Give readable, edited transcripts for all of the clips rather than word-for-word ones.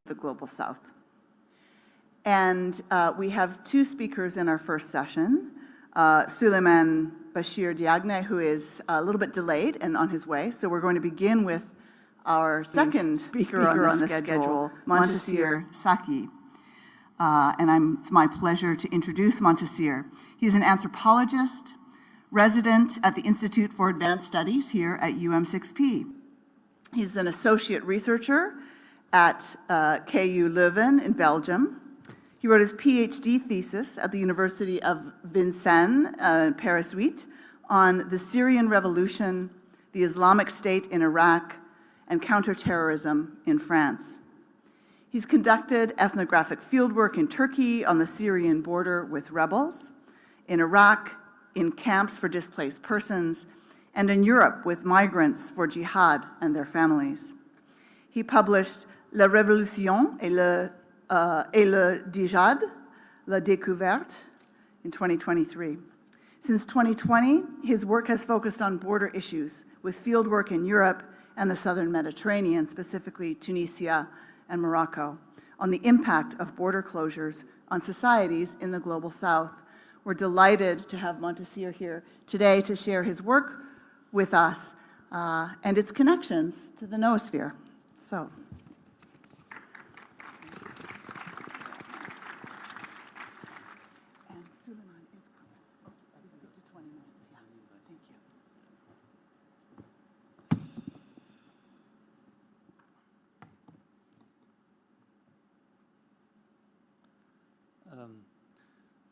the Global South. And we have two speakers in our first session, Suleiman Bashir Diagne, who is a little bit delayed and on his way. So we're going to begin with our second speaker on the schedule, Montasir Saki. And it's my pleasure to introduce Montasir. He's an anthropologist, resident at the Institute for Advanced Studies here at UM6P. He's an associate researcher at KU Leuven in Belgium. He wrote his PhD thesis at the University of Vincennes, Paris 8, on the Syrian Revolution, the Islamic State in Iraq, and counterterrorism in France. He's conducted ethnographic fieldwork in Turkey on the Syrian border with rebels, in Iraq, in camps for displaced persons, and in Europe with migrants for jihad and their families. He published La Révolution et le Djihad, La Découverte, in 2023. Since 2020, his work has focused on border issues with fieldwork in Europe and the southern Mediterranean, specifically Tunisia and Morocco, on the impact of border closures on societies in the Global South. We're delighted to have Montasir here today to share his work with us and its connections to the Noosphere. So. And Suleiman is coming. Oh, he's good to 20 minutes. Yeah, thank you.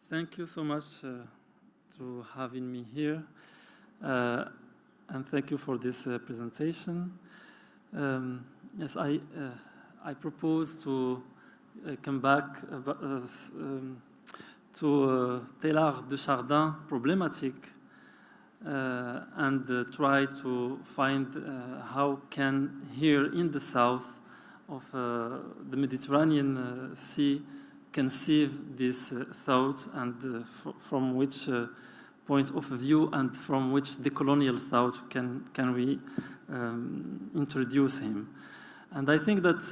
Thank you so much to having me here, and thank you for this presentation. Yes, I propose to come back to Teilhard de Chardin problematic and try to find how can here in the south of the Mediterranean Sea conceive these thoughts and from which point of view and from which decolonial thought can we introduce him. And I think that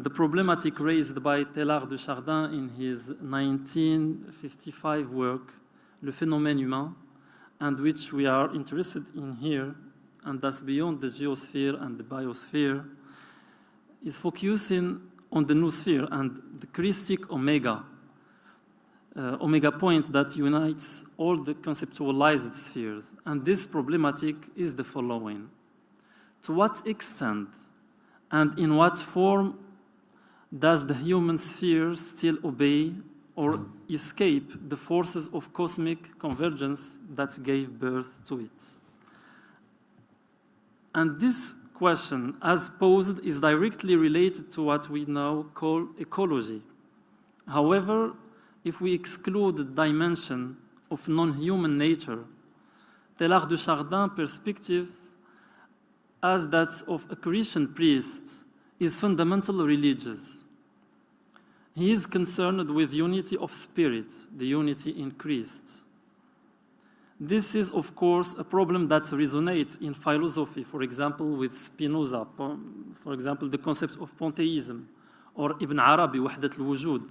the problematic raised by Teilhard de Chardin in his 1955 work, Le Phénomène Humain, and which we are interested in here, and thus beyond the geosphere and the biosphere, is focusing on the noosphere and the Christic omega point that unites all the conceptualized spheres. And this problematic is the following. To what extent and in what form does the human sphere still obey or escape the forces of cosmic convergence that gave birth to it? And this question, as posed, is directly related to what we now call ecology. However, if we exclude the dimension of non-human nature, Teilhard de Chardin perspective as that of a Christian priest is fundamentally religious. He is concerned with unity of spirit, the unity in Christ. This is, of course, a problem that resonates in philosophy, for example, with Spinoza, for example, the concept of pantheism, or Ibn Arabi, Wahdat al-Wujud,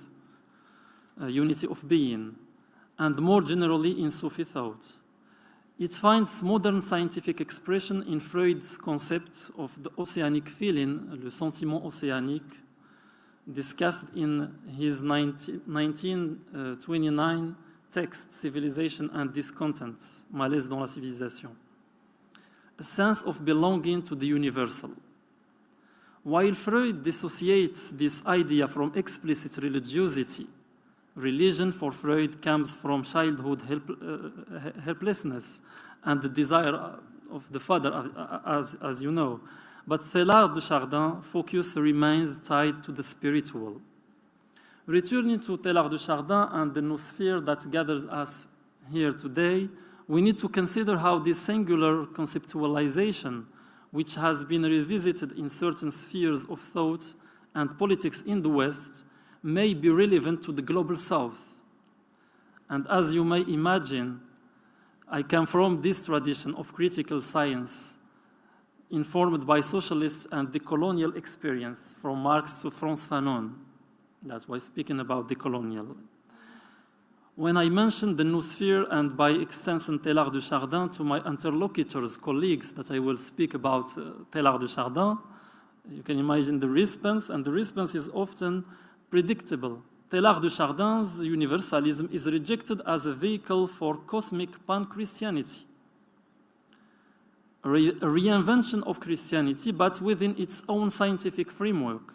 unity of being, and more generally in Sufi thought. It finds modern scientific expression in Freud's concept of the oceanic feeling, le sentiment océanique, discussed in his 1929 text, Civilization and Discontents, Malaise dans la civilisation. A sense of belonging to the universal. While Freud dissociates this idea from explicit religiosity, religion for Freud comes from childhood helplessness and the desire of the father, as you know. But Teilhard de Chardin focus remains tied to the spiritual. Returning to Teilhard de Chardin and the noosphere that gathers us here today, we need to consider how this singular conceptualization, which has been revisited in certain spheres of thought and politics in the West, may be relevant to the global South. And as you may imagine, I come from this tradition of critical science informed by socialists and the colonial experience, from Marx to Frantz Fanon. That's why speaking about the colonial. When I mentioned the Noosphere and by extension Teilhard de Chardin to my interlocutors, colleagues, that I will speak about Teilhard de Chardin, you can imagine the response, and the response is often predictable. Teilhard de Chardin's universalism is rejected as a vehicle for cosmic pan-Christianity, a reinvention of Christianity, but within its own scientific framework.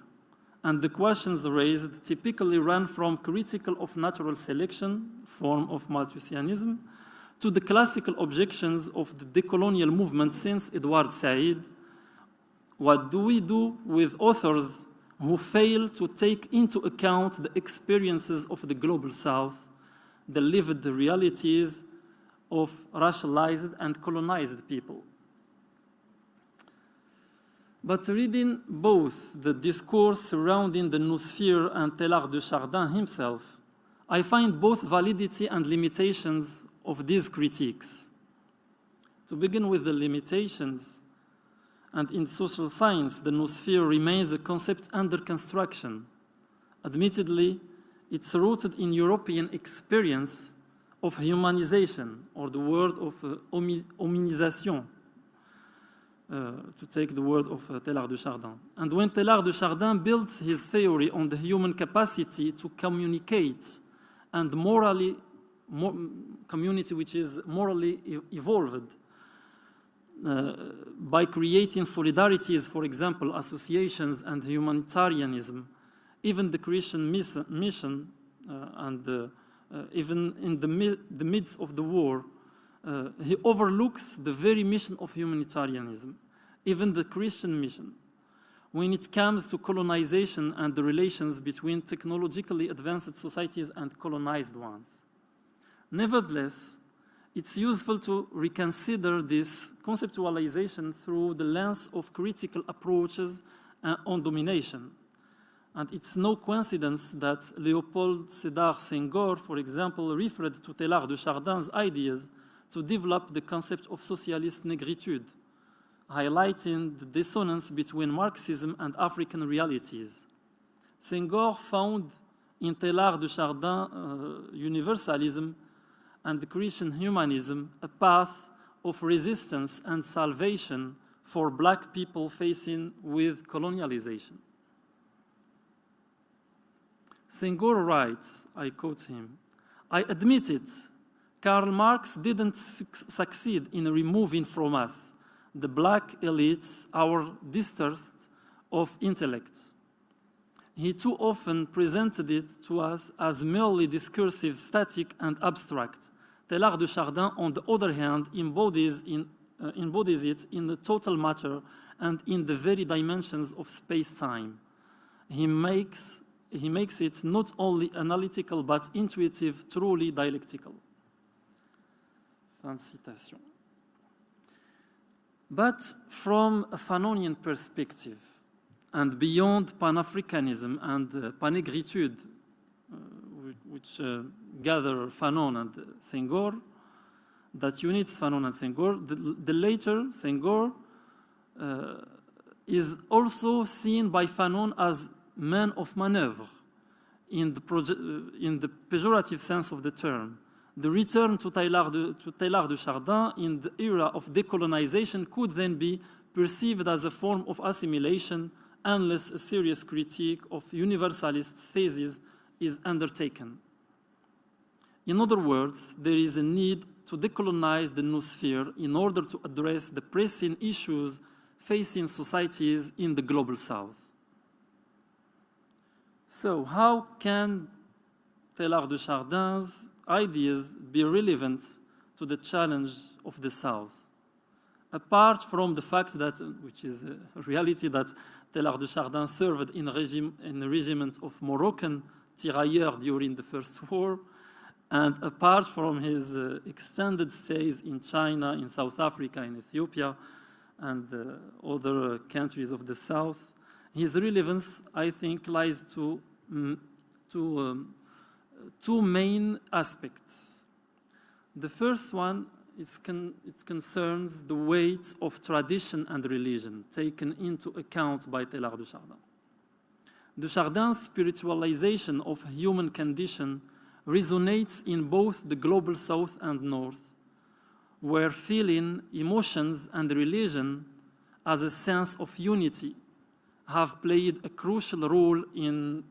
And the questions raised typically run from critical of natural selection, form of Malthusianism, to the classical objections of the decolonial movement since Edward Said. What do we do with authors who fail to take into account the experiences of the global South, the lived realities of racialized and colonized people? But reading both the discourse surrounding the Noosphere and Teilhard de Chardin himself, I find both validity and limitations of these critiques. To begin with the limitations, and in social science, the Noosphere remains a concept under construction. Admittedly, it's rooted in European experience of humanization, or the word of hominisation, to take the word of Teilhard de Chardin. And when Teilhard de Chardin builds his theory on the human capacity to communicate and community which is morally evolved, by creating solidarities, for example, associations and humanitarianism, even the Christian mission, and even in the midst of the war, he overlooks the very mission of humanitarianism, even the Christian mission, when it comes to colonization and the relations between technologically advanced societies and colonized ones. Nevertheless, it's useful to reconsider this conceptualization through the lens of critical approaches on domination. And it's no coincidence that Léopold Sédar Senghor, for example, referred to Teilhard de Chardin's ideas to develop the concept of socialist negritude, highlighting the dissonance between Marxism and African realities. Senghor found in Teilhard de Chardin universalism and the Christian humanism a path of resistance and salvation for Black people facing with colonialization. Senghor writes, I quote him, "I admit it, Karl Marx didn't succeed in removing from us, the Black elites, our distrust of intellect. He too often presented it to us as merely discursive, static, and abstract. Teilhard de Chardin, on the other hand, embodies it in the total matter and in the very dimensions of space-time. He makes it not only analytical but intuitive, truly dialectical." Fin de citation. But from a Fanonian perspective, and beyond Pan-Africanism and Panegritude, which gather Fanon and Senghor, that units Fanon and Senghor, the later, Senghor, is also seen by Fanon as man of maneuver in the pejorative sense of the term. The return to Teilhard de Chardin in the era of decolonization could then be perceived as a form of assimilation unless a serious critique of universalist theses is undertaken. In other words, there is a need to decolonize the Noosphere in order to address the pressing issues facing societies in the global South. So, how can Teilhard de Chardin's ideas be relevant to the challenge of the South? Apart from the fact that, which is a reality, that Teilhard de Chardin served in a regiment of Moroccan tirailleurs during the First War, and apart from his extended stays in China, in South Africa, in Ethiopia, and other countries of the South, his relevance, I think, lies to two main aspects. The first one it concerns the weight of tradition and religion taken into account by Teilhard de Chardin. De Chardin's spiritualization of human condition resonates in both the global south and north, where feeling, emotions, and religion as a sense of unity have played a crucial role in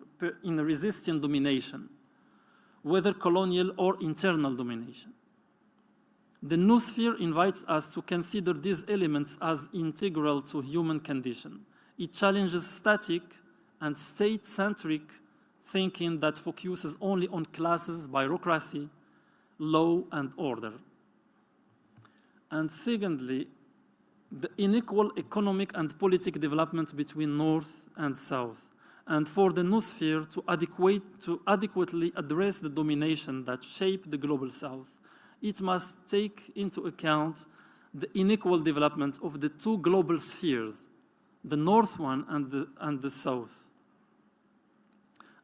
resisting domination, whether colonial or internal domination. The Noosphere invites us to consider these elements as integral to human condition. It challenges static and state-centric thinking that focuses only on classes, bureaucracy, law, and order. And secondly, the unequal economic and political development between North and South, and for the Noosphere to adequately address the domination that shaped the global South, it must take into account the unequal development of the two global spheres, the North one and the South.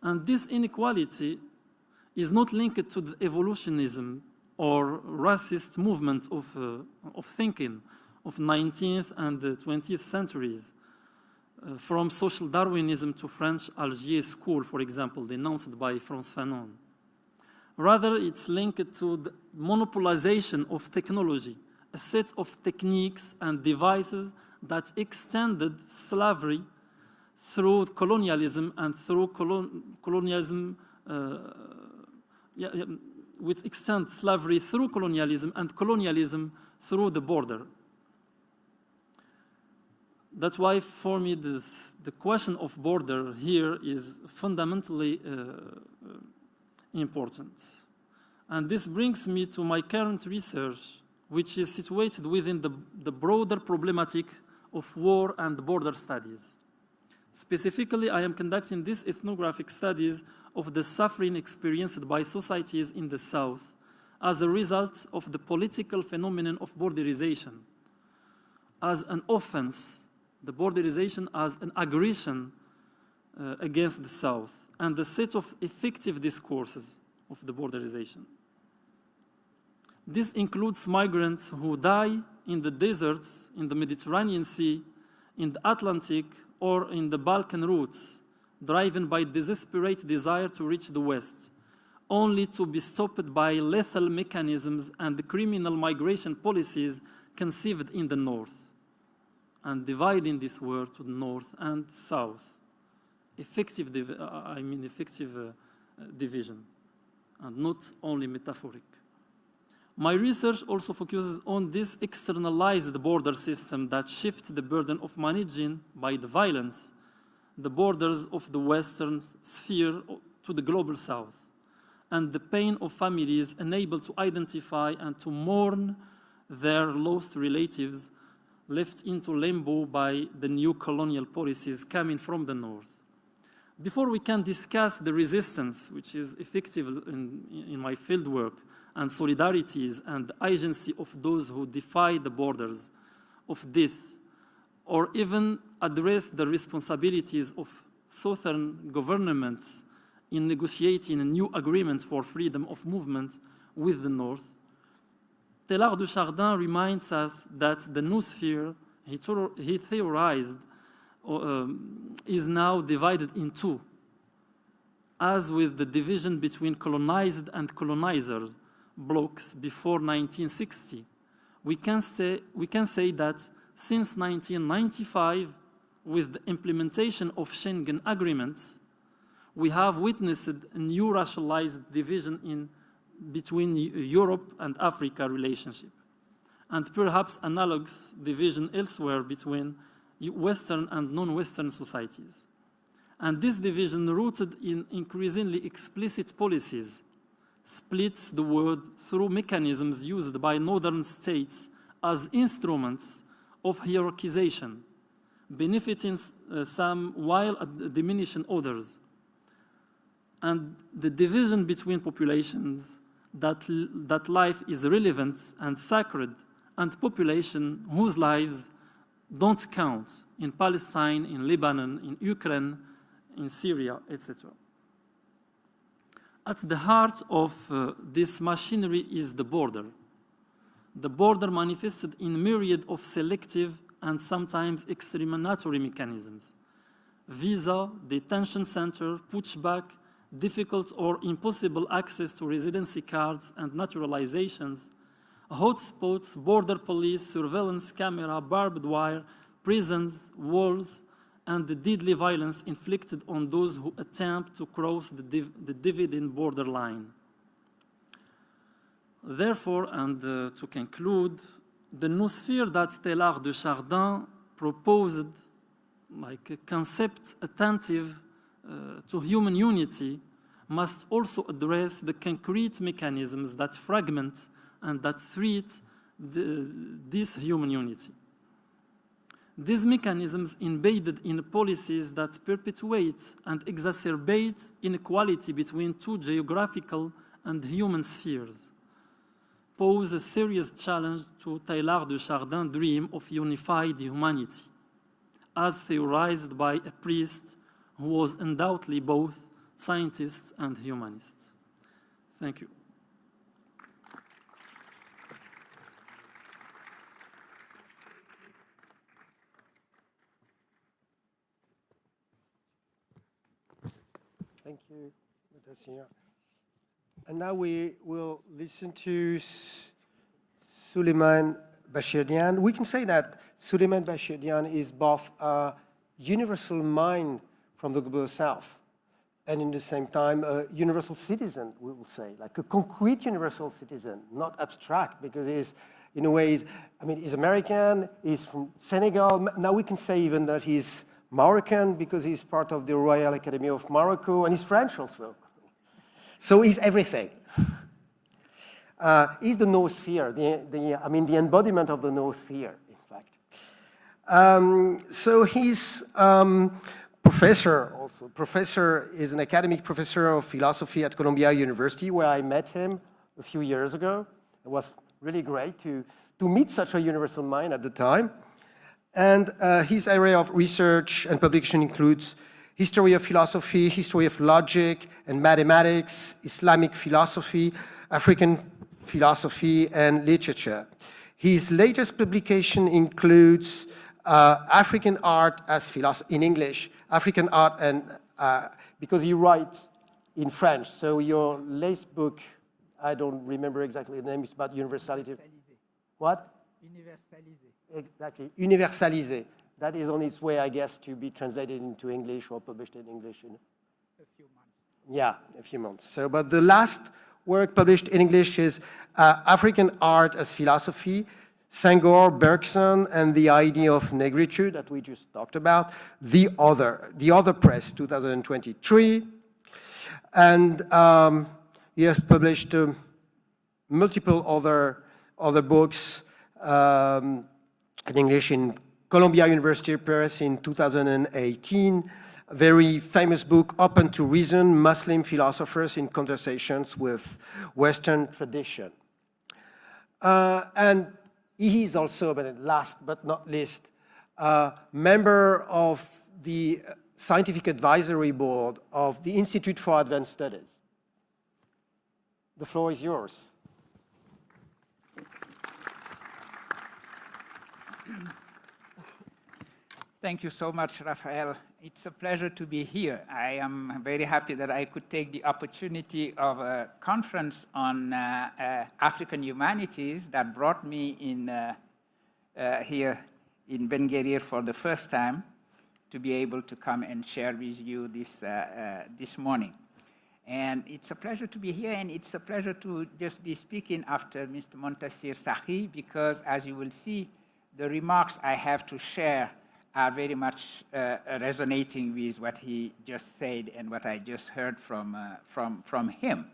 And this inequality is not linked to the evolutionism or racist movement of thinking of 19th and the 20th centuries, from social Darwinism to French Algiers School, for example, denounced by Frantz Fanon. Rather, it's linked to the monopolization of technology, a set of techniques and devices that extended slavery through colonialism and through which extend slavery through colonialism and colonialism through the border. That's why, for me, the question of border here is fundamentally important. And this brings me to my current research, which is situated within the broader problematic of war and border studies. Specifically, I am conducting these ethnographic studies of the suffering experienced by societies in the South as a result of the political phenomenon of borderization, as an offense, the borderization as an aggression against the South, and the set of effective discourses of the borderization. This includes migrants who die in the deserts, in the Mediterranean Sea, in the Atlantic, or in the Balkan routes, driven by desperate desire to reach the West, only to be stopped by lethal mechanisms and the criminal migration policies conceived in the North, and dividing this world to the North and South. Effective division, and not only metaphoric. My research also focuses on this externalized border system that shifts the burden of managing, by the violence, the borders of the Western sphere to the global South, and the pain of families unable to identify and to mourn their lost relatives left into limbo by the new colonial policies coming from the North. Before we can discuss the resistance, which is effective in my fieldwork, and solidarities and agency of those who defy the borders of death, or even address the responsibilities of southern governments in negotiating a new agreement for freedom of movement with the North, Teilhard de Chardin reminds us that the Noosphere he theorized is now divided in two, as with the division between colonized and colonizers blocks before 1960. We can say that since 1995, with the implementation of Schengen agreements, we have witnessed a new racialized division between Europe and Africa relationship, and perhaps analogous division elsewhere between Western and non-Western societies. And this division, rooted in increasingly explicit policies, splits the world through mechanisms used by northern states as instruments of hierarchization, benefiting some while diminishing others. And the division between populations that life is relevant and sacred, and population whose lives don't count in Palestine, in Lebanon, in Ukraine, in Syria, etc. At the heart of this machinery is the border. the border manifested in myriad of selective and sometimes exterminatory mechanisms. Visa, detention center, pushback, difficult or impossible access to residency cards and naturalizations, hotspots, border police, surveillance camera, barbed wire, prisons, walls, and the deadly violence inflicted on those who attempt to cross the dividing borderline. Therefore, and to conclude, the Noosphere that Teilhard de Chardin proposed, like a concept attentive to human unity, must also address the concrete mechanisms that fragment and that threat this human unity. These mechanisms embedded in policies that perpetuate and exacerbate inequality between two geographical and human spheres pose a serious challenge to Teilhard de Chardin's dream of unified humanity, as theorized by a priest who was undoubtedly both scientist and humanist. Thank you. Thank you, Mutassir. And now we will listen to Souleymane Bachir-Diagne. We can say that Souleymane Bachir-Diagne is both a universal mind from the global south and in the same time a universal citizen, we will say, like a concrete universal citizen, not abstract, because he's, in a way, he's American, he's from Senegal. Now we can say even that he's Moroccan because he's part of the Royal Academy of Morocco, and he's French also. So he's everything. He's the Noosphere, the embodiment of the Noosphere, in fact. So he's professor also. Professor is an academic professor of philosophy at Columbia University, where I met him a few years ago. It was really great to meet such a universal mind at the time. And his area of research and publication includes history of philosophy, history of logic and mathematics, Islamic philosophy, African philosophy, and literature. His latest publication includes African art as philosophy, in English, African art, and because he writes in French. So your latest book, I don't remember exactly the name, it's about universality. What? Universalisé. Exactly, universalisé. That is on its way, I guess, to be translated into English or published in English in A few months. Yeah, a few months. So, but the last work published in English is African Art as Philosophy, Senghor, Bergson, and the Idea of Negritude that we just talked about, The Other Press, 2023. And he has published multiple other books in English in Columbia University Press in 2018. A very famous book, Open to Reason, Muslim Philosophers in Conversations with Western Tradition. And he is also, but last but not least, a member of the Scientific Advisory Board of the Institute for Advanced Studies. The floor is yours. Thank you so much, Raphael. It's a pleasure to be here. I am very happy that I could take the opportunity of a conference on African humanities that brought me in here in Ben Guerir for the first time to be able to come and share with you this morning. And it's a pleasure to be here, and it's a pleasure to just be speaking after Mr. Montassir Sahi, because as you will see, the remarks I have to share are very much resonating with what he just said and what I just heard from him.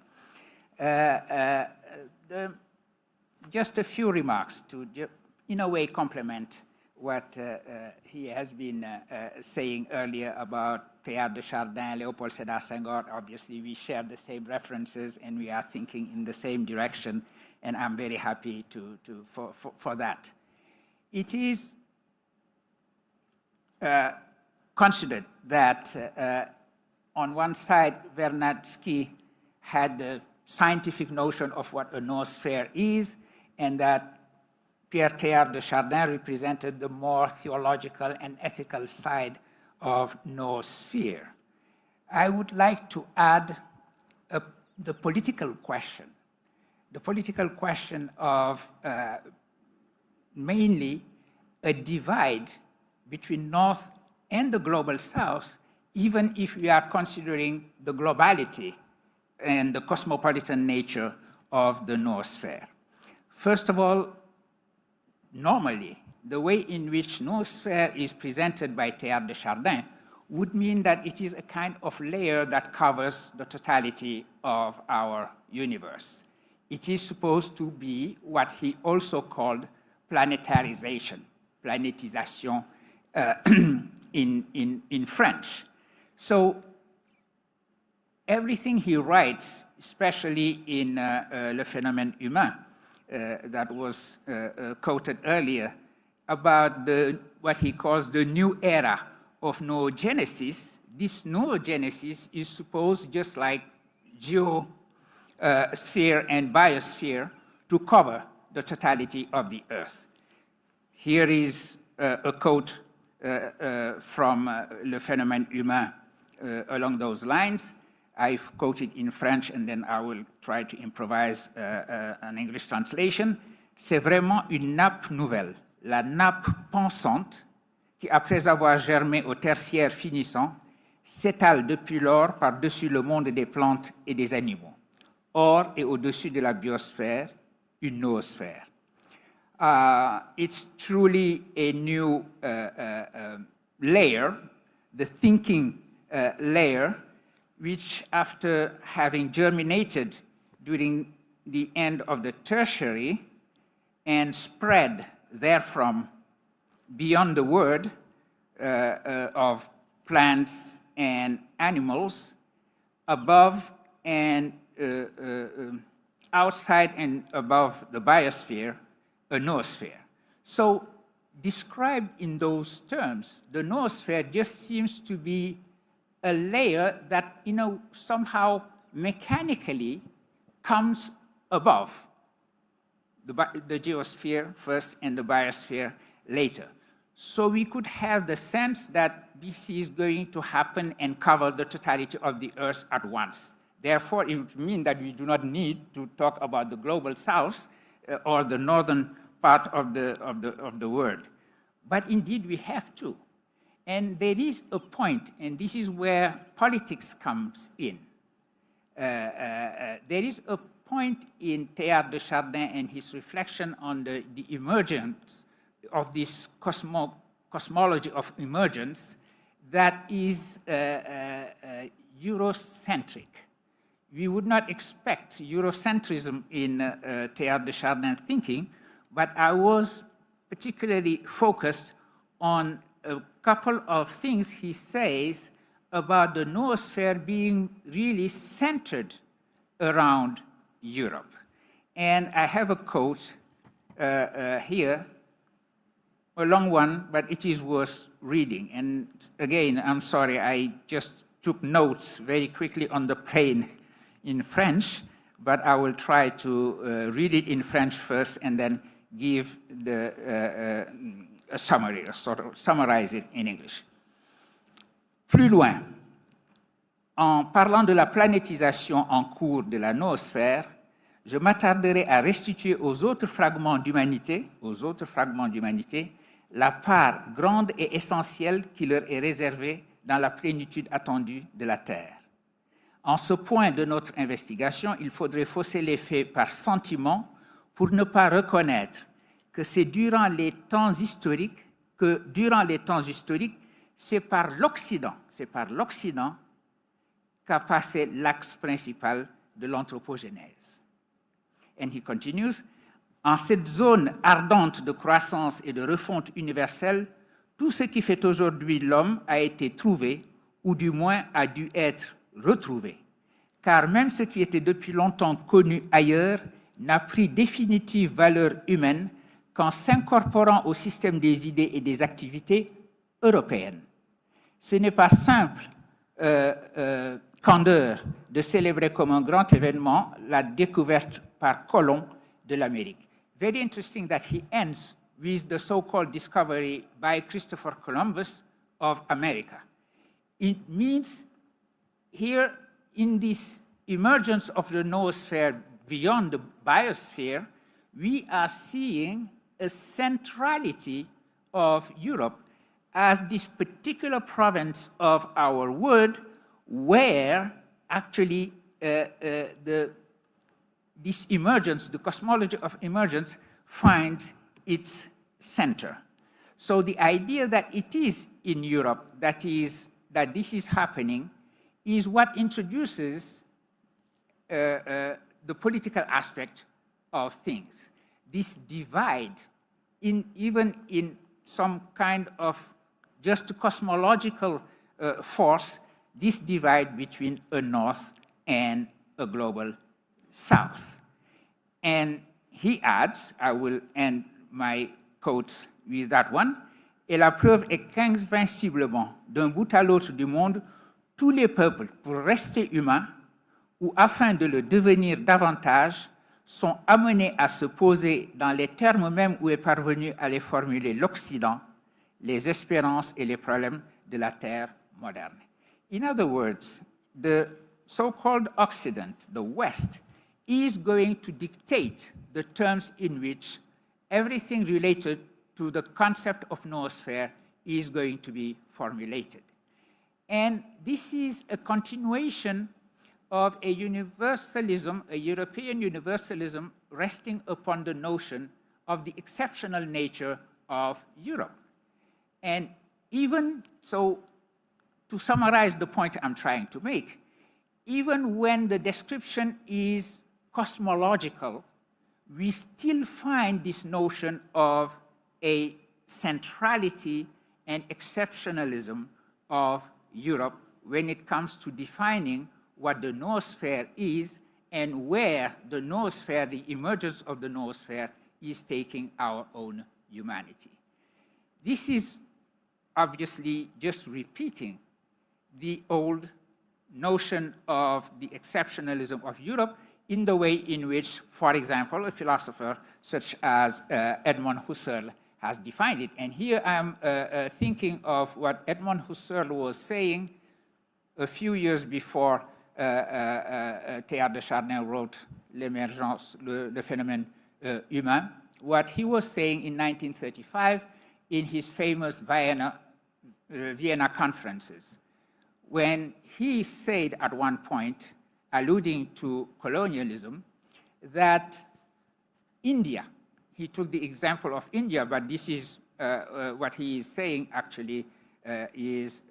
Just a few remarks to, in a way, complement what he has been saying earlier about Teilhard de Chardin, Léopold Sédar Senghor. Obviously, we share the same references and we are thinking in the same direction, and I'm very happy for that. It is considered that on one side, Vernadsky had the scientific notion of what a noosphere is, and that Pierre Teilhard de Chardin represented the more theological and ethical side of Noosphere. I would like to add the political question of mainly a divide between North and the global South, even if we are considering the globality and the cosmopolitan nature of the Noosphere. First of all, normally, the way in which Noosphere is presented by Teilhard de Chardin would mean that it is a kind of layer that covers the totality of our universe. It is supposed to be what he also called planetarization, planétisation in French. So everything he writes, especially in Le Phénomène Humain, that was quoted earlier, about what he calls the new era of noogenesis. This noogenesis is supposed, just like geosphere and biosphere, to cover the totality of the Earth. Here is a quote from Le Phénomène Humain along those lines. I've quoted in French and then I will try to improvise an English translation. C'est vraiment une nappe nouvelle, la nappe pensante qui, après avoir germé au tertiaire finissant, s'étale depuis lors par-dessus le monde des plantes et des animaux. Or et au-dessus de la biosphère, une noosphère. It's truly a new layer, the thinking layer, which after having germinated during the end of the tertiary and spread therefrom beyond the world of plants and animals, above and outside and above the biosphere, a noosphere. So described in those terms, the noosphere just seems to be a layer that, somehow mechanically comes above the geosphere first and the biosphere later. So we could have the sense that this is going to happen and cover the totality of the Earth at once. Therefore, it would mean that we do not need to talk about the global South or the northern part of the world. But indeed, we have to. And there is a point, and this is where politics comes in. There is a point in Teilhard de Chardin and his reflection on the emergence of this cosmology of emergence that is Eurocentric. We would not expect Eurocentrism in Teilhard de Chardin thinking, but I was particularly focused on a couple of things he says about the noosphere being really centered around Europe. And I have a quote here, a long one, but it is worth reading. And again, I'm sorry, I just took notes very quickly on the plane in French, but I will try to read it in French first and then give a summary, sort of summarize it in English. Plus loin, en parlant de la planétisation en cours de la noosphère, je m'attarderai à restituer aux autres fragments d'humanité, la part grande et essentielle qui leur est réservée dans la plénitude attendue de la Terre. En ce point de notre investigation, il faudrait fausser les faits par sentiment pour ne pas reconnaître que c'est durant les temps historiques, c'est par l'Occident qu'a passé l'axe principal de l'anthropogénèse. And he continues, en cette zone ardente de croissance et de refonte universelle, tout ce qui fait aujourd'hui l'homme a été trouvé, ou du moins a dû être retrouvé. Car même ce qui était depuis longtemps connu ailleurs n'a pris définitive valeur humaine qu'en s'incorporant au système des idées et des activités européennes. Ce n'est pas simple candeur de célébrer comme un grand événement la découverte par Colomb de l'Amérique. very interesting that he ends with the so-called discovery by Christopher Columbus of America. It means here in this emergence of the noosphere beyond the biosphere, we are seeing a centrality of Europe as this particular province of our world where actually this emergence, the cosmology of emergence, finds its center. So the idea that it is in Europe that this is happening is what introduces the political aspect of things. This divide, even in some kind of just cosmological force, this divide between a north and a global south. And he adds, I will end my quote with that one, et la preuve est qu'invinciblement, d'un bout à l'autre du monde, tous les peuples, pour rester humains, ou afin de le devenir davantage, sont amenés à se poser dans les termes mêmes où est parvenu à les formuler l'Occident, les espérances et les problèmes de la terre moderne. In other words, the so-called Occident, the West, is going to dictate the terms in which everything related to the concept of noosphere is going to be formulated. And this is a continuation of a universalism, a European universalism, resting upon the notion of the exceptional nature of Europe. And even so, to summarize the point I'm trying to make, even when the description is cosmological, we still find this notion of a centrality and exceptionalism of Europe when it comes to defining what the noosphere is and where the noosphere, the emergence of the noosphere, is taking our own humanity. This is obviously just repeating the old notion of the exceptionalism of Europe in the way in which, for example, a philosopher such as Edmund Husserl has defined it. And here I'm thinking of what Edmund Husserl was saying a few years before Teilhard de Chardin wrote L'émergence, le phénomène humain. What he was saying in 1935 in his famous Vienna conferences, when he said at one point, alluding to colonialism, that India, he took the example of India, but this is what he is saying actually is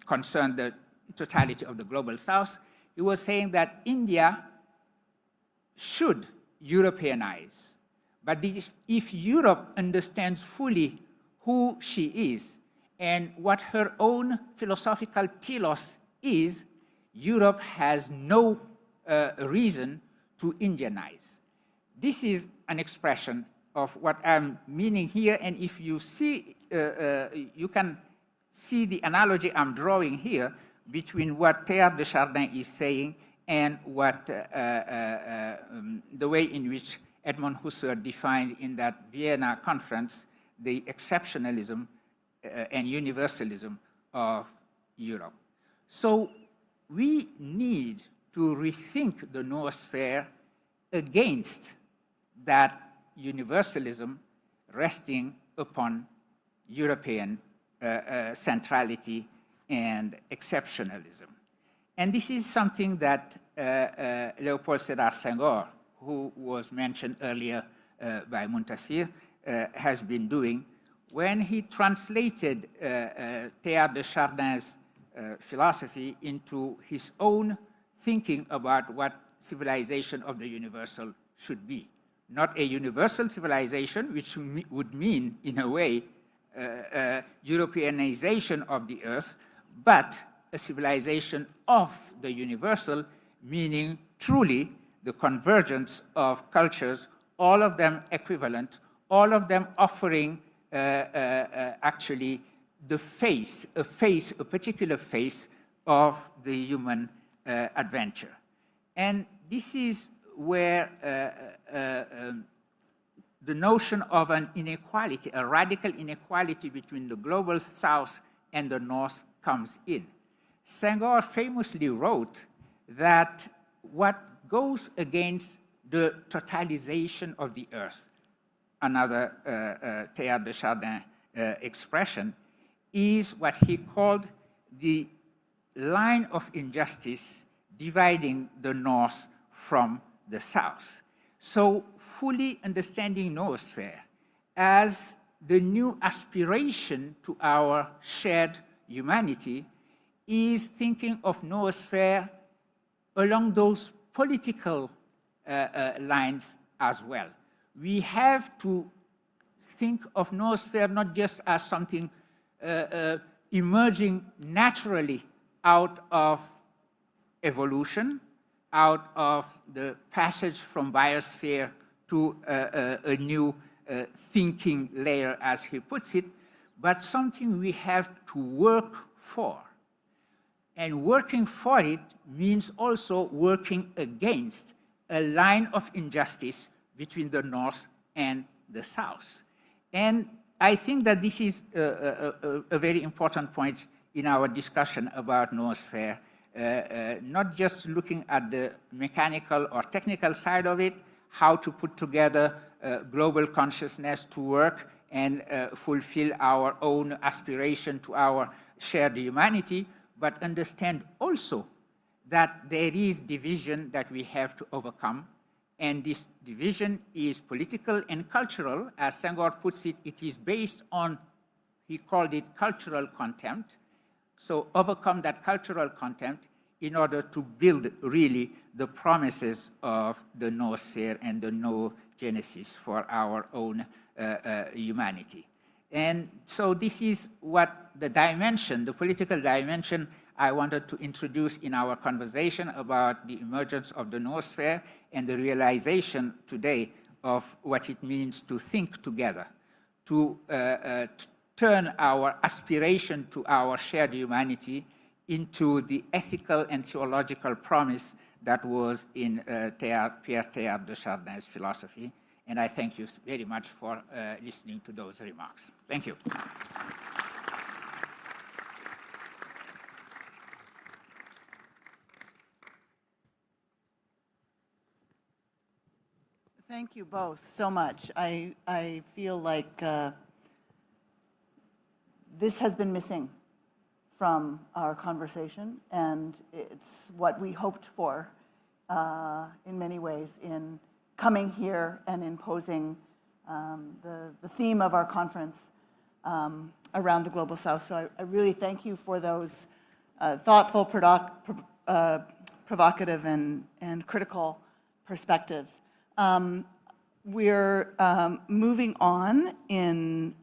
concerned the totality of the global south. He was saying that India should Europeanize, but if Europe understands fully who she is and what her own philosophical telos is, Europe has no reason to Indianize. This is an expression of what I'm meaning here, and if you see, you can see the analogy I'm drawing here between what Teilhard de Chardin is saying and what the way in which Edmund Husserl defined in that Vienna conference the exceptionalism and universalism of Europe. So we need to rethink the noosphere against that universalism resting upon European centrality and exceptionalism. And this is something that Léopold Sédar Senghor, who was mentioned earlier by Muntasir, has been doing when he translated Teilhard de Chardin's philosophy into his own thinking about what civilization of the universal should be. Not a universal civilization, which would mean, in a way, Europeanization of the earth, but a civilization of the universal, meaning truly the convergence of cultures, all of them equivalent, all of them offering actually the face, a particular face of the human adventure. And this is where the notion of an inequality, a radical inequality between the global south and the north comes in. Senghor famously wrote that what goes against the totalization of the earth, another Teilhard de Chardin expression, is what he called the line of injustice dividing the north from the south. So fully understanding Noosphere as the new aspiration to our shared humanity is thinking of Noosphere along those political lines as well. We have to think of Noosphere not just as something emerging naturally out of evolution, out of the passage from biosphere to a new thinking layer, as he puts it, but something we have to work for. And working for it means also working against a line of injustice between the North and the South. And I think that this is a very important point in our discussion about Noosphere, not just looking at the mechanical or technical side of it, how to put together global consciousness to work and fulfill our own aspiration to our shared humanity, but understand also that there is division that we have to overcome. And this division is political and cultural. As Senghor puts it, it is based on, he called it cultural contempt. So overcome that cultural contempt in order to build really the promises of the Noosphere and the Noogenesis for our own humanity. And so this is what the dimension, the political dimension, I wanted to introduce in our conversation about the emergence of the Noosphere and the realization today of what it means to think together, to turn our aspiration to our shared humanity into the ethical and theological promise that was in Pierre Teilhard de Chardin's philosophy. And I thank you very much for listening to those remarks. Thank you. Thank you both so much. I feel like this has been missing from our conversation, and it's what we hoped for in many ways in coming here and imposing the theme of our conference around the Global South. So I really thank you for those thoughtful, provocative, and critical perspectives. We're moving on in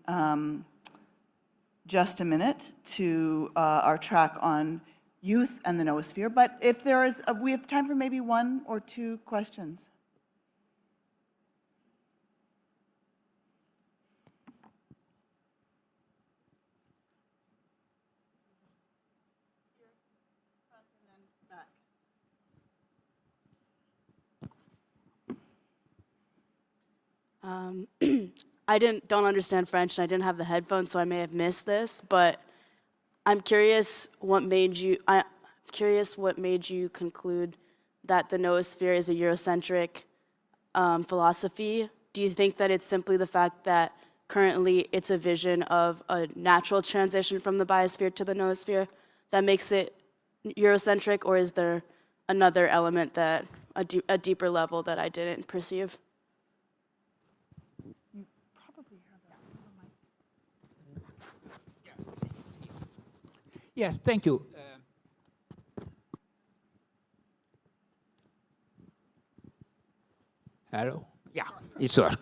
just a minute to our track on youth and the Noosphere, but if there is, we have time for maybe one or two questions. I don't understand French, and I didn't have the headphones, so I may have missed this. But I'm curious what made you conclude that the Noosphere is a Eurocentric philosophy. Do you think that it's simply the fact that currently it's a vision of a natural transition from the biosphere to the Noosphere that makes it Eurocentric, or is there another element that a deeper level that I didn't perceive? Yes, thank you. Hello? Yeah, it's work.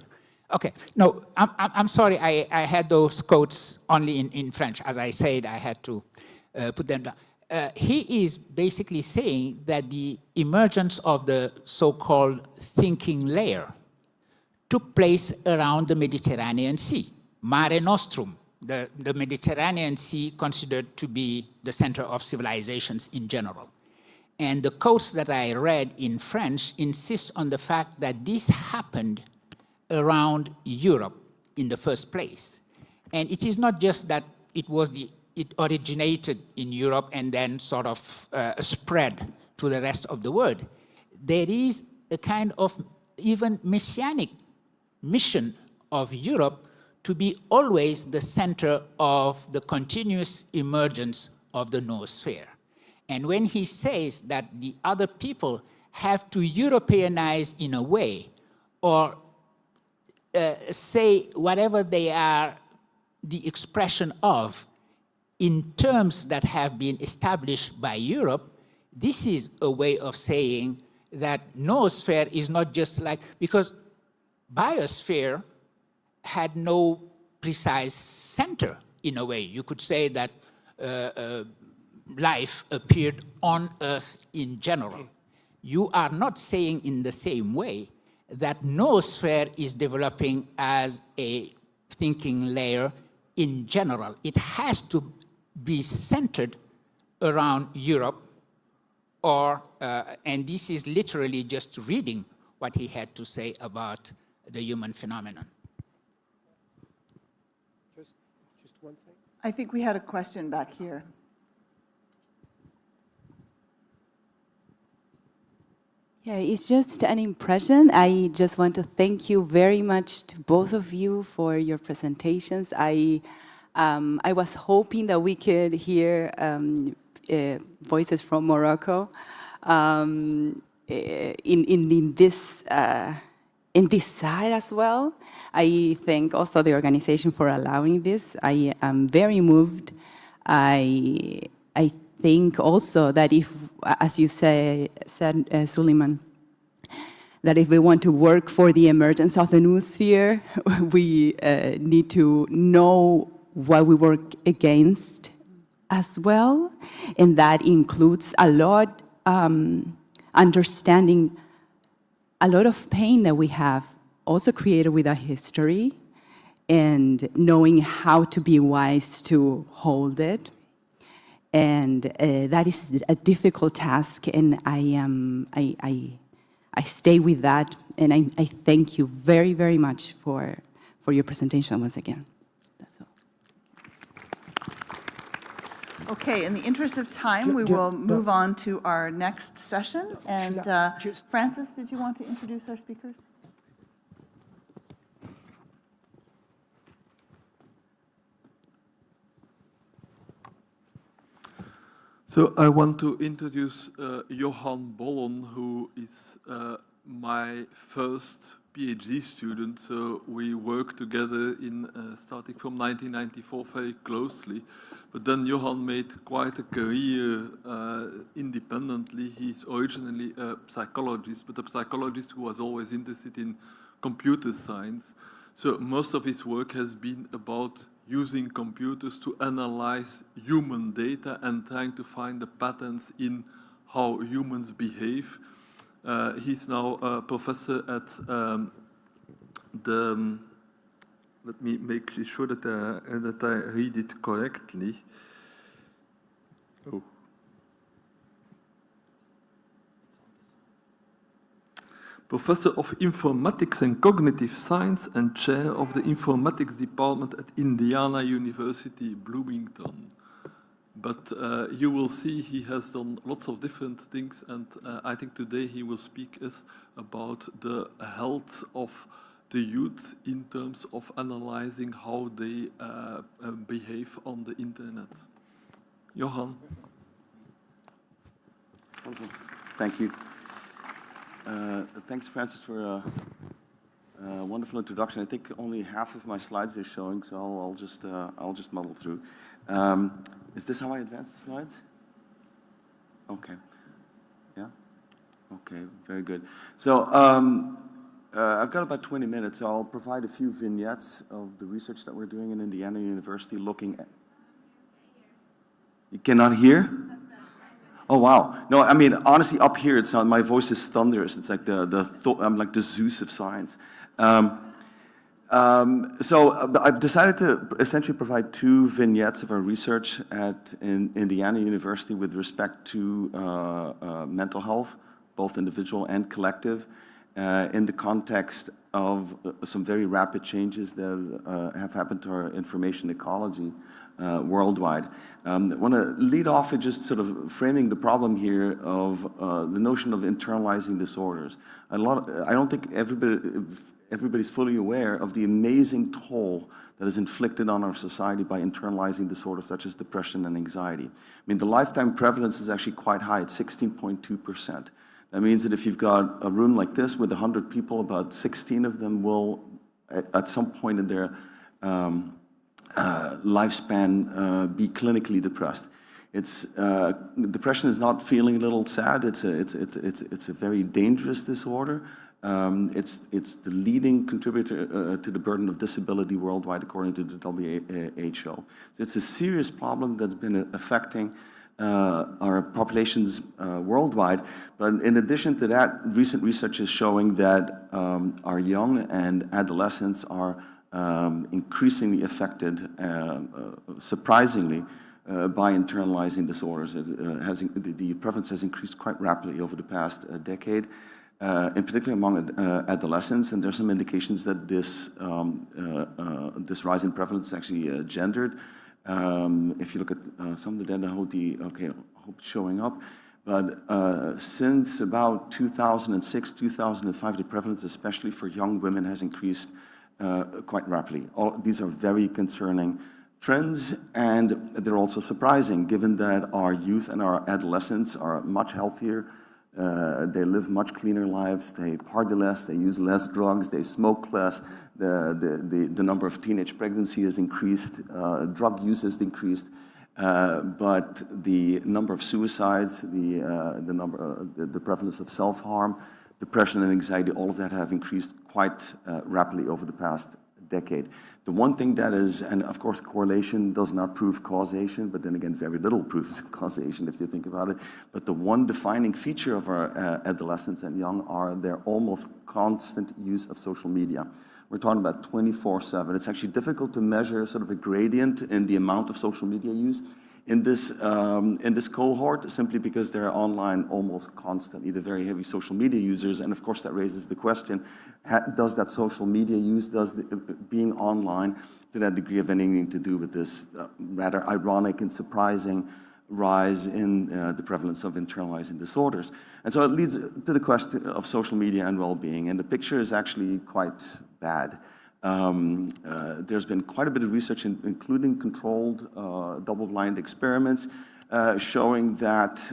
Okay. No, I'm sorry. I had those quotes only in French. As I said, I had to put them down. He is basically saying that the emergence of the so-called thinking layer took place around the Mediterranean Sea, Mare Nostrum, the Mediterranean Sea considered to be the center of civilizations in general. And the quotes that I read in French insist on the fact that this happened around Europe in the first place. And it is not just that it originated in Europe and then sort of spread to the rest of the world. There is a kind of even messianic mission of Europe to be always the center of the continuous emergence of the noosphere. And when he says that the other people have to Europeanize in a way, or say whatever they are the expression of in terms that have been established by Europe, this is a way of saying that noosphere is not just like, because biosphere had no precise center in a way. You could say that life appeared on Earth in general. You are not saying in the same way that noosphere is developing as a thinking layer in general. It has to be centered around Europe, or, and this is literally just reading what he had to say about the human phenomenon. Just one thing. I think we had a question back here. Yeah, it's just an impression. I just want to thank you very much to both of you for your presentations. I was hoping that we could hear voices from Morocco in this side as well. I thank also the organization for allowing this. I am very moved. I think also that if, as you said, Suleiman, that if we want to work for the emergence of the noosphere, we need to know what we work against as well. And that includes a lot, understanding a lot of pain that we have also created with our history, and knowing how to be wise to hold it. And that is a difficult task, and I stay with that, and I thank you very, very much for your presentation once again. That's all. Okay, in the interest of time, we will move on to our next session. And Francis, did you want to introduce our speakers? So I want to introduce Johan Bollon, who is my first PhD student. So we worked together in starting from 1994 very closely. But then Johan made quite a career independently. He's originally a psychologist, but a psychologist who was always interested in computer science. So most of his work has been about using computers to analyze human data and trying to find the patterns in how humans behave. He's now a professor at let me make sure that I read it correctly. Oh. Professor of Informatics and Cognitive Science and Chair of the Informatics Department at Indiana University, Bloomington. But you will see he has done lots of different things, and I think today he will speak us about the health of the youth in terms of analyzing how they behave on the internet. Johan. Wonderful. Thank you. Thanks, Francis, for a wonderful introduction. I think only half of my slides are showing, so I'll just muddle through. Is this how I advance the slides? Okay. Yeah. Okay. Very good. So I've got about 20 minutes. So I'll provide a few vignettes of the research that we're doing in Indiana University, looking at. You cannot hear? Oh wow! No, I mean honestly, up here it sounds. My voice is thunderous. It's like I'm like the Zeus of science. I've decided to essentially provide two vignettes of our research at Indiana University with respect to mental health, both individual and collective, in the context of some very rapid changes that have happened to our information ecology worldwide. I want to lead off with just sort of framing the problem here of the notion of internalizing disorders. I don't think everybody's fully aware of the amazing toll that is inflicted on our society by internalizing disorders such as depression and anxiety. I mean, the lifetime prevalence is actually quite high at 16.2%. That means that if you've got a room like this with 100 people, about 16 of them will, at some point in their lifespan, be clinically depressed. Depression is not feeling a little sad. It's a very dangerous disorder. It's the leading contributor to the burden of disability worldwide, according to the WHO. So it's a serious problem that's been affecting our populations worldwide. But in addition to that, recent research is showing that our young and adolescents are increasingly affected, surprisingly, by internalizing disorders. The prevalence has increased quite rapidly over the past decade. In particular among adolescents, and there's some indications that this rise in prevalence is actually gendered. If you look at some of the data, I hope it's showing up. But since about 2006, 2005, the prevalence, especially for young women, has increased quite rapidly. These are very concerning trends, and they're also surprising, given that our youth and our adolescents are much healthier. They live much cleaner lives, they party less, they use less drugs, they smoke less, the number of teenage pregnancy has increased, drug use has decreased, but the number of suicides, the prevalence of self-harm, depression and anxiety, all of that have increased quite rapidly over the past decade. The one thing that is, and of course correlation does not prove causation, but then again very little proves causation if you think about it, but the one defining feature of our adolescents and young are their almost constant use of social media. We're talking about 24/7. It's actually difficult to measure sort of a gradient in the amount of social media use in this cohort, simply because they're online almost constantly. They're very heavy social media users, and of course that raises the question, does that social media use, being online, to that degree have anything to do with this rather ironic and surprising rise in the prevalence of internalizing disorders? And so it leads to the question of social media and well-being, and the picture is actually quite bad. There's been quite a bit of research, including controlled double-blind experiments, showing that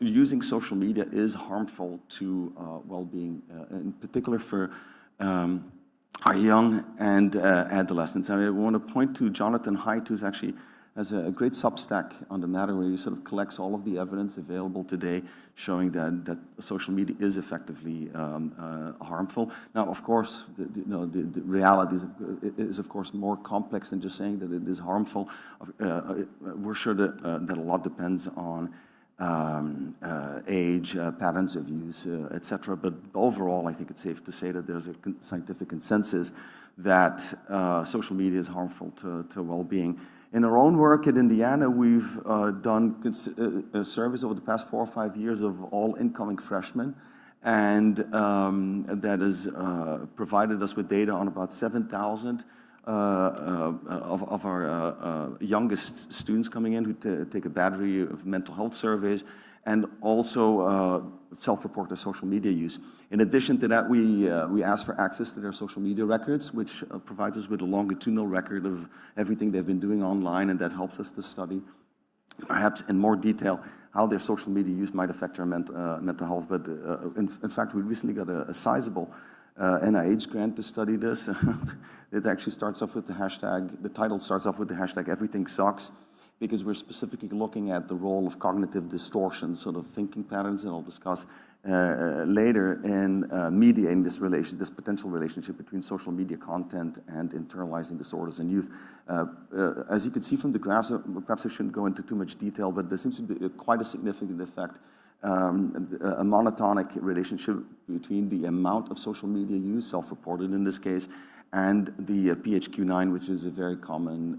using social media is harmful to well-being, in particular for our young and adolescents. I want to point to Jonathan Haidt, who's actually has a great Substack on the matter, where he sort of collects all of the evidence available today showing that social media is effectively harmful. Now, of course, the reality is of course more complex than just saying that it is harmful. We're sure that a lot depends on age, patterns of use, etc. But overall, I think it's safe to say that there's a scientific consensus that social media is harmful to well-being. In our own work at Indiana, we've done surveys over the past 4 or 5 years of all incoming freshmen, and that has provided us with data on about 7,000 of our youngest students coming in who take a battery of mental health surveys, and also self-report their social media use. In addition to that, we ask for access to their social media records, which provides us with a longitudinal record of everything they've been doing online, and that helps us to study, perhaps in more detail, how their social media use might affect their mental health. But in fact, we recently got a sizable NIH grant to study this. It actually starts off with the title starts off with the hashtag everything sucks, because we're specifically looking at the role of cognitive distortion, sort of thinking patterns, and I'll discuss later, in mediating this potential relationship between social media content and internalizing disorders in youth. As you can see from the graphs, perhaps I shouldn't go into too much detail, but there seems to be quite a significant effect a monotonic relationship between the amount of social media use, self-reported in this case, and the PHQ-9, which is a very common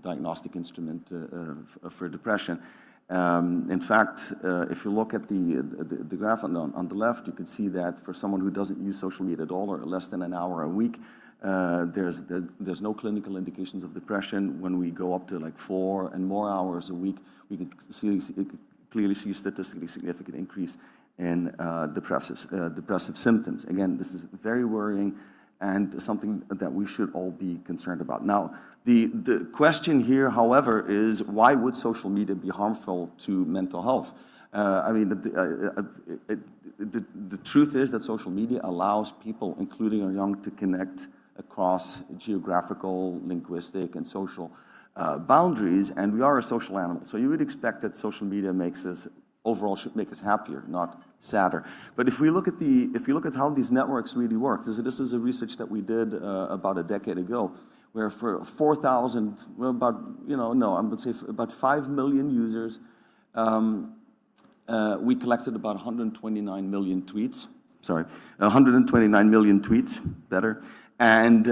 diagnostic instrument for depression. In fact, if you look at the graph on the left, you can see that for someone who doesn't use social media at all or less than an hour a week, there's no clinical indications of depression. When we go up to like 4 and more hours a week, we can clearly see a statistically significant increase in depressive symptoms. Again, this is very worrying and something that we should all be concerned about. Now, the question here, however, is why would social media be harmful to mental health? I mean, the truth is that social media allows people, including our young, to connect across geographical, linguistic, and social boundaries, and we are a social animal. So you would expect that social media overall should make us happier, not sadder. But if you look at how these networks really work, this is a research that we did about a decade ago, where for 4,000, well, about, I would say about 5 million users, we collected about 129 million tweets. Sorry, 129 million tweets, better. And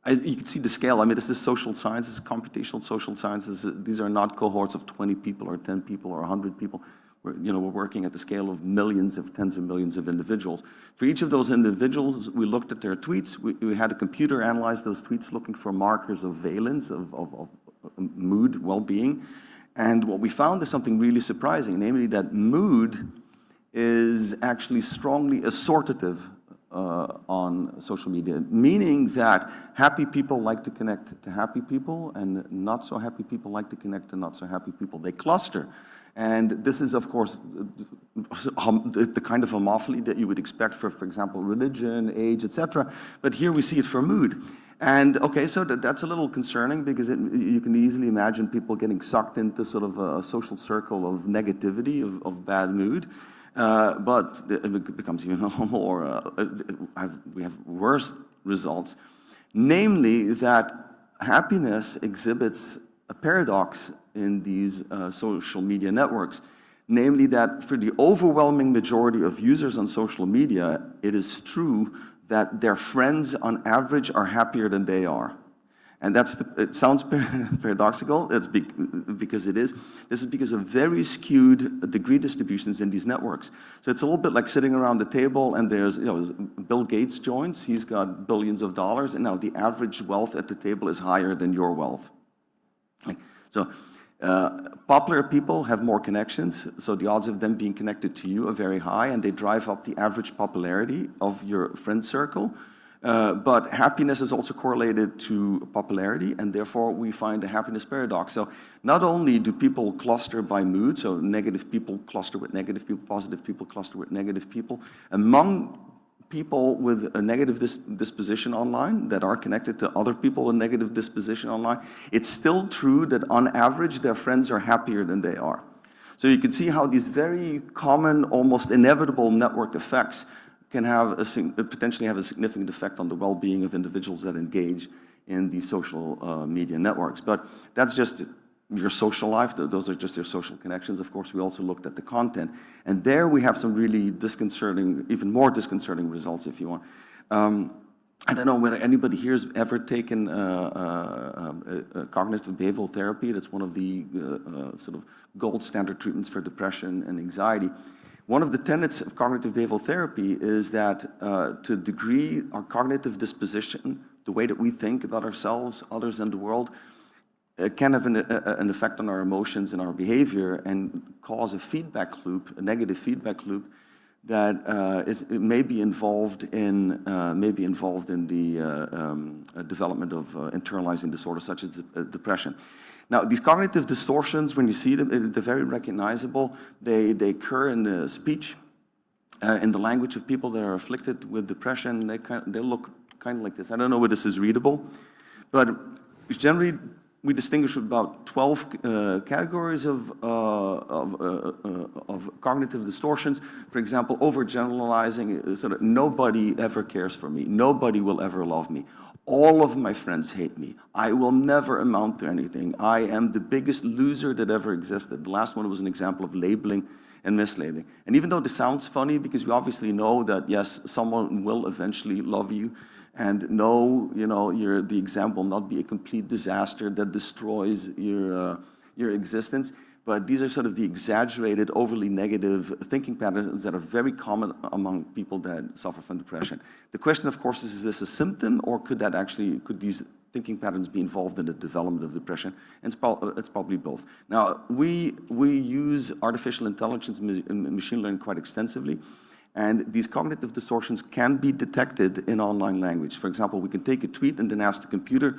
you can see the scale. I mean, this is social science, this is computational social sciences. These are not cohorts of 20 people or 10 people or 100 people. We're working at the scale of millions, of tens of millions of individuals. For each of those individuals, we looked at their tweets. We had a computer analyze those tweets looking for markers of valence, of mood, well-being. And what we found is something really surprising, namely that mood is actually strongly assortative on social media, meaning that happy people like to connect to happy people and not so happy people like to connect to not so happy people. They cluster. And this is, of course, the kind of homophily that you would expect for example, religion, age, etc. But here we see it for mood. And okay, so that's a little concerning because you can easily imagine people getting sucked into sort of a social circle of negativity, of bad mood. But it becomes even more, we have worse results, namely that happiness exhibits a paradox in these social media networks, namely that for the overwhelming majority of users on social media, it is true that their friends on average are happier than they are. And it sounds paradoxical, because it is. This is because of very skewed degree distributions in these networks. So it's a little bit like sitting around the table and there's, Bill Gates joins, he's got billions of dollars, and now the average wealth at the table is higher than your wealth. So popular people have more connections, so the odds of them being connected to you are very high, and they drive up the average popularity of your friend circle. But happiness is also correlated to popularity, and therefore we find a happiness paradox. So not only do people cluster by mood, so negative people cluster with negative people, positive people cluster with negative people, among people with a negative disposition online that are connected to other people with negative disposition online, it's still true that on average their friends are happier than they are. So you can see how these very common, almost inevitable network effects can potentially have a significant effect on the well-being of individuals that engage in these social media networks. But that's just your social life. Those are just your social connections. Of course, we also looked at the content. And there we have some really disconcerting, even more disconcerting results, if you want. I don't know whether anybody here has ever taken cognitive behavioral therapy. That's one of the sort of gold standard treatments for depression and anxiety. One of the tenets of cognitive behavioral therapy is that to a degree, our cognitive disposition, the way that we think about ourselves, others, and the world, can have an effect on our emotions and our behavior and cause a feedback loop, a negative feedback loop that may be involved in the development of internalizing disorders such as depression. Now, these cognitive distortions, when you see them, they're very recognizable. They occur in the speech, in the language of people that are afflicted with depression. They look kind of like this. I don't know whether this is readable, but generally we distinguish about 12 categories of cognitive distortions. For example, overgeneralizing, sort of nobody ever cares for me, nobody will ever love me. All of my friends hate me. I will never amount to anything. I am the biggest loser that ever existed. The last one was an example of labeling and mislabeling. And even though this sounds funny, because we obviously know that, yes, someone will eventually love you, and no, you know, the exam will not be a complete disaster that destroys your existence. But these are sort of the exaggerated, overly negative thinking patterns that are very common among people that suffer from depression. The question, of course, is this a symptom, or could these thinking patterns be involved in the development of depression? And it's probably both. Now, we use artificial intelligence and machine learning quite extensively. And these cognitive distortions can be detected in online language. For example, we can take a tweet and then ask the computer,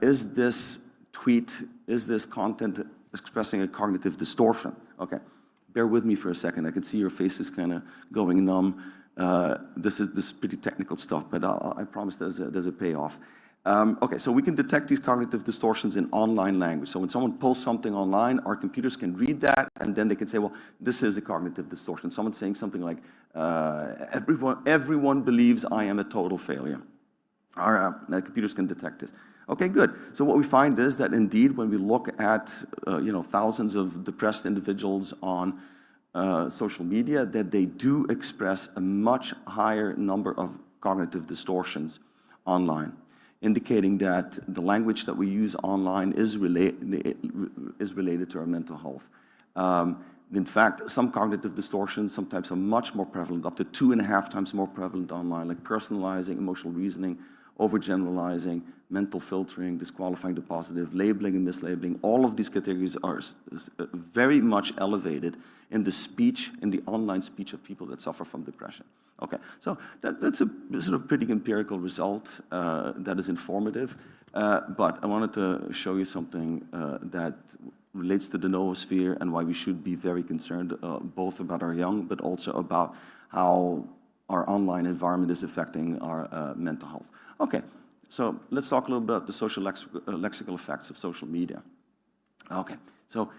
is this tweet, is this content expressing a cognitive distortion? Okay, bear with me for a second. I can see your face is kind of going numb. This is pretty technical stuff, but I promise there's a payoff. Okay, so we can detect these cognitive distortions in online language. So when someone posts something online, our computers can read that, and then they can say, well, this is a cognitive distortion. Someone's saying something like, everyone believes I am a total failure. Our computers can detect this. Okay, good. So what we find is that indeed, when we look at thousands of depressed individuals on social media, that they do express a much higher number of cognitive distortions online, indicating that the language that we use online is related to our mental health. In fact, some cognitive distortions sometimes are much more prevalent, up to 2.5 times more prevalent online, like personalizing, emotional reasoning, overgeneralizing, mental filtering, disqualifying the positive, labeling and mislabeling. All of these categories are very much elevated in the speech, in the online speech of people that suffer from depression. Okay, so that's a sort of pretty empirical result that is informative, but I wanted to show you something that relates to the noosphere and why we should be very concerned both about our young, but also about how our online environment is affecting our mental health. Okay, so let's talk a little bit about the social lexical effects of social media. Okay, so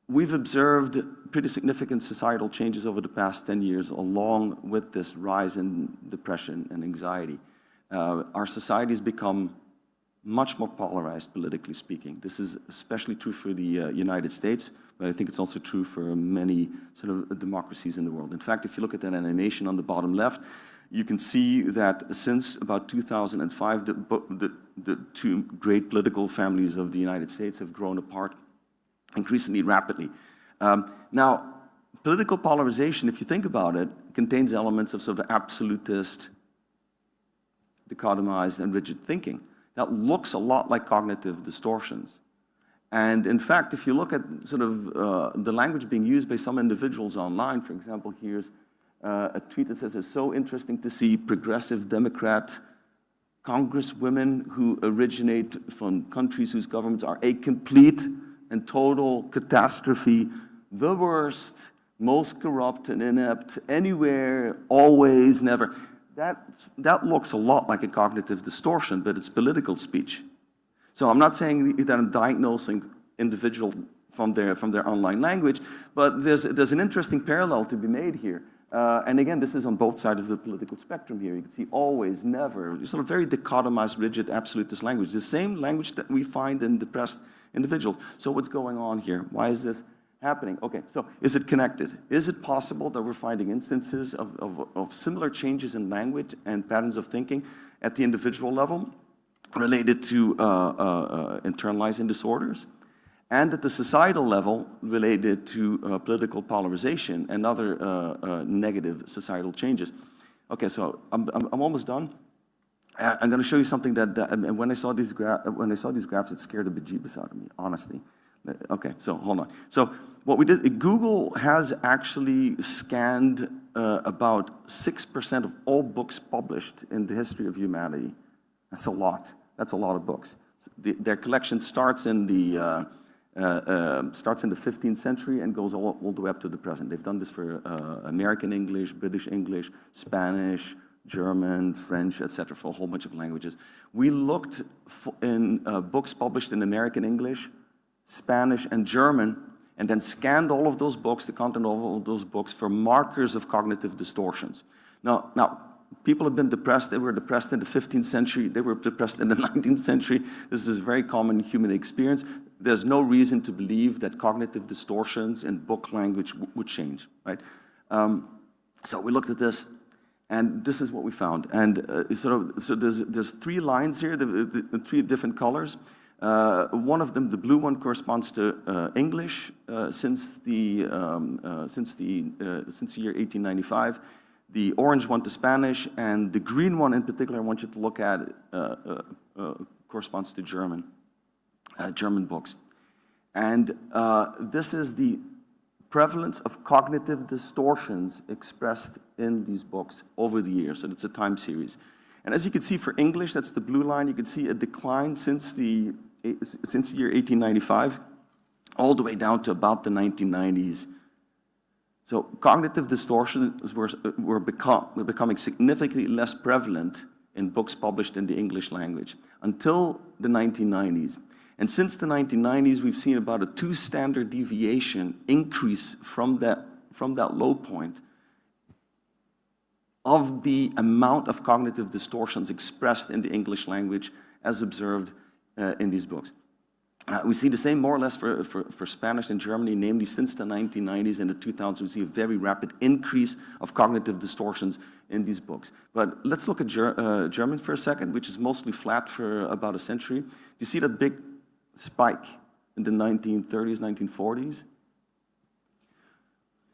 we've observed pretty significant societal changes over the past 10 years along with this rise in depression and anxiety. Our society has become much more polarized, politically speaking. This is especially true for the United States, but I think it's also true for many sort of democracies in the world. In fact, if you look at that animation on the bottom left, you can see that since about 2005, the two great political families of the United States have grown apart increasingly rapidly. Now, political polarization, if you think about it, contains elements of sort of absolutist, dichotomized, and rigid thinking. That looks a lot like cognitive distortions. And in fact, if you look at sort of the language being used by some individuals online, for example, here's a tweet that says, it's so interesting to see progressive Democrat congresswomen who originate from countries whose governments are a complete and total catastrophe, the worst, most corrupt and inept, anywhere, always, never. That looks a lot like a cognitive distortion, but it's political speech. So I'm not saying that I'm diagnosing individuals from their online language, but there's an interesting parallel to be made here. And again, this is on both sides of the political spectrum here. You can see always, never, sort of very dichotomized, rigid, absolutist language. The same language that we find in depressed individuals. So what's going on here? Why is this happening? Okay, so is it connected? Is it possible that we're finding instances of similar changes in language and patterns of thinking at the individual level related to internalizing disorders? And at the societal level related to political polarization and other negative societal changes. Okay, so I'm almost done. I'm going to show you something that and when I saw these graphs, it scared the bejeebus out of me, honestly. Okay, so hold on. So what we did, Google has actually scanned about 6% of all books published in the history of humanity. That's a lot. That's a lot of books. Their collection starts in the 15th century and goes all the way up to the present. They've done this for American English, British English, Spanish, German, French, etc., for a whole bunch of languages. We looked in books published in American English, Spanish, and German, and then scanned all of those books, the content of all of those books, for markers of cognitive distortions. Now, people have been depressed. They were depressed in the 15th century. They were depressed in the 19th century. This is a very common human experience. There's no reason to believe that cognitive distortions in book language would change, right? So we looked at this, and this is what we found. And so there's three lines here, the three different colors. One of them, the blue one, corresponds to English since the year 1895. The orange one to Spanish, and the green one in particular I want you to look at corresponds to German books. And this is the prevalence of cognitive distortions expressed in these books over the years, and it's a time series. And as you can see for English, that's the blue line, you can see a decline since the year 1895, all the way down to about the 1990s. So cognitive distortions were becoming significantly less prevalent in books published in the English language until the 1990s. And since the 1990s, we've seen about a 2 standard deviation increase from that low point of the amount of cognitive distortions expressed in the English language as observed in these books. We see the same more or less for Spanish and Germany, namely since the 1990s and the 2000s, we see a very rapid increase of cognitive distortions in these books. But let's look at German for a second, which is mostly flat for about a century. Do you see that big spike in the 1930s, 1940s?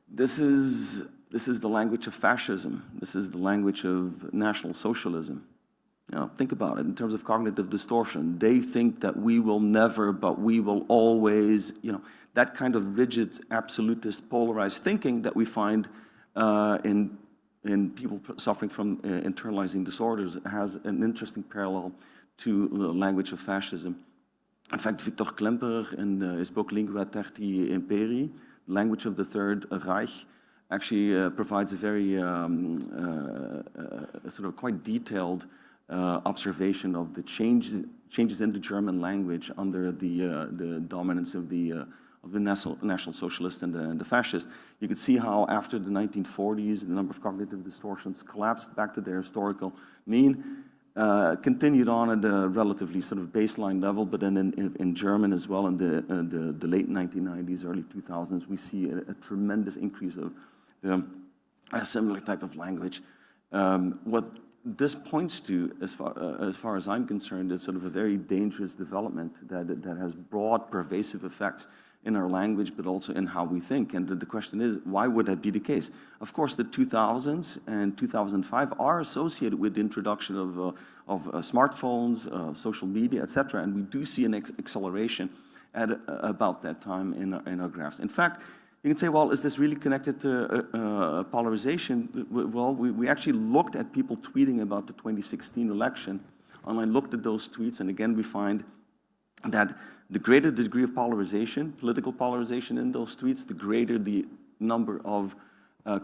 This is the language of fascism. This is the language of National Socialism. You know, think about it in terms of cognitive distortion. They think that we will never, but we will always, you know, that kind of rigid, absolutist, polarized thinking that we find in people suffering from internalizing disorders has an interesting parallel to the language of fascism. In fact, Victor Klemperer in his book Lingua Tertii Imperii, Language of the Third Reich, actually provides a very sort of quite detailed observation of the changes in the German language under the dominance of the National Socialists and the Fascists. You could see how after the 1940s, the number of cognitive distortions collapsed back to their historical mean, continued on at a relatively sort of baseline level, but then in German as well in the late 1990s, early 2000s, we see a tremendous increase of a similar type of language. What this points to, as far as I'm concerned, is sort of a very dangerous development that has broad, pervasive effects in our language, but also in how we think. And the question is, why would that be the case? Of course, the 2000s and 2005 are associated with the introduction of smartphones, social media, etc. And we do see an acceleration at about that time in our graphs. In fact, you can say, well, is this really connected to polarization? Well, we actually looked at people tweeting about the 2016 election, and I looked at those tweets, and again, we find that the greater the degree of polarization, political polarization in those tweets, the greater the number of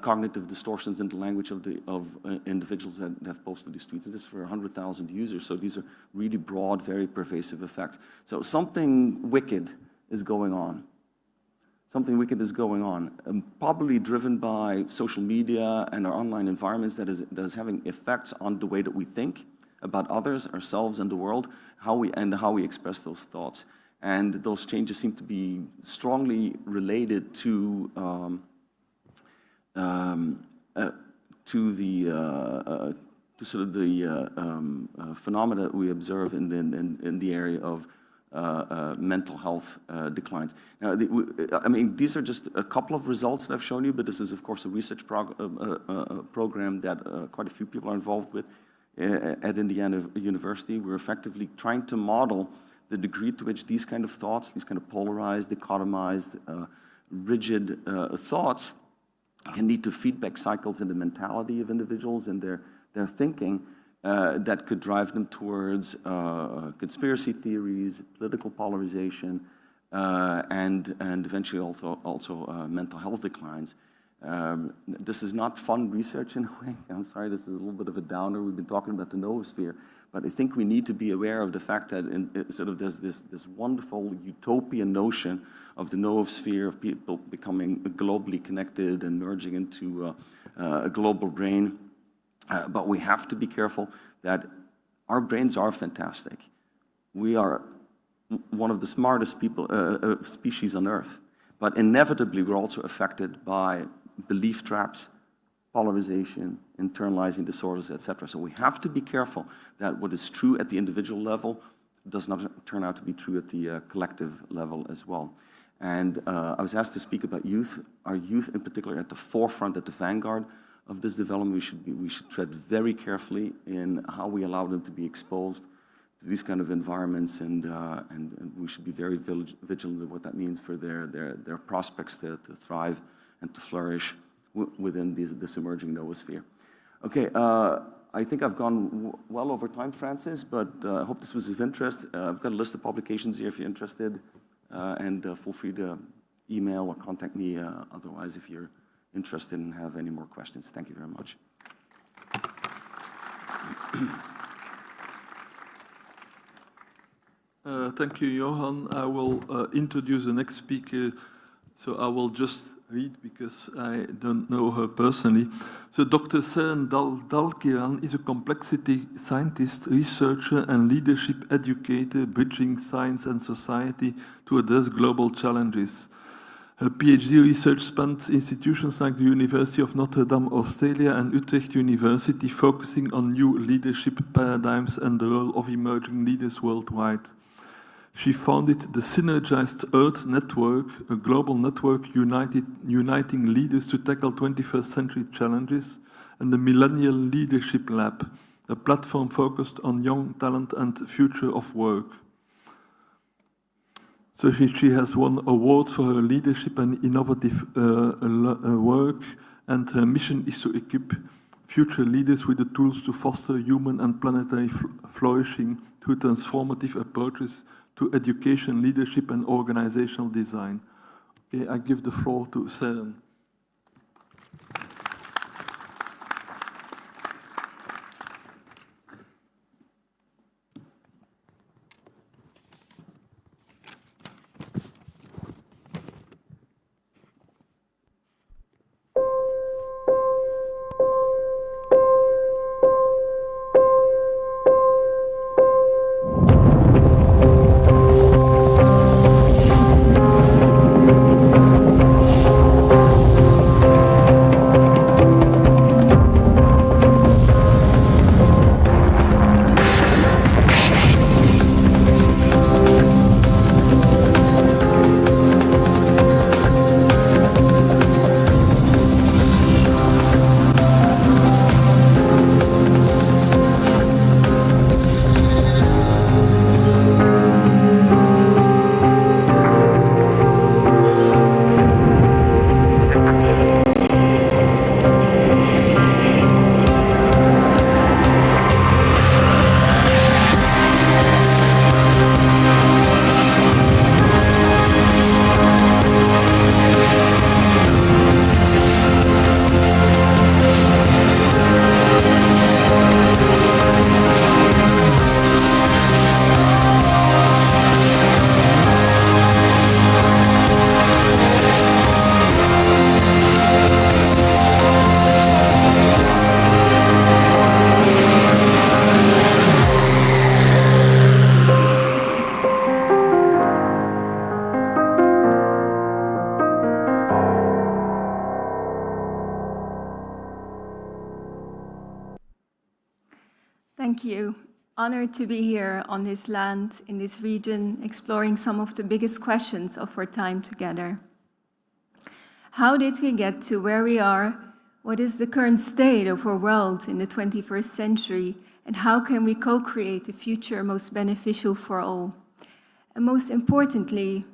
cognitive distortions in the language of individuals that have posted these tweets. And this is for 100,000 users, so these are really broad, very pervasive effects. So something wicked is going on. Something wicked is going on, probably driven by social media and our online environments that is having effects on the way that we think about others, ourselves, and the world, how we express those thoughts. And those changes seem to be strongly related to sort of the phenomena that we observe in the area of mental health declines. Now, I mean, these are just a couple of results that I've shown you, but this is, of course, a research program that quite a few people are involved with at Indiana University. We're effectively trying to model the degree to which these kind of thoughts, these kind of polarized, dichotomized, rigid thoughts can lead to feedback cycles in the mentality of individuals and their thinking that could drive them towards conspiracy theories, political polarization, and eventually also mental health declines. This is not fun research in a way. I'm sorry, this is a little bit of a downer. We've been talking about the noosphere, but I think we need to be aware of the fact that there's this wonderful utopian notion of the noosphere, of people becoming globally connected and merging into a global brain. But we have to be careful that our brains are fantastic. We are one of the smartest species on Earth. But inevitably, we're also affected by belief traps, polarization, internalizing disorders, etc. So we have to be careful that what is true at the individual level does not turn out to be true at the collective level as well. And I was asked to speak about youth. Our youth, in particular, at the forefront, at the vanguard of this development. We should tread very carefully in how we allow them to be exposed to these kind of environments, and we should be very vigilant of what that means for their prospects to thrive and to flourish within this emerging noosphere. Okay, I think I've gone well over time, Francis, but I hope this was of interest. I've got a list of publications here if you're interested, and feel free to email or contact me otherwise if you're interested and have any more questions. Thank you very much. Thank you, Johan. I will introduce the next speaker. So I will just read because I don't know her personally. So Dr. Seren Dalkiran is a complexity scientist, researcher, and leadership educator bridging science and society to address global challenges. Her PhD research spans institutions like the University of Notre Dame, Australia, and Utrecht University, focusing on new leadership paradigms and the role of emerging leaders worldwide. She founded the Synergized Earth Network, a global network uniting leaders to tackle 21st century challenges, and the Millennial Leadership Lab, a platform focused on young talent and future of work. So she has won awards for her leadership and innovative work, and her mission is to equip future leaders with the tools to foster human and planetary flourishing through transformative approaches to education, leadership, and organizational design. Okay, I give the floor to Seren. Thank you. Honored to be here on this land, in this region, exploring some of the biggest questions of our time together. How did we get to where we are? What is the current state of our world in the 21st century? And how can we co-create a future most beneficial for all? And most importantly,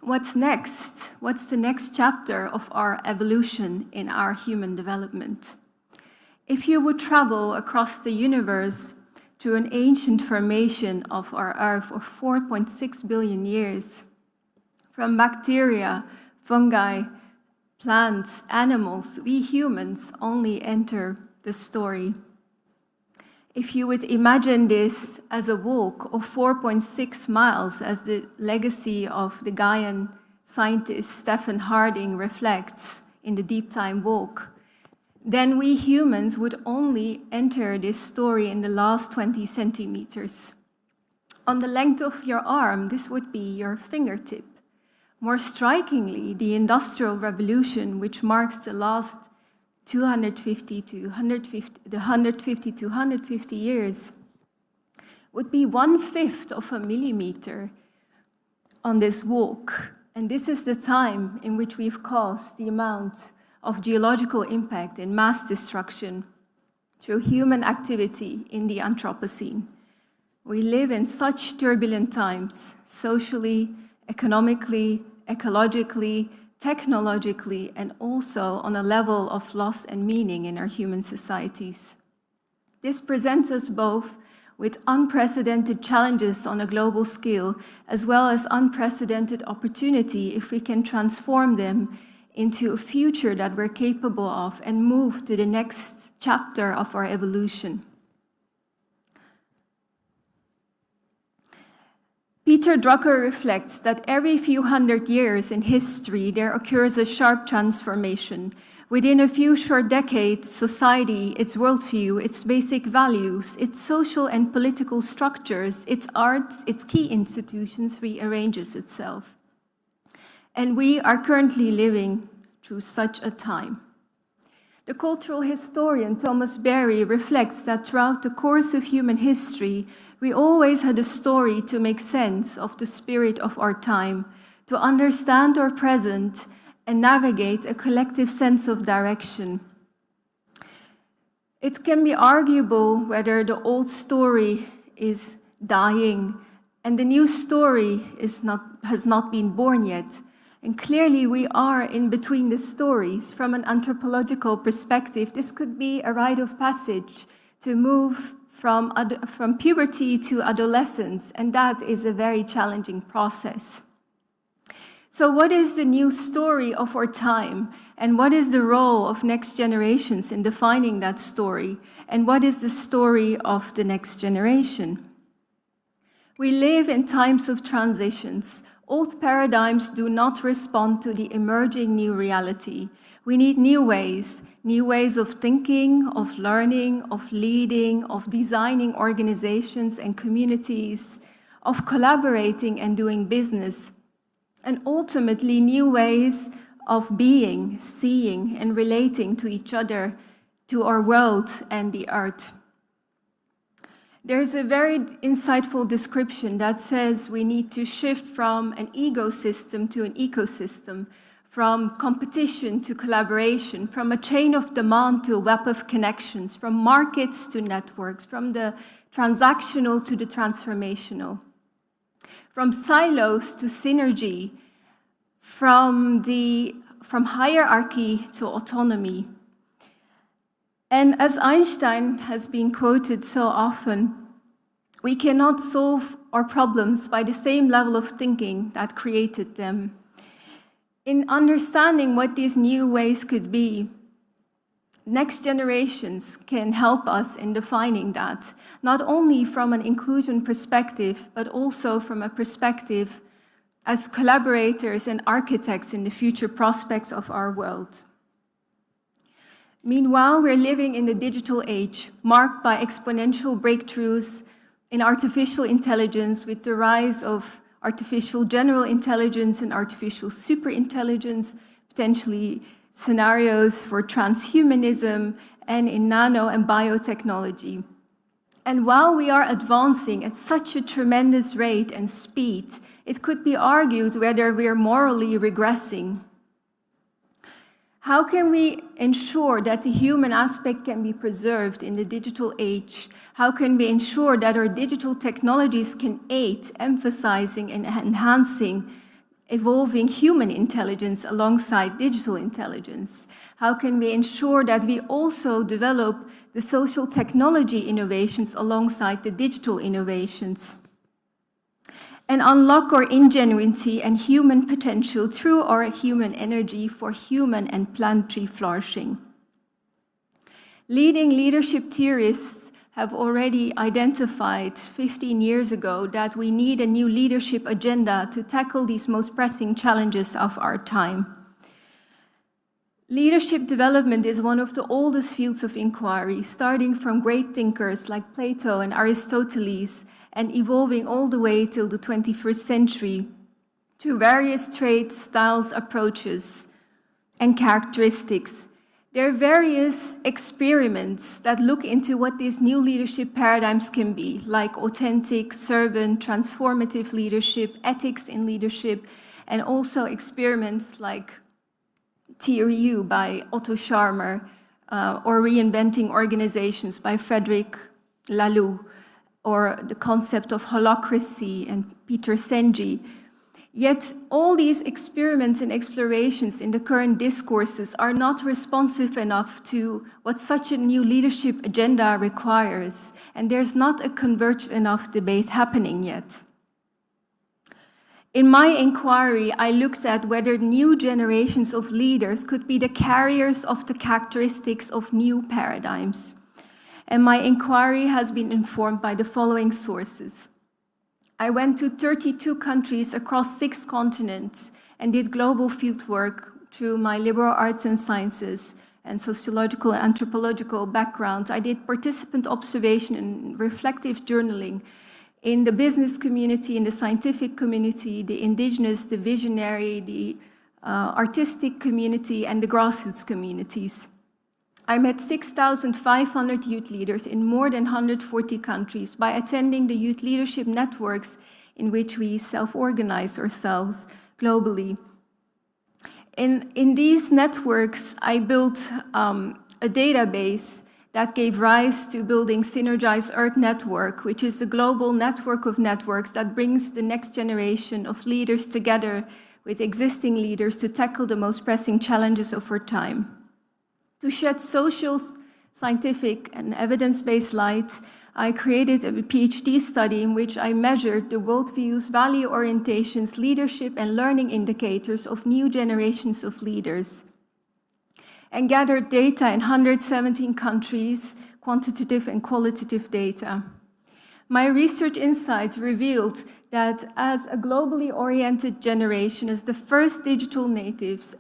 what's next? What's the next chapter of our evolution in our human development? If you would travel across the universe to an ancient formation of our Earth of 4.6 billion years, from bacteria, fungi, plants, animals, we humans only enter the story. If you would imagine this as a walk of 4.6 miles, as the legacy of the Ghanaian scientist Stephen Harding reflects in the Deep Time Walk, then we humans would only enter this story in the last 20 centimeters. On the length of your arm, this would be your fingertip. More strikingly, the Industrial Revolution, which marks the last 150 to 150 years, would be 1/5 of a millimeter on this walk. And this is the time in which we've caused the amount of geological impact and mass destruction through human activity in the Anthropocene. We live in such turbulent times, socially, economically, ecologically, technologically, and also on a level of loss and meaning in our human societies. This presents us both with unprecedented challenges on a global scale, as well as unprecedented opportunity if we can transform them into a future that we're capable of and move to the next chapter of our evolution. Peter Drucker reflects that every few hundred years in history, there occurs a sharp transformation. Within a few short decades, society, its worldview, its basic values, its social and political structures, its arts, its key institutions rearranges itself. And we are currently living through such a time. The cultural historian Thomas Berry reflects that throughout the course of human history, we always had a story to make sense of the spirit of our time, to understand our present and navigate a collective sense of direction. It can be arguable whether the old story is dying and the new story has not been born yet. And clearly we are in between the stories. From an anthropological perspective, this could be a rite of passage to move from puberty to adolescence, and that is a very challenging process. So what is the new story of our time? And what is the role of next generations in defining that story? And what is the story of the next generation? We live in times of transitions. Old paradigms do not respond to the emerging new reality. We need new ways of thinking, of learning, of leading, of designing organizations and communities, of collaborating and doing business, and ultimately new ways of being, seeing, and relating to each other, to our world and the earth. There's a very insightful description that says we need to shift from an ecosystem to an ecosystem, from competition to collaboration, from a chain of demand to a web of connections, from markets to networks, from the transactional to the transformational, from silos to synergy, from hierarchy to autonomy. And as Einstein has been quoted so often, we cannot solve our problems by the same level of thinking that created them. In understanding what these new ways could be, next generations can help us in defining that, not only from an inclusion perspective, but also from a perspective as collaborators and architects in the future prospects of our world. Meanwhile, we're living in the digital age, marked by exponential breakthroughs in artificial intelligence, with the rise of artificial general intelligence and artificial superintelligence, potentially scenarios for transhumanism, and in nano and biotechnology. And while we are advancing at such a tremendous rate and speed, it could be argued whether we are morally regressing. How can we ensure that the human aspect can be preserved in the digital age? How can we ensure that our digital technologies can aid emphasizing and enhancing evolving human intelligence alongside digital intelligence? How can we ensure that we also develop the social technology innovations alongside the digital innovations? and unlock our ingenuity and human potential through our human energy for human and planetary flourishing. Leading leadership theorists have already identified 15 years ago that we need a new leadership agenda to tackle these most pressing challenges of our time. Leadership development is one of the oldest fields of inquiry, starting from great thinkers like Plato and Aristoteles, and evolving all the way till the 21st century to various traits, styles, approaches, and characteristics. There are various experiments that look into what these new leadership paradigms can be, like authentic, servant, transformative leadership, ethics in leadership, and also experiments like TRU by Otto Scharmer, or Reinventing Organizations by Frederic Laloux, or the concept of holacracy and Peter Senge. Yet all these experiments and explorations in the current discourses are not responsive enough to what such a new leadership agenda requires, and there's not a converged enough debate happening yet. In my inquiry, I looked at whether new generations of leaders could be the carriers of the characteristics of new paradigms. And my inquiry has been informed by the following sources. I went to 32 countries across 6 continents and did global fieldwork through my liberal arts and sciences and sociological and anthropological background. I did participant observation and reflective journaling in the business community, in the scientific community, the indigenous, the visionary, the artistic community, and the grassroots communities. I met 6,500 youth leaders in more than 140 countries by attending the youth leadership networks in which we self-organize ourselves globally. In these networks, I built a database that gave rise to building Synergized Earth Network, which is a global network of networks that brings the next generation of leaders together with existing leaders to tackle the most pressing challenges of our time. To shed social, scientific, and evidence-based light, I created a PhD study in which I measured the worldviews, value orientations, leadership, and learning indicators of new generations of leaders, and gathered data in 117 countries, quantitative and qualitative data. My research insights revealed that as a globally oriented generation, as the first digital natives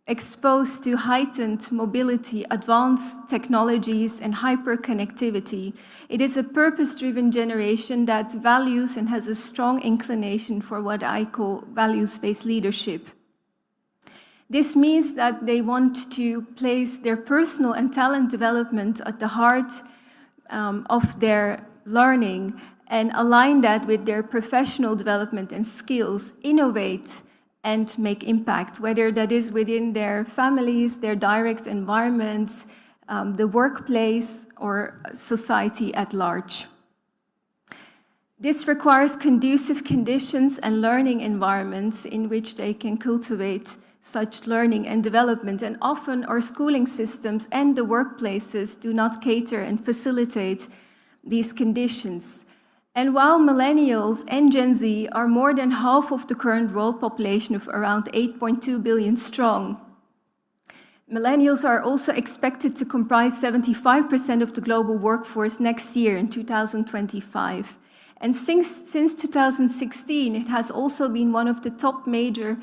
exposed to heightened mobility, advanced technologies, and hyperconnectivity, it is a purpose-driven generation that values and has a strong inclination for what I call values-based leadership. This means that they want to place their personal and talent development at the heart of their learning and align that with their professional development and skills, innovate and make impact, whether that is within their families, their direct environments, the workplace, or society at large. This requires conducive conditions and learning environments in which they can cultivate such learning and development, and often our schooling systems and the workplaces do not cater and facilitate these conditions. And while millennials and Gen Z are more than half of the current world population of around 8.2 billion strong, millennials are also expected to comprise 75% of the global workforce next year in 2025. And since 2016, it has also been one of the top major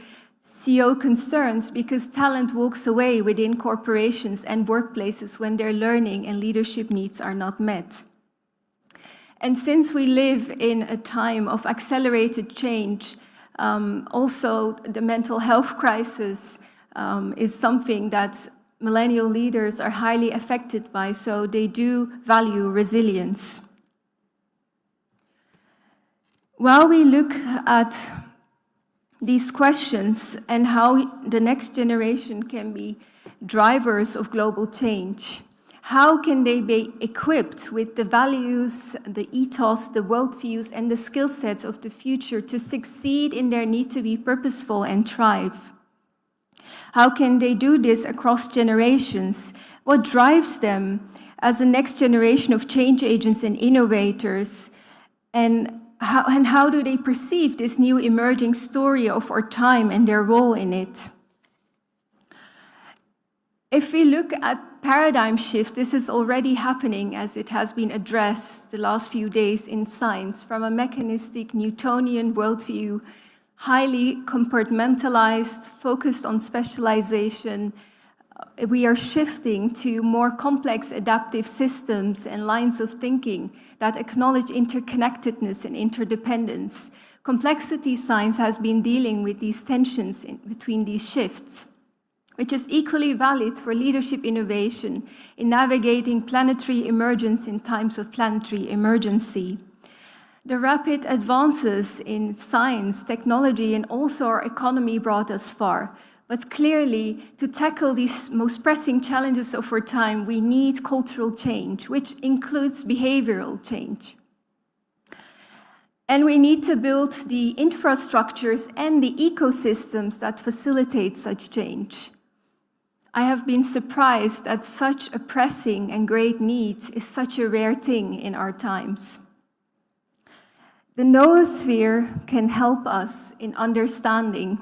CEO concerns because talent walks away within corporations and workplaces when their learning and leadership needs are not met. And since we live in a time of accelerated change, also the mental health crisis is something that millennial leaders are highly affected by, so they do value resilience. While we look at these questions and how the next generation can be drivers of global change, how can they be equipped with the values, the ethos, the worldviews, and the skill sets of the future to succeed in their need to be purposeful and thrive? How can they do this across generations? What drives them as the next generation of change agents and innovators? And how do they perceive this new emerging story of our time and their role in it? If we look at paradigm shifts, this is already happening as it has been addressed the last few days in science, from a mechanistic Newtonian worldview, highly compartmentalized, focused on specialization. We are shifting to more complex adaptive systems and lines of thinking that acknowledge interconnectedness and interdependence. Complexity science has been dealing with these tensions between these shifts, which is equally valid for leadership innovation in navigating planetary emergence in times of planetary emergency. The rapid advances in science, technology, and also our economy brought us far. But clearly, to tackle these most pressing challenges of our time, we need cultural change, which includes behavioral change. And we need to build the infrastructures and the ecosystems that facilitate such change. I have been surprised that such a pressing and great need is such a rare thing in our times. The noosphere can help us in understanding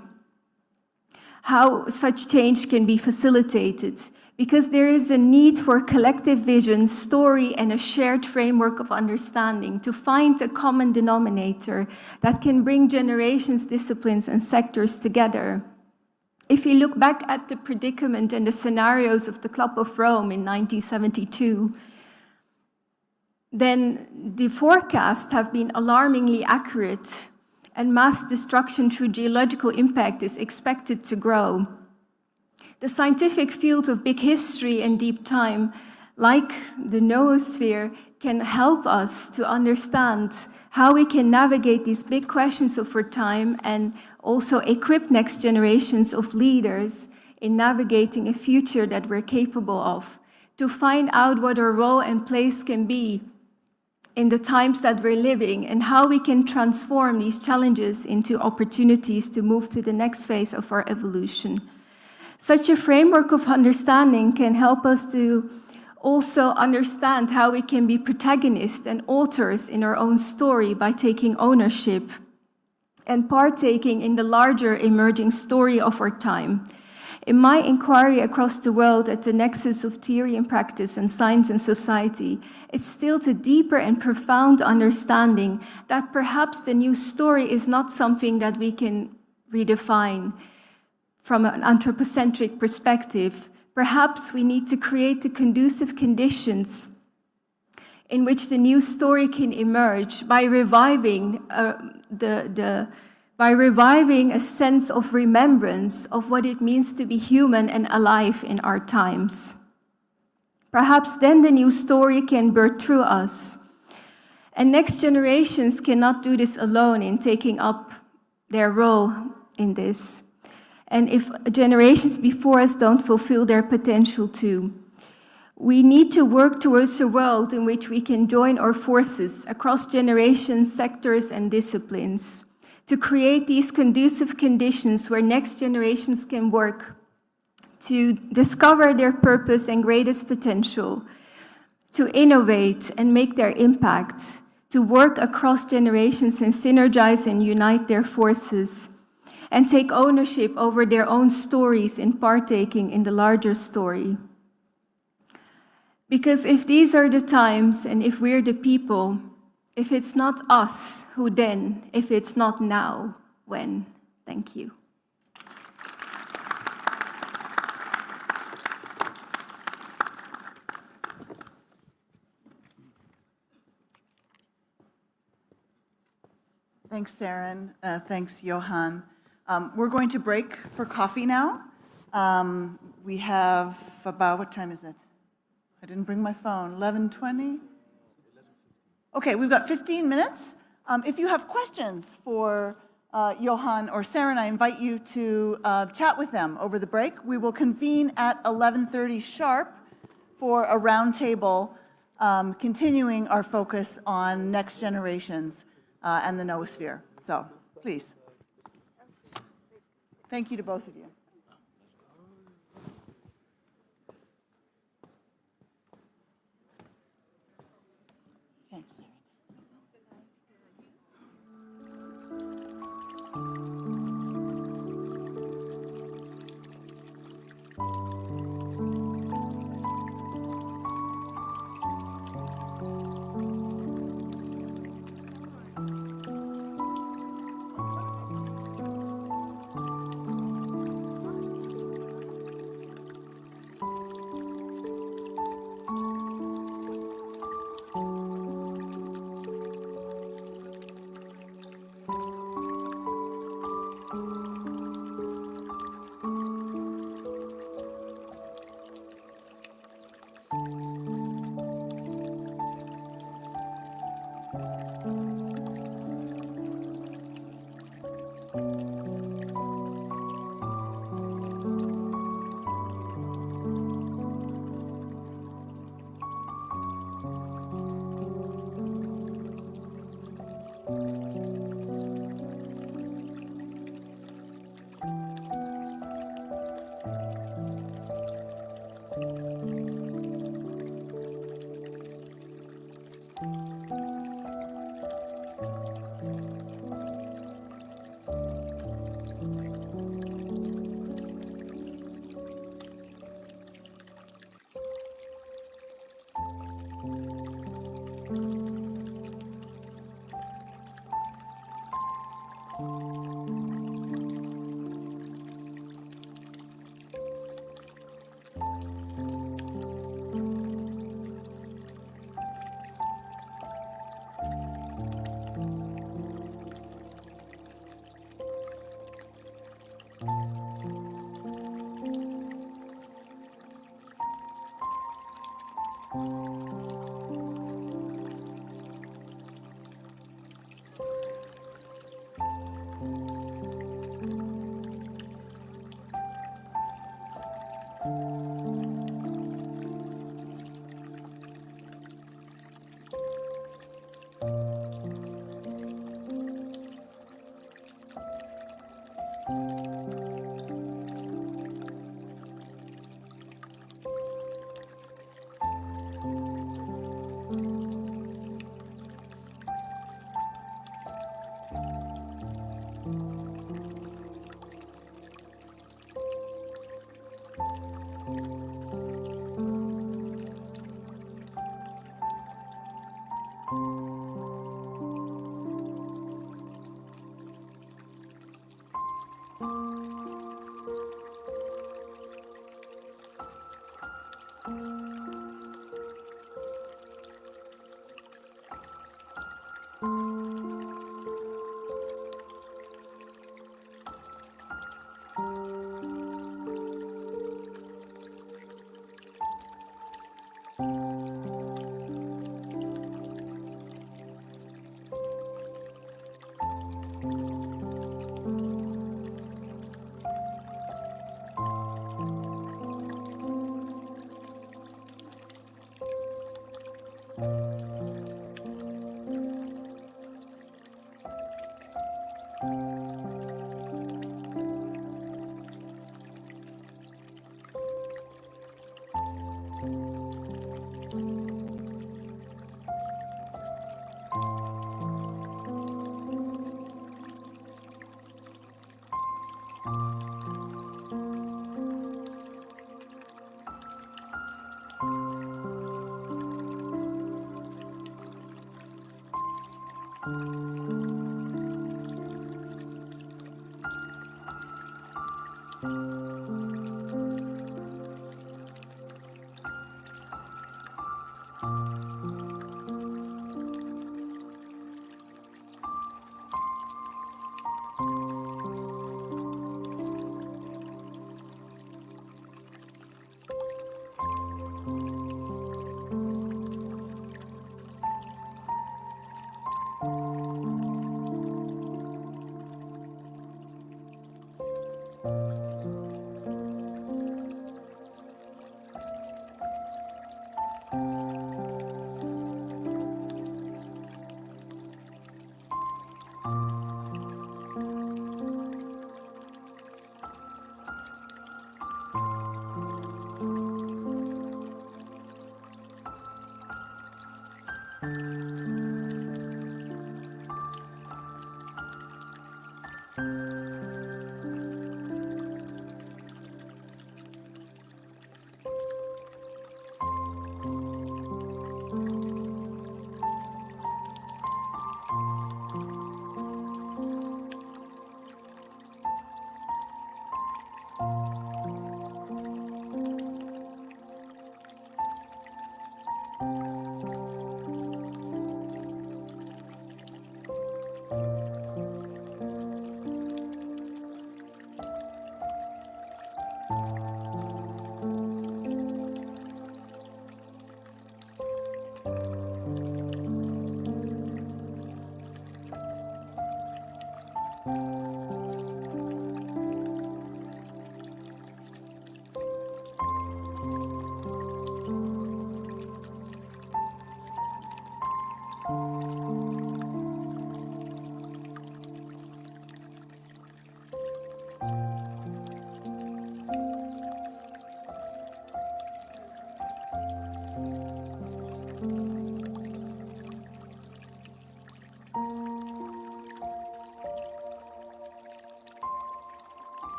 how such change can be facilitated, because there is a need for collective vision, story, and a shared framework of understanding to find a common denominator that can bring generations, disciplines, and sectors together. If you look back at the predicament and the scenarios of the Club of Rome in 1972, then the forecasts have been alarmingly accurate, and mass destruction through geological impact is expected to grow. The scientific field of big history and deep time, like the noosphere, can help us to understand how we can navigate these big questions of our time and also equip next generations of leaders in navigating a future that we're capable of, to find out what our role and place can be in the times that we're living, and how we can transform these challenges into opportunities to move to the next phase of our evolution. Such a framework of understanding can help us to also understand how we can be protagonists and authors in our own story by taking ownership and partaking in the larger emerging story of our time. In my inquiry across the world at the nexus of theory and practice and science and society, it's still the deeper and profound understanding that perhaps the new story is not something that we can redefine from an anthropocentric perspective. Perhaps we need to create the conducive conditions in which the new story can emerge by reviving a sense of remembrance of what it means to be human and alive in our times. Perhaps then the new story can birth through us. And next generations cannot do this alone in taking up their role in this. And if generations before us don't fulfill their potential too, we need to work towards a world in which we can join our forces across generations, sectors, and disciplines to create these conducive conditions where next generations can work to discover their purpose and greatest potential, to innovate and make their impact, to work across generations and synergize and unite their forces, and take ownership over their own stories in partaking in the larger story. Because if these are the times and if we're the people, if it's not us, who then? If it's not now, when? Thank you. Thanks, Saren. Thanks, Johan. We're going to break for coffee now. We have about, what time is it? I didn't bring my phone, 11:20? Okay, we've got 15 minutes. If you have questions for Johan or Saren, I invite you to chat with them over the break. We will convene at 11:30 sharp for a roundtable, continuing our focus on next generations and the noosphere. So, please. Thank you to both of you. Thanks, Saren.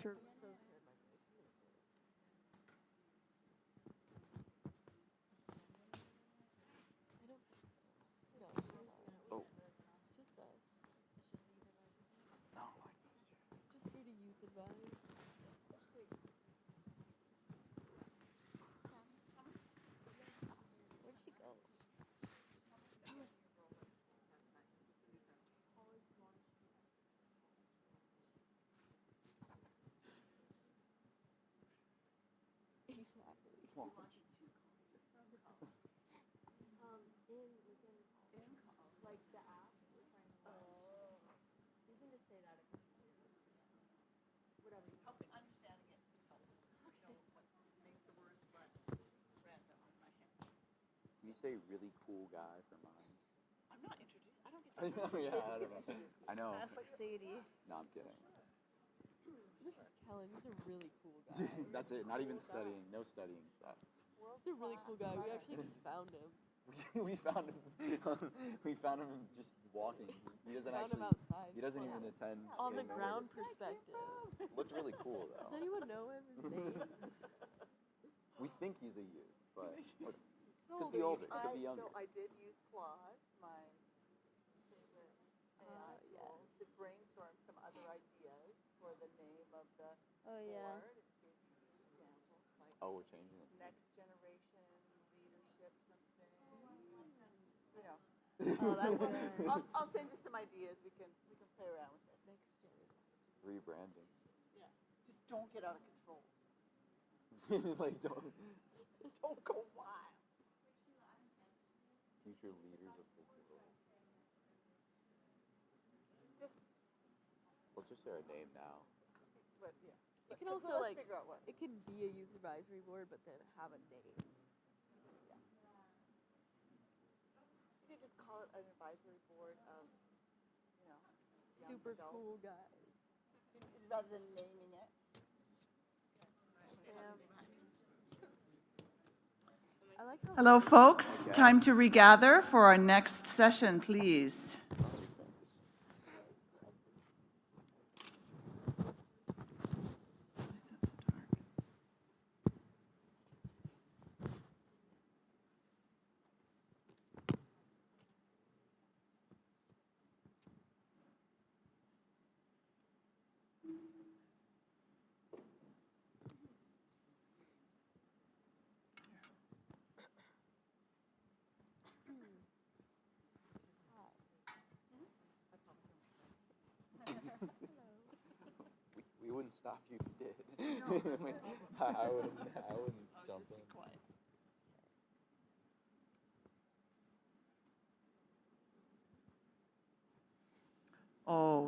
Sure. You say really cool guy for mine. I'm not introduced. I don't get to Yeah, I don't know. I know. That's like Sadie. No, I'm kidding. This is Kellen. He's a really cool guy. That's it. Not even studying. No studying stuff. He's a really cool guy. We actually just found him. We found him. We found him just walking. He doesn't Found him actually. outside. He doesn't even attend. On the AMA. ground perspective. Looked really cool Does though. anyone know him? His name? We think he's a youth, but How could be old older. Could be younger. So I did use Claude, my favorite AI tool, to brainstorm some other ideas for the name of the board. It gave me examples like Oh, we're changing it. next generation leadership something. You know. Oh, that's good. I'll send you some ideas. We can play around with it. Next generation. Rebranding. Yeah. Just don't get out of control. Like don't. Don't go wild. Future leaders of the world. Just Let's just say our name now. but yeah. It can So also let's like figure out what. it can be a youth advisory board, but then have a name. You could just call it an advisory board of, you know, young Super adults. cool guys. Rather than naming it. Sam. I like how Hello, folks. Time to regather for our next session, please. We wouldn't stop you if you did. I wouldn't jump in.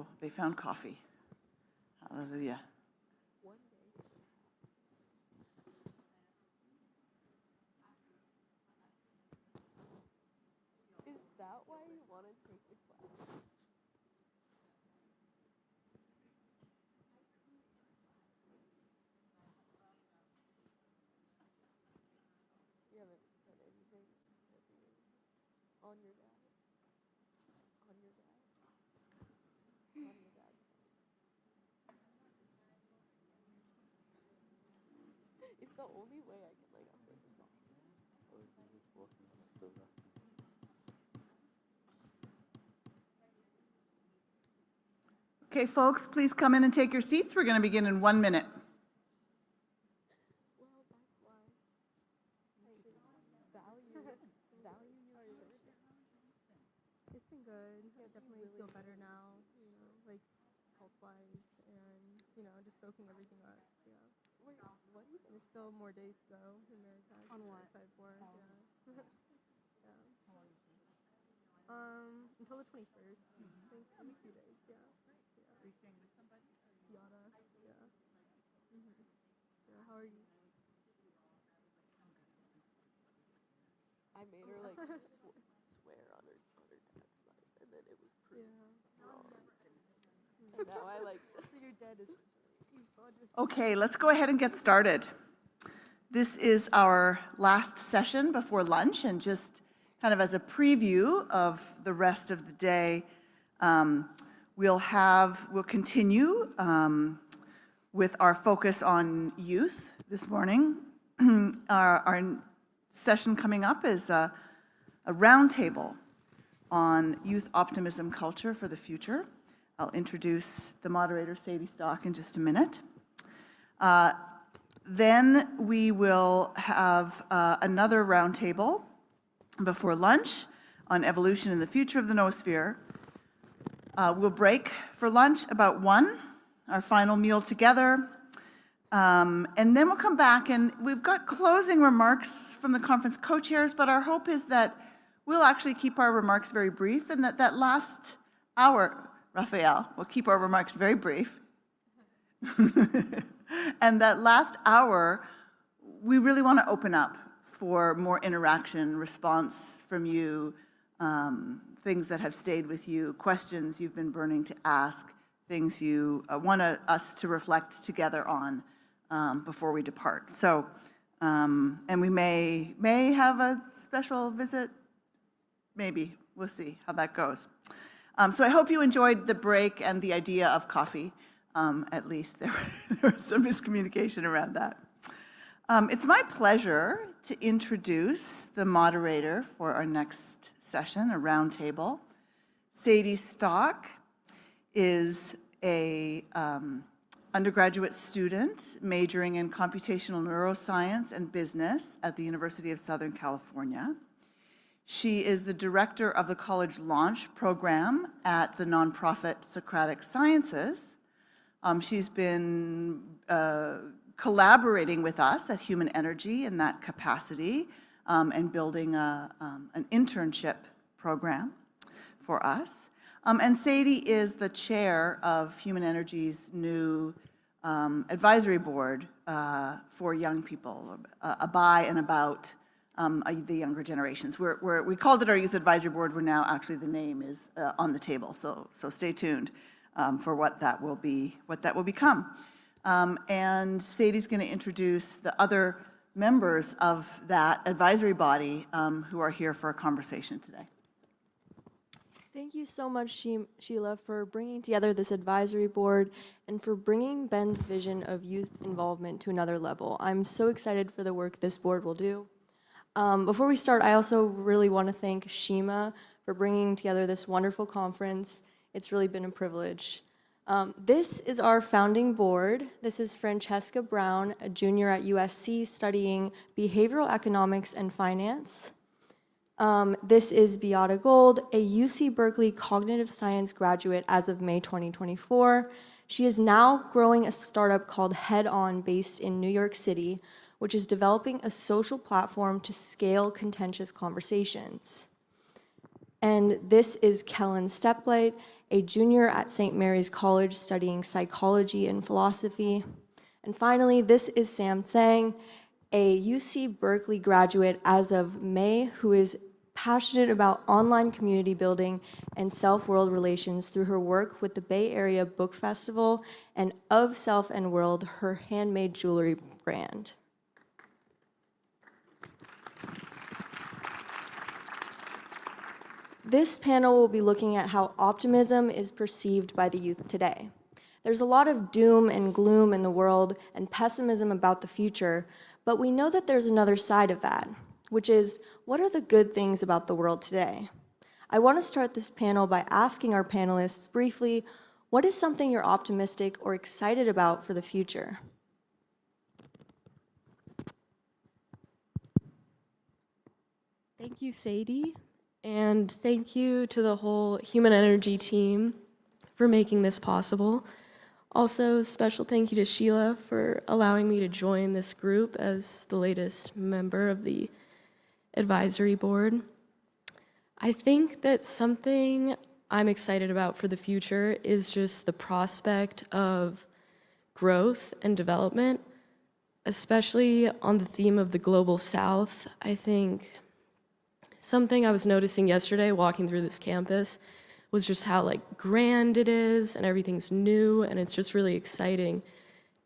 so they found coffee. Hallelujah. Is that why you want to take the class? You haven't done anything on your dad? On your dad? On your dad. It's the only way I can like upload this song. Okay, folks, please come in and take your seats. We're going to begin in 1 minute. Well, that's why I value your work. It's been good. I definitely feel better now, you know, like health-wise, and you know, just soaking everything up. Yeah. Wait, what do you think? There's still more days to go in America. On what? Side for, yeah. Yeah. Until the 21st. Thanks for a few days. Yeah. Are you staying with somebody? Yada. Yeah. Yeah. How are you? I made her like swear on her dad's life, and then it was pretty wrong. And now I like. So your dad is. Okay, let's go ahead and get started. This is our last session before lunch, and just kind of as a preview of the rest of the day, we'll continue with our focus on youth this morning. Our session coming up is a roundtable on youth optimism culture for the future. I'll introduce the moderator, Sadie Stock, in just a minute. Then we will have another roundtable before lunch on evolution and the future of the noosphere. We'll break for lunch about 1, our final meal together. And then we'll come back, and we've got closing remarks from the conference co-chairs, but our hope is that we'll actually keep our remarks very brief, and that last hour, Raphael, we'll keep our remarks very brief. And that last hour, we really want to open up for more interaction, response from you, things that have stayed with you, questions you've been burning to ask, things you want us to reflect together on before we depart. So, and we may have a special visit, maybe. We'll see how that goes. So I hope you enjoyed the break and the idea of coffee. At least there was some miscommunication around that. It's my pleasure to introduce the moderator for our next session, a roundtable. Sadie Stock is a undergraduate student majoring in computational neuroscience and business at the University of Southern California. She is the director of the College Launch program at the nonprofit Socratic Sciences. She's been collaborating with us at Human Energy in that capacity and building an internship program for us. And Sadie is the chair of Human Energy's new advisory board for young people, by and about the younger generations. We called it our Youth Advisory Board, where now actually the name is on the table, so stay tuned for what that will become. And Sadie's going to introduce the other members of that advisory body who are here for a conversation today. Thank you so much, Sheila, for bringing together this advisory board and for bringing Ben's vision of youth involvement to another level. I'm so excited for the work this board will do. Before we start, I also really want to thank Shima for bringing together this wonderful conference. It's really been a privilege. This is our founding board. This is Francesca Brown, a junior at USC studying behavioral economics and finance. This is Beata Gold, a UC Berkeley cognitive science graduate as of May 2024. She is now growing a startup called Head On based in New York City, which is developing a social platform to scale contentious conversations. And this is Kellen Steplight, a junior at St. Mary's College studying psychology and philosophy. And finally, this is Sam Tsang, a UC Berkeley graduate as of May who is passionate about online community building and self-world relations through her work with the Bay Area Book Festival and Of Self and World, her handmade jewelry brand. This panel will be looking at how optimism is perceived by the youth today. There's a lot of doom and gloom in the world and pessimism about the future, but we know that there's another side of that, which is, what are the good things about the world today? I want to start this panel by asking our panelists briefly, what is something you're optimistic or excited about for the future? Thank you, Sadie, and thank you to the whole Human Energy team for making this possible. Also, special thank you to Sheila for allowing me to join this group as the latest member of the advisory board. I think that something I'm excited about for the future is just the prospect of growth and development, especially on the theme of the global south. I think something I was noticing yesterday walking through this campus was just how grand it is and everything's new, and it's just really exciting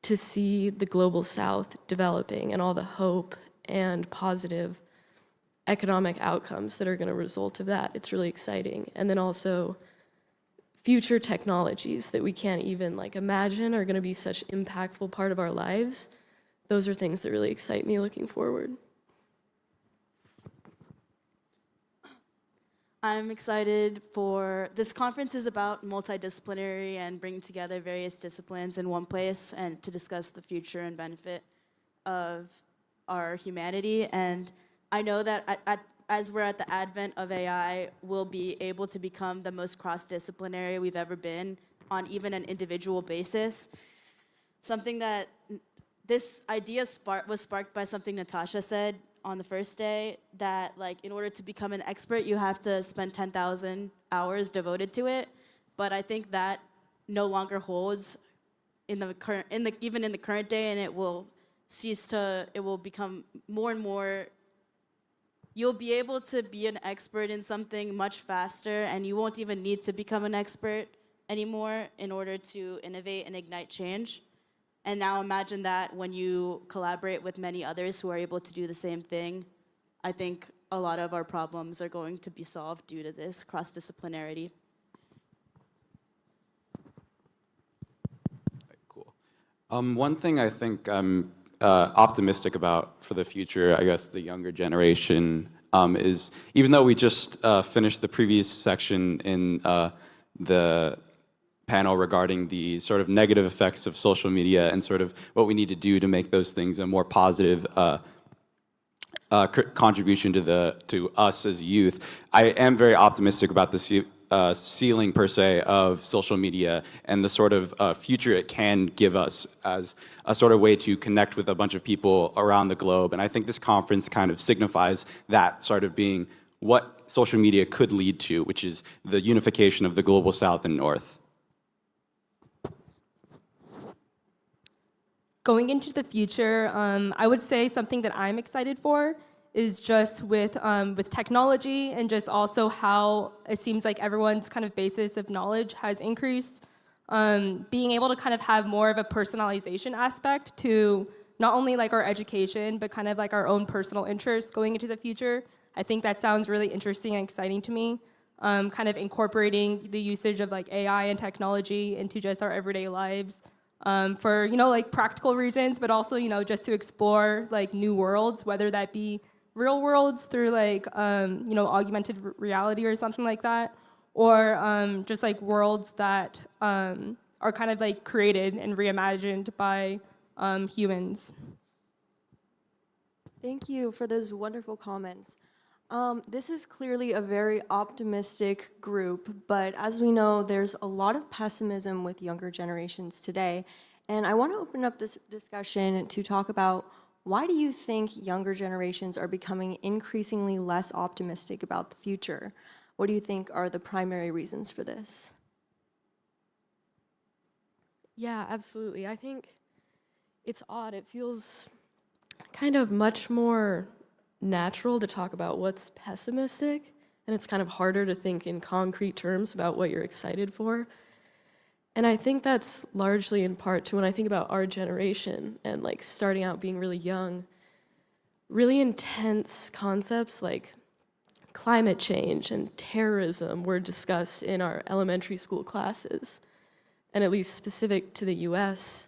to see the global south developing and all the hope and positive economic outcomes that are going to result of that. It's really exciting. And then also future technologies that we can't even imagine are going to be such an impactful part of our lives. Those are things that really excite me looking forward. I'm excited for, this conference is about multidisciplinary and bringing together various disciplines in one place and to discuss the future and benefit of our humanity. And I know that as we're at the advent of AI, we'll be able to become the most cross-disciplinary we've ever been on even an individual basis. Something that this idea was sparked by something Natasha said on the first day, that in order to become an expert, you have to spend 10,000 hours devoted to it. But I think that no longer holds in the current, even in the current day, and it will become more and more. You'll be able to be an expert in something much faster, and you won't even need to become an expert anymore in order to innovate and ignite change. And now imagine that when you collaborate with many others who are able to do the same thing. I think a lot of our problems are going to be solved due to this cross-disciplinarity. Cool. One thing I think I'm optimistic about for the future, I guess the younger generation, is even though we just finished the previous section in the panel regarding the sort of negative effects of social media and sort of what we need to do to make those things a more positive contribution to us as youth. I am very optimistic about the ceiling per se of social media and the sort of future it can give us as a sort of way to connect with a bunch of people around the globe. And I think this conference kind of signifies that sort of being what social media could lead to, which is the unification of the global south and north. Going into the future, I would say something that I'm excited for is just with technology and just also how it seems like everyone's kind of basis of knowledge has increased. Being able to kind of have more of a personalization aspect to not only our education, but kind of our own personal interests going into the future. I think that sounds really interesting and exciting to me. Kind of incorporating the usage of AI and technology into just our everyday lives. For practical reasons, but also just to explore new worlds, whether that be real worlds through augmented reality or something like that, or just worlds that are kind of created and reimagined by humans. Thank you for those wonderful comments. This is clearly a very optimistic group, but as we know, there's a lot of pessimism with younger generations today. And I want to open up this discussion to talk about, why do you think younger generations are becoming increasingly less optimistic about the future? What do you think are the primary reasons for this? Yeah, absolutely. I think it's odd. It feels kind of much more natural to talk about what's pessimistic, and it's kind of harder to think in concrete terms about what you're excited for. And I think that's largely in part to when I think about our generation and like starting out being really young, really intense concepts like climate change and terrorism were discussed in our elementary school classes. And at least specific to the US,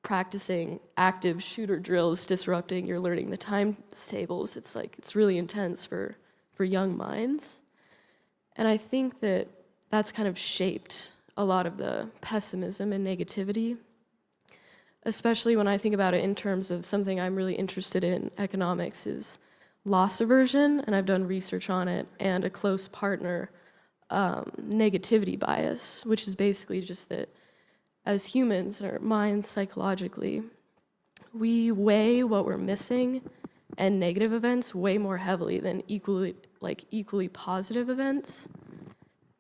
practicing active shooter drills, disrupting your learning the timetables, it's really intense for young minds. And I think that that's kind of shaped a lot of the pessimism and negativity, especially when I think about it in terms of something I'm really interested in, economics, is loss aversion, and I've done research on it, and a close partner, negativity bias, which is basically just that as humans, our minds psychologically, we weigh what we're missing and negative events way more heavily than equally positive events.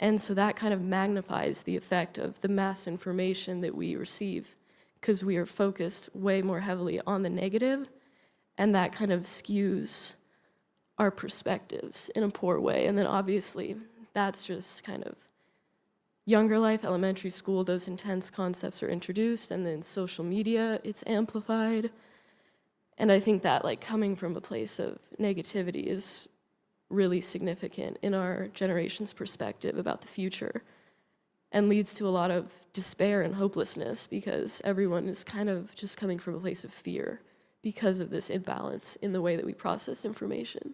And so that kind of magnifies the effect of the mass information that we receive, because we are focused way more heavily on the negative, and that kind of skews our perspectives in a poor way. And then obviously, that's just kind of younger life, elementary school, those intense concepts are introduced, and then social media, it's amplified. And I think that like coming from a place of negativity is really significant in our generation's perspective about the future, and leads to a lot of despair and hopelessness, because everyone is kind of just coming from a place of fear because of this imbalance in the way that we process information.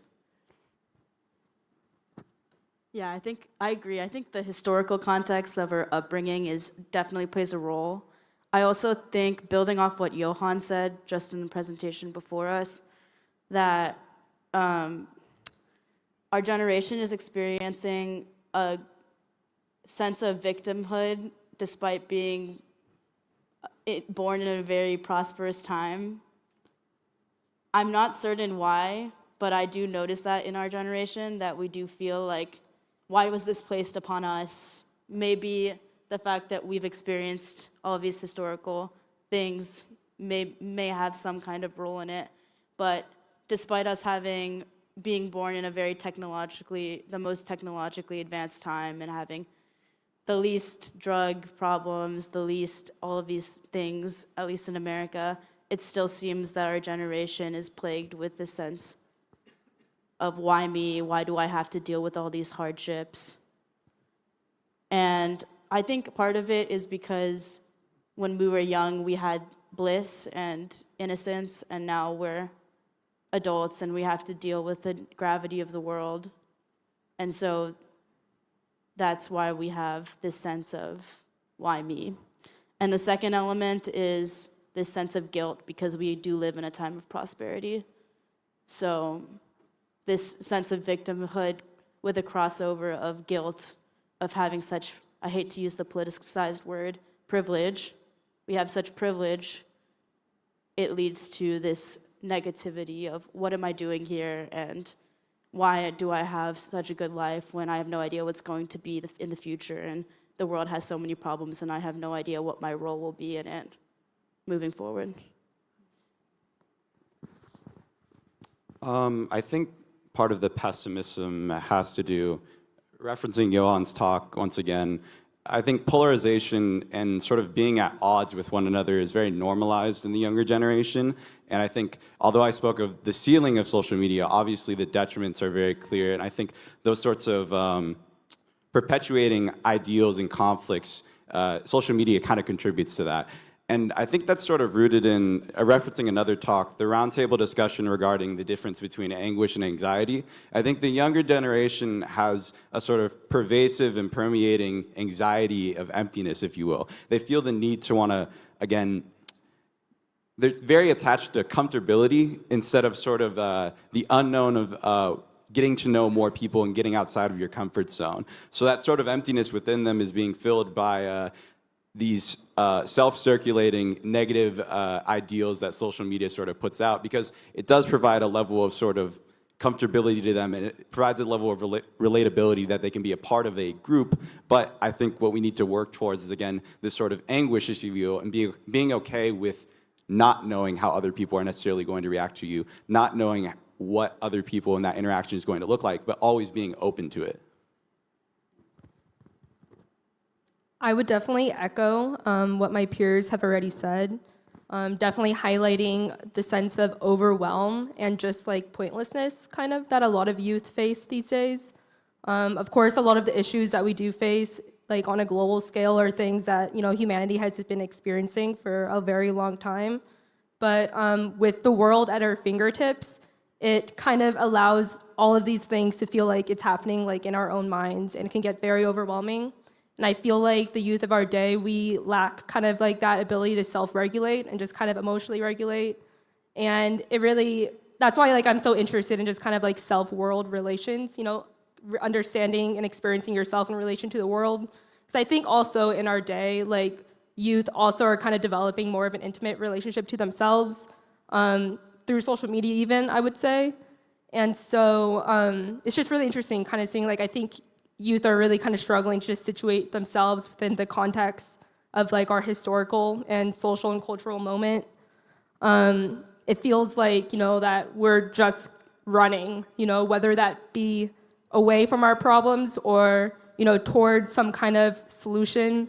Yeah, I agree. I think the historical context of our upbringing definitely plays a role. I also think, building off what Johan said just in the presentation before us, that our generation is experiencing a sense of victimhood despite being born in a very prosperous time. I'm not certain why, but I do notice that in our generation, that we do feel like, why was this placed upon us? Maybe the fact that we've experienced all of these historical things may have some kind of role in it. But despite us being born in a very the most technologically advanced time, and having the least drug problems, the least all of these things, at least in America, it still seems that our generation is plagued with this sense of why me? Why do I have to deal with all these hardships? And I think part of it is because when we were young, we had bliss and innocence, and now we're adults and we have to deal with the gravity of the world. And so that's why we have this sense of why me? And the second element is this sense of guilt, because we do live in a time of prosperity. So this sense of victimhood with a crossover of guilt of having such, I hate to use the politicized word, privilege. We have such privilege, it leads to this negativity of what am I doing here, and why do I have such a good life when I have no idea what's going to be in the future, and the world has so many problems and I have no idea what my role will be in it moving forward. I think part of the pessimism has to do, referencing Johan's talk once again, I think polarization and sort of being at odds with one another is very normalized in the younger generation. And I think, although I spoke of the ceiling of social media, obviously the detriments are very clear. And I think those sorts of perpetuating ideals and conflicts, social media kind of contributes to that. And I think that's sort of rooted in, referencing another talk, the roundtable discussion regarding the difference between anguish and anxiety. I think the younger generation has a sort of pervasive and permeating anxiety of emptiness, if you will. They feel the need to want to, again, they're very attached to comfortability instead of sort of the unknown of getting to know more people and getting outside of your comfort zone. So that sort of emptiness within them is being filled by these self-circulating negative ideals that social media sort of puts out, because it does provide a level of sort of comfortability to them, and it provides a level of relatability that they can be a part of a group. But I think what we need to work towards is, again, this sort of anguish, if you will, and being okay with not knowing how other people are necessarily going to react to you, not knowing what other people in that interaction is going to look like, but always being open to it. I would definitely echo what my peers have already said. Definitely highlighting the sense of overwhelm and just like pointlessness kind of that a lot of youth face these days. Of course, a lot of the issues that we do face like on a global scale are things that humanity has been experiencing for a very long time. But with the world at our fingertips, it kind of allows all of these things to feel like it's happening like in our own minds, and it can get very overwhelming. And I feel like the youth of our day, we lack kind of like that ability to self-regulate and just kind of emotionally regulate. And it really, that's why like I'm so interested in just kind of like self-world relations, understanding and experiencing yourself in relation to the world. Because I think also in our day, like youth also are kind of developing more of an intimate relationship to themselves through social media even, I would say. And so it's just really interesting kind of seeing like, I think youth are really kind of struggling to just situate themselves within the context of like our historical and social and cultural moment. It feels like, that we're just running, whether that be away from our problems or, towards some kind of solution.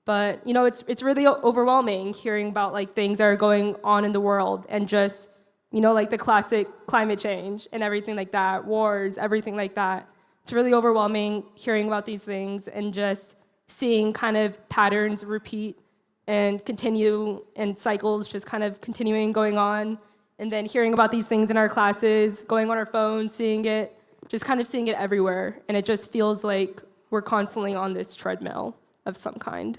But, it's really overwhelming hearing about like things that are going on in the world and just, like the classic climate change and everything like that, wars, everything like that. It's really overwhelming hearing about these things and just seeing kind of patterns repeat and continue and cycles just kind of continuing going on. And then hearing about these things in our classes, going on our phones, seeing it, just kind of seeing it everywhere. And it just feels like we're constantly on this treadmill of some kind.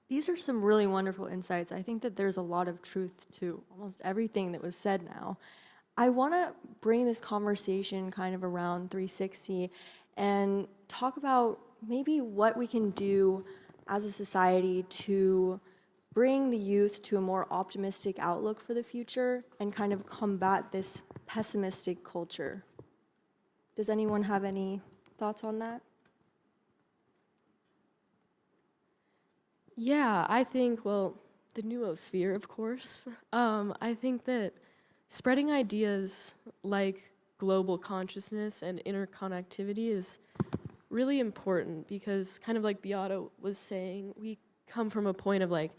These are some really wonderful insights. I think that there's a lot of truth to almost everything that was said now. I want to bring this conversation kind of around 360 and talk about maybe what we can do as a society to bring the youth to a more optimistic outlook for the future and kind of combat this pessimistic culture. Does anyone have any thoughts on that? Yeah, I think, well, the Noosphere, of course. I think that spreading ideas like global consciousness and interconnectivity is really important because, kind of like Beata was saying, we come from a point of like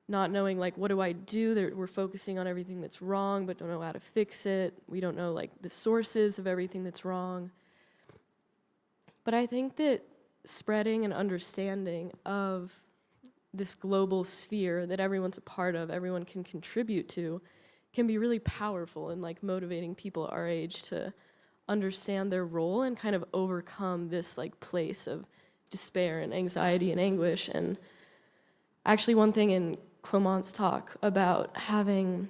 not knowing like what do I do? We're focusing on everything that's wrong but don't know how to fix it. We don't know like the sources of everything that's wrong. But I think that spreading an understanding of this global sphere that everyone's a part of, everyone can contribute to, can be really powerful in like motivating people our age to understand their role and kind of overcome this like place of despair and anxiety and anguish. And actually one thing in Clement's talk about having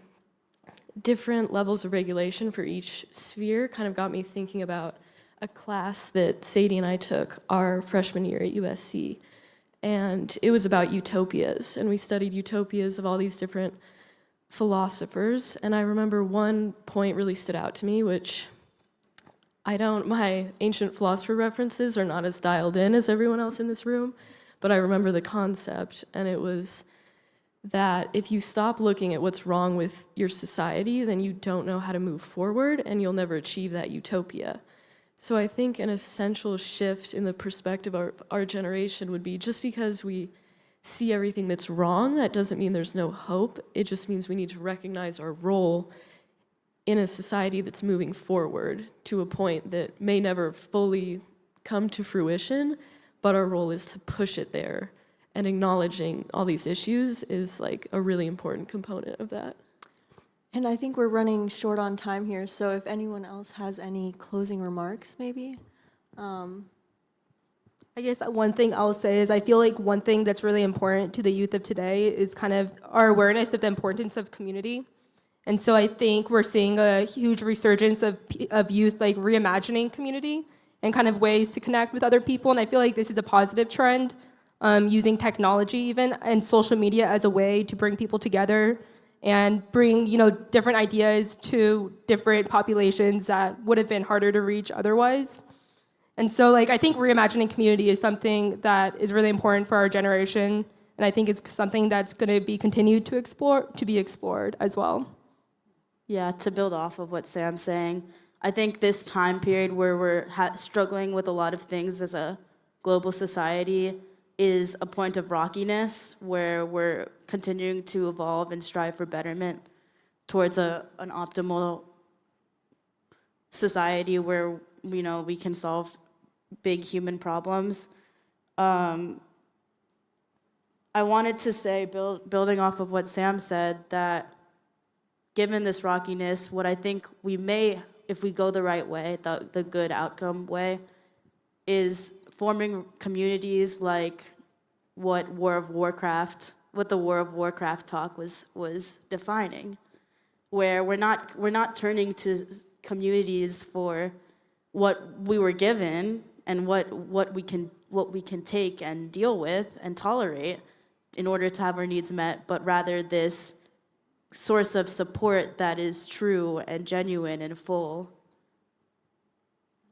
different levels of regulation for each sphere kind of got me thinking about a class that Sadie and I took our freshman year at USC. And it was about utopias, and we studied utopias of all these different philosophers. And I remember one point really stood out to me, which my ancient philosopher references are not as dialed in as everyone else in this room, but I remember the concept, and it was that if you stop looking at what's wrong with your society, then you don't know how to move forward, and you'll never achieve that utopia. So I think an essential shift in the perspective of our generation would be just because we see everything that's wrong, that doesn't mean there's no hope. It just means we need to recognize our role in a society that's moving forward to a point that may never fully come to fruition, but our role is to push it there. And acknowledging all these issues is like a really important component of that. And I think we're running short on time here, so if anyone else has any closing remarks, maybe? I guess one thing I'll say is I feel like one thing that's really important to the youth of today is kind of our awareness of the importance of community. And so I think we're seeing a huge resurgence of youth like reimagining community and kind of ways to connect with other people. And I feel like this is a positive trend, using technology even and social media as a way to bring people together and bring, different ideas to different populations that would have been harder to reach otherwise. And so, I think reimagining community is something that is really important for our generation, and I think it's something that's going to be continued to be explored as well. Yeah, to build off of what Sam's saying, I think this time period where we're struggling with a lot of things as a global society is a point of rockiness where we're continuing to evolve and strive for betterment towards an optimal society where we can solve big human problems. I wanted to say, building off of what Sam said, that given this rockiness, what I think we may, if we go the right way, the good outcome way, is forming communities like what the World of Warcraft talk was defining, where we're not turning to communities for what we were given and what we can take and deal with and tolerate in order to have our needs met, but rather this source of support that is true and genuine and full.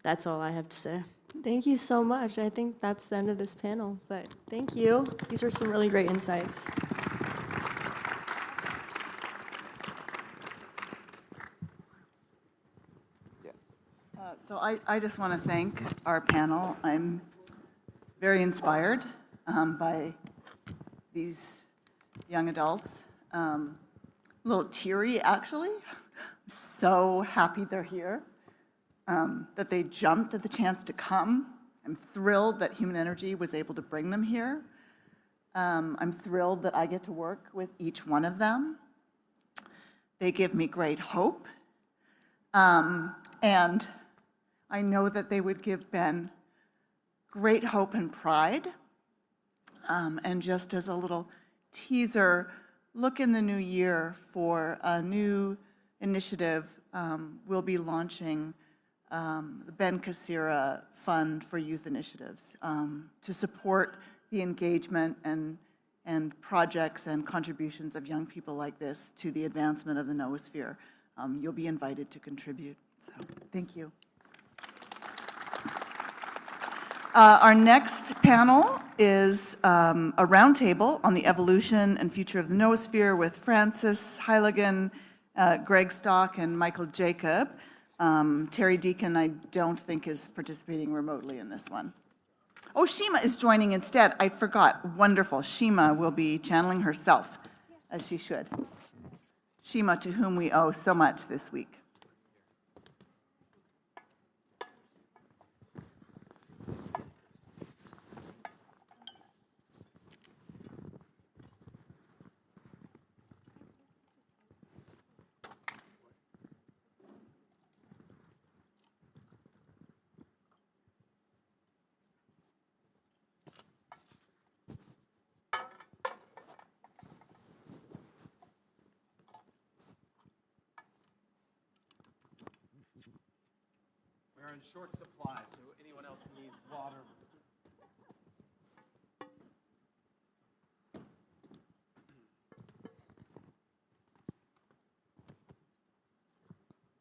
That's all I have to say. Thank you so much. I think that's the end of this panel, but thank you. These were some really great insights. So I just want to thank our panel. I'm very inspired by these young adults. A little teary, actually. So happy they're here, that they jumped at the chance to come. I'm thrilled that Human Energy was able to bring them here. I'm thrilled that I get to work with each one of them. They give me great hope. And I know that they would give Ben great hope and pride. And just as a little teaser, look in the new year for a new initiative. We'll be launching the Ben Kassira Fund for Youth Initiatives to support the engagement and projects and contributions of young people like this to the advancement of the Noosphere. You'll be invited to contribute. So, thank you. Our next panel is a roundtable on the evolution and future of the Noosphere with Francis Heiligen, Greg Stock, and Michael Jacob. Terry Deacon, I don't think, is participating remotely in this one. Oh, Shima is joining instead. I forgot. Wonderful. Shima will be channeling herself, as she should. Shima, to whom we owe so much this week. We're in short supply, so anyone else needs water.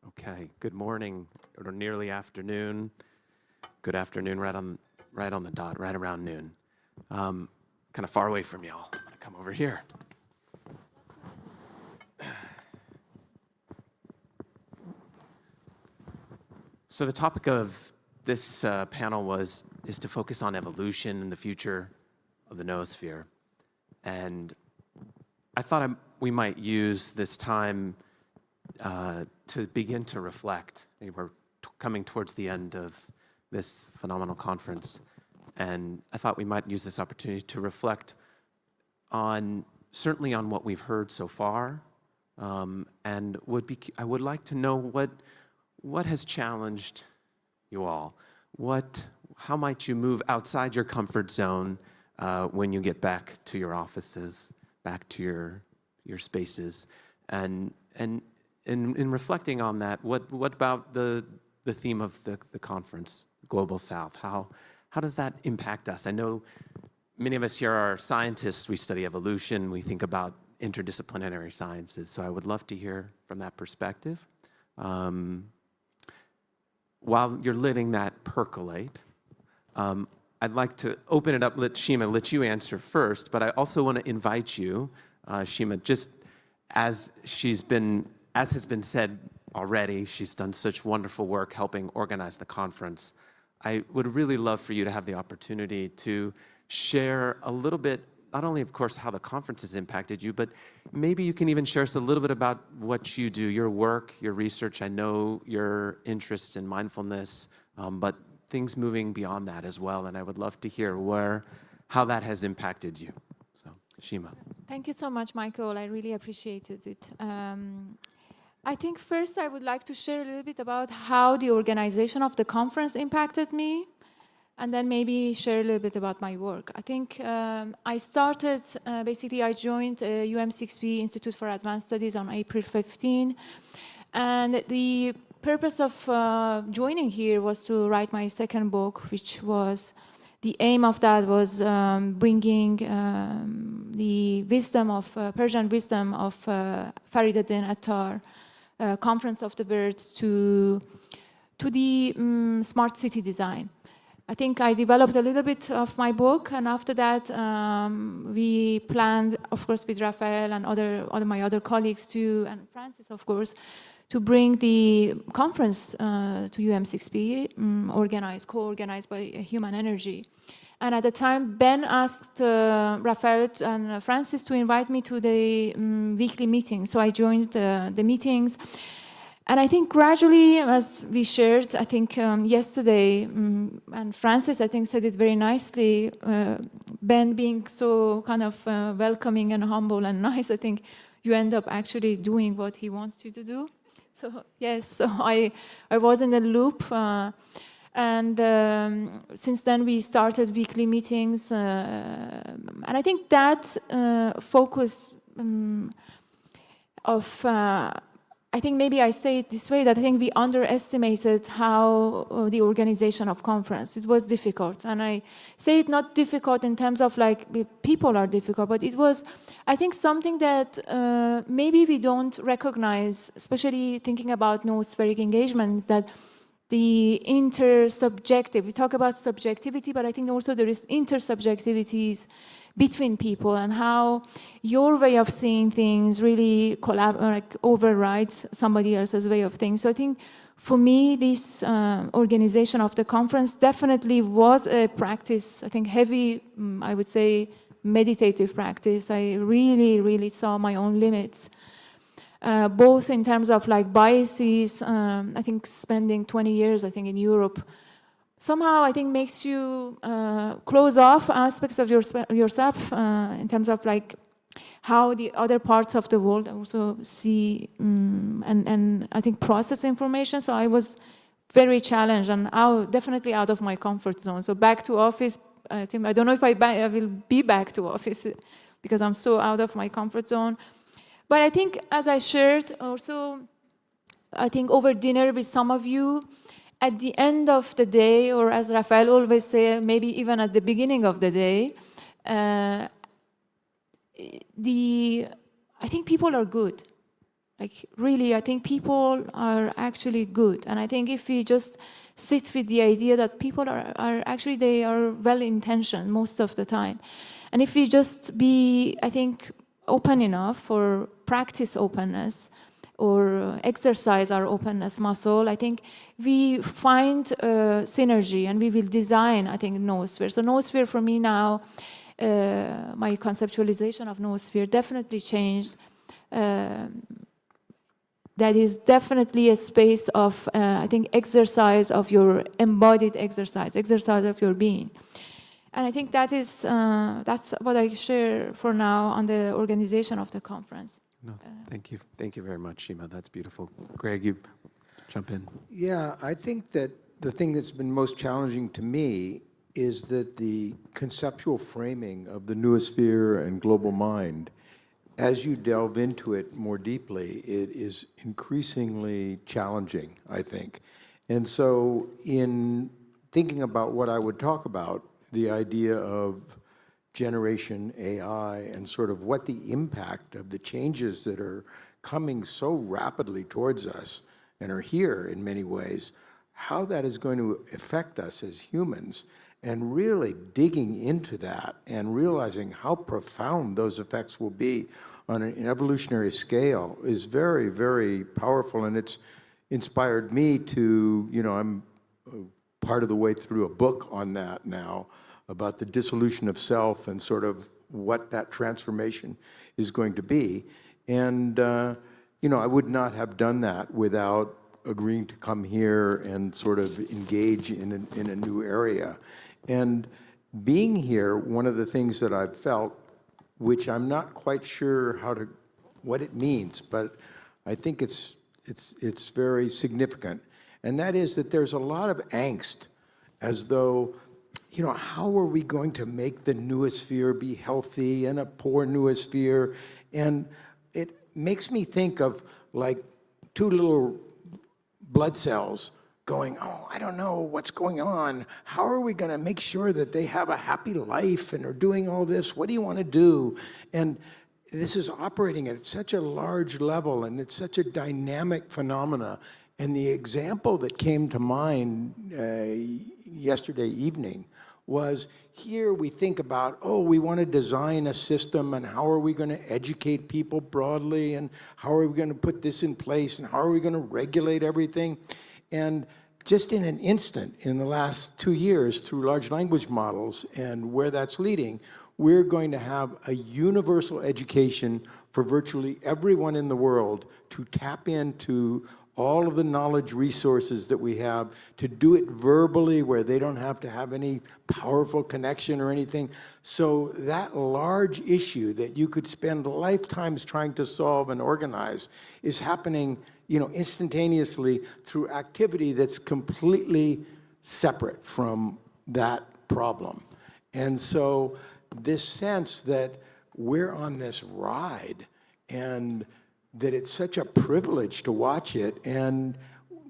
Okay, good morning, or nearly afternoon. Good afternoon, right on the dot, right around noon. Kind of far away from y'all. I'm gonna come over here. So the topic of this panel is to focus on evolution and the future of the Noosphere. And I thought we might use this time to begin to reflect. We're coming towards the end of this phenomenal conference, and I thought we might use this opportunity to reflect certainly on what we've heard so far, and I would like to know what has challenged you all? How might you move outside your comfort zone when you get back to your offices, back to your spaces? And in reflecting on that, what about the theme of the conference, Global South? How does that impact us? I know many of us here are scientists. We study evolution. We think about interdisciplinary sciences. So I would love to hear from that perspective. While you're letting that percolate, I'd like to open it up, let you answer first, but I also want to invite you, Shima, just as has been said already, she's done such wonderful work helping organize the conference. I would really love for you to have the opportunity to share a little bit, not only, of course, how the conference has impacted you, but maybe you can even share us a little bit about what you do, your work, your research. I know your interests in mindfulness, but things moving beyond that as well. And I would love to hear how that has impacted you. So, Shima. Thank you so much, Michael. I really appreciated it. I think first I would like to share a little bit about how the organization of the conference impacted me, and then maybe share a little bit about my work. I think I started, basically I joined UM6B Institute for Advanced Studies on April 15. And the purpose of joining here was to write my second book, which was, the aim of that was bringing the wisdom of, Persian wisdom of Fariduddin Attar, Conference of the Birds, to the smart city design. I think I developed a little bit of my book, and after that, we planned, of course, with Raphael and my other colleagues too, and Francis, of course, to bring the conference to UM6B, co-organized by Human Energy. And at the time, Ben asked Raphael and Francis to invite me to the weekly meeting. So I joined the meetings. And I think gradually, as we shared, I think yesterday, and Francis, I think, said it very nicely, Ben being so kind of welcoming and humble and nice, I think you end up actually doing what he wants you to do. So yes, so I was in the loop. And since then, we started weekly meetings. And I think that focus of... I think maybe I say it this way, that I think we underestimated how the organization of conference, it was difficult. And I say it not difficult in terms of like people are difficult, but it was, I think, something that maybe we don't recognize, especially thinking about noospheric engagements, that the intersubjective, we talk about subjectivity, but I think also there is intersubjectivities between people, and how your way of seeing things really overrides somebody else's way of things. So I think for me, this organization of the conference definitely was a practice, I think heavy, I would say, meditative practice. I really, really saw my own limits, both in terms of like biases. I think spending 20 years, I think, in Europe, somehow I think makes you close off aspects of yourself in terms of like how the other parts of the world also see and I think process information. So I was very challenged and definitely out of my comfort zone. So back to office, I think, I don't know if I will be back to office because I'm so out of my comfort zone. But I think, as I shared also, I think over dinner with some of you, at the end of the day, or as Raphael always say, maybe even at the beginning of the day, I think people are good. Like really, I think people are actually good. And I think if we just sit with the idea that people are actually, they are well-intentioned most of the time. And if we just be, I think, open enough or practice openness, or exercise our openness muscle, I think we find synergy and we will design, I think, Noosphere. So Noosphere for me now, my conceptualization of Noosphere definitely changed. That is definitely a space of, I think, exercise of your embodied exercise of your being. And I think that is, that's what I share for now on the organization of the conference. No, thank you. Thank you very much, Shima. That's beautiful. Greg, you jump in. Yeah, I think that the thing that's been most challenging to me is that the conceptual framing of the noosphere and global mind, as you delve into it more deeply, it is increasingly challenging, I think. And so in thinking about what I would talk about, the idea of generation AI and sort of what the impact of the changes that are coming so rapidly towards us and are here in many ways, how that is going to affect us as humans, and really digging into that and realizing how profound those effects will be on an evolutionary scale is very, very powerful. And it's inspired me to, I'm part of the way through a book on that now, about the dissolution of self and sort of what that transformation is going to be. And, I would not have done that without agreeing to come here and sort of engage in a new area. And being here, one of the things that I've felt, which I'm not quite sure what it means, but I think it's very significant, and that is that there's a lot of angst, as though, how are we going to make the noosphere be healthy and a poor noosphere? And it makes me think of like two little blood cells going, oh, I don't know what's going on. How are we going to make sure that they have a happy life and are doing all this? What do you want to do? And this is operating at such a large level, and it's such a dynamic phenomena. And the example that came to mind yesterday evening was, here we think about, we want to design a system, and how are we going to educate people broadly, and how are we going to put this in place, and how are we going to regulate everything? And just in an instant, in the last 2 years, through large language models and where that's leading, we're going to have a universal education for virtually everyone in the world to tap into all of the knowledge resources that we have, to do it verbally where they don't have to have any powerful connection or anything. So that large issue that you could spend lifetimes trying to solve and organize is happening, instantaneously through activity that's completely separate from that problem. And so this sense that we're on this ride, and that it's such a privilege to watch it. And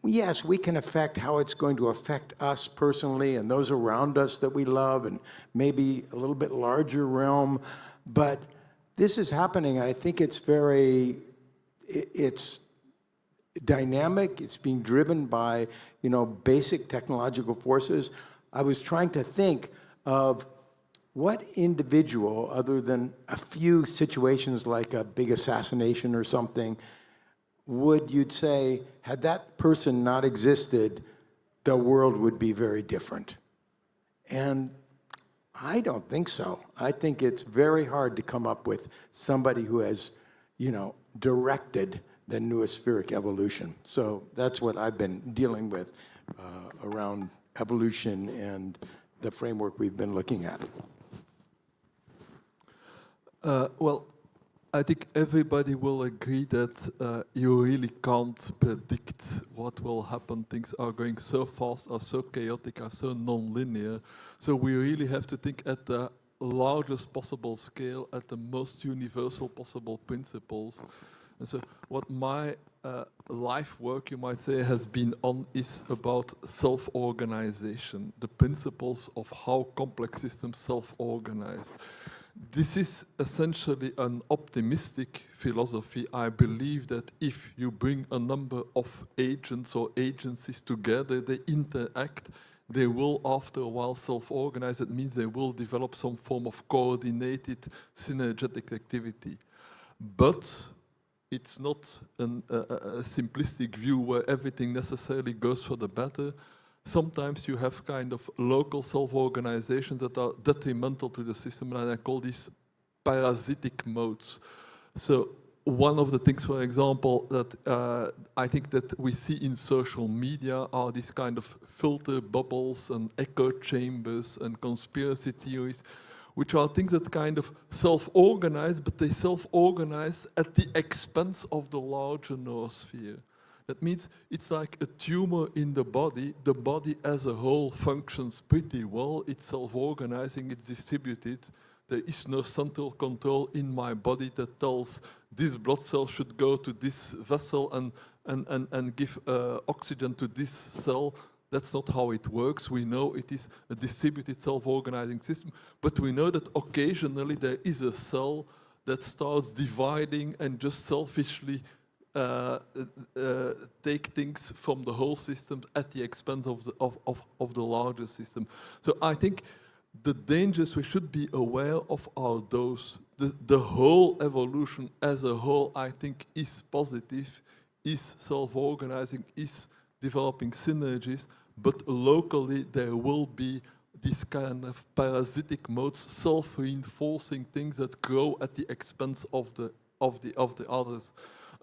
yes, we can affect how it's going to affect us personally and those around us that we love, and maybe a little bit larger realm. But this is happening. I think it's it's dynamic. It's being driven by, basic technological forces. I was trying to think of what individual, other than a few situations like a big assassination or something, would you'd say, had that person not existed, the world would be very different? And I don't think so. I think it's very hard to come up with somebody who has, directed the noospheric evolution. So that's what I've been dealing with around evolution and the framework we've been looking at. Well, I think everybody will agree that you really can't predict what will happen. Things are going so fast, are so chaotic, are so non-linear. So we really have to think at the largest possible scale, at the most universal possible principles. And so what my life work, you might say, has been on is about self-organization, the principles of how complex systems self-organize. This is essentially an optimistic philosophy. I believe that if you bring a number of agents or agencies together, they interact, they will after a while self-organize. It means they will develop some form of coordinated synergetic activity. But it's not a simplistic view where everything necessarily goes for the better. Sometimes you have kind of local self-organizations that are detrimental to the system, and I call these parasitic modes. So one of the things, for example, that I think that we see in social media are these kind of filter bubbles and echo chambers and conspiracy theories, which are things that kind of self-organize, but they self-organize at the expense of the larger noosphere. That means it's like a tumor in the body. The body as a whole functions pretty well. It's self-organizing, it's distributed. There is no central control in my body that tells this blood cell should go to this vessel and give oxygen to this cell. That's not how it works. We know it is a distributed self-organizing system, but we know that occasionally there is a cell that starts dividing and just selfishly take things from the whole system at the expense of the larger system. So I think the dangers we should be aware of are those. The whole evolution as a whole, I think, is positive, is self-organizing, is developing synergies, but locally there will be these kind of parasitic modes, self-reinforcing things that grow at the expense of the others.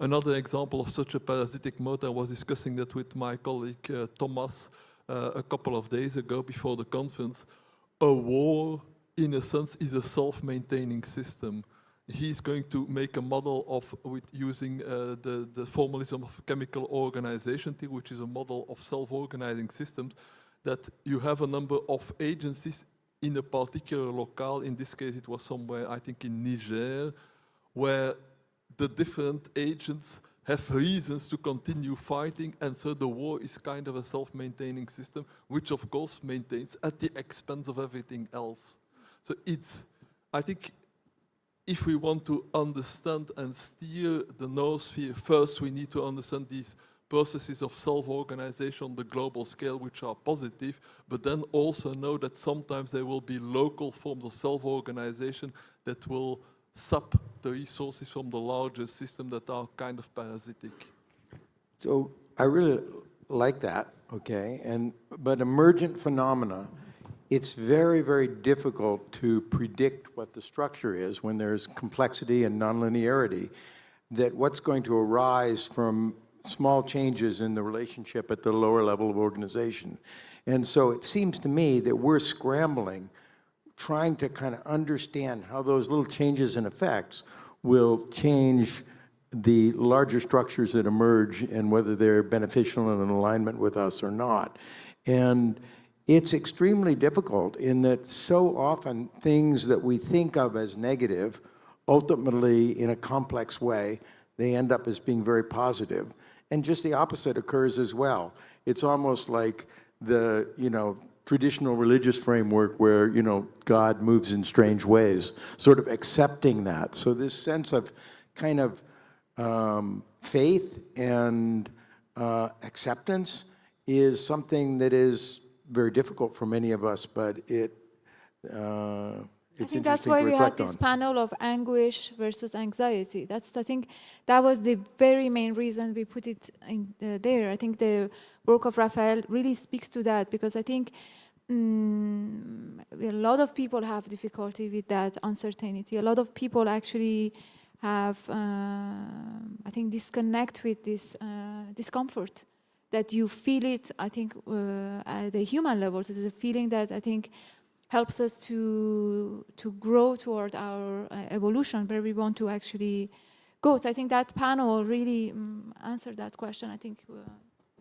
Another example of such a parasitic mode, I was discussing that with my colleague Thomas a couple of days ago before the conference. A war, in a sense, is a self-maintaining system. He's going to make a model with using the formalism of chemical organization, which is a model of self-organizing systems, that you have a number of agencies in a particular locale. In this case, it was somewhere, I think, in Niger, where the different agents have reasons to continue fighting, and so the war is kind of a self-maintaining system, which of course maintains at the expense of everything else. So I think, if we want to understand and steer the noosphere, first we need to understand these processes of self-organization on the global scale, which are positive, but then also know that sometimes there will be local forms of self-organization that will sap the resources from the larger system that are kind of parasitic. So I really like that, okay? But emergent phenomena, it's very, very difficult to predict what the structure is when there's complexity and nonlinearity, that what's going to arise from small changes in the relationship at the lower level of organization. And so it seems to me that we're scrambling, trying to kind of understand how those little changes and effects will change the larger structures that emerge and whether they're beneficial and in alignment with us or not. And it's extremely difficult in that so often things that we think of as negative, ultimately in a complex way, they end up as being very positive. And just the opposite occurs as well. It's almost like the, traditional religious framework where, God moves in strange ways, sort of accepting that. So this sense of kind of faith and acceptance is something that is very difficult for many of us, but it's I think that's why we had this panel of anguish versus anxiety. I think that was the very main reason we put it in there. I think the work of Raphael really speaks to that, because I think a lot of people have difficulty with that uncertainty. A lot of people actually have, I think, disconnect with this discomfort, that you feel it, I think, at the human levels. It's a feeling that I think helps us to grow toward our evolution, where we want to actually go. So I think that panel really answered that question, I think.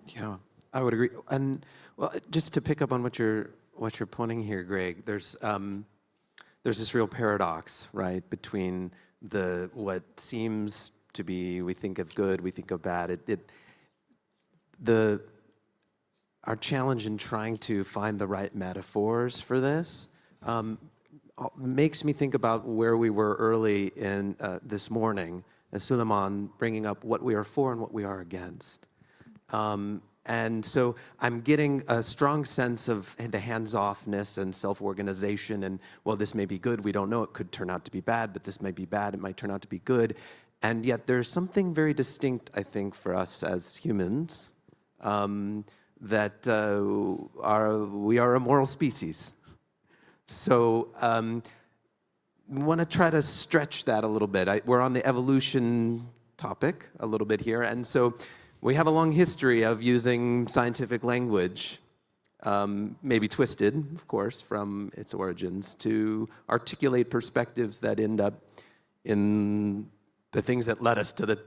Yeah, I would agree. And well, just to pick up on what you're pointing here, Greg, there's this real paradox, right, between what seems to be, we think of good, we think of bad. Our challenge in trying to find the right metaphors for this makes me think about where we were early in this morning, as Suleiman bringing up what we are for and what we are against. And so I'm getting a strong sense of the hands-offness and self-organization, and, well, this may be good, we don't know, it could turn out to be bad, but this may be bad, it might turn out to be good. And yet there's something very distinct, I think, for us as humans, that we are a moral species. So we want to try to stretch that a little bit. We're on the evolution topic a little bit here, and so we have a long history of using scientific language, maybe twisted, of course, from its origins, to articulate perspectives that end up in the things that led us to the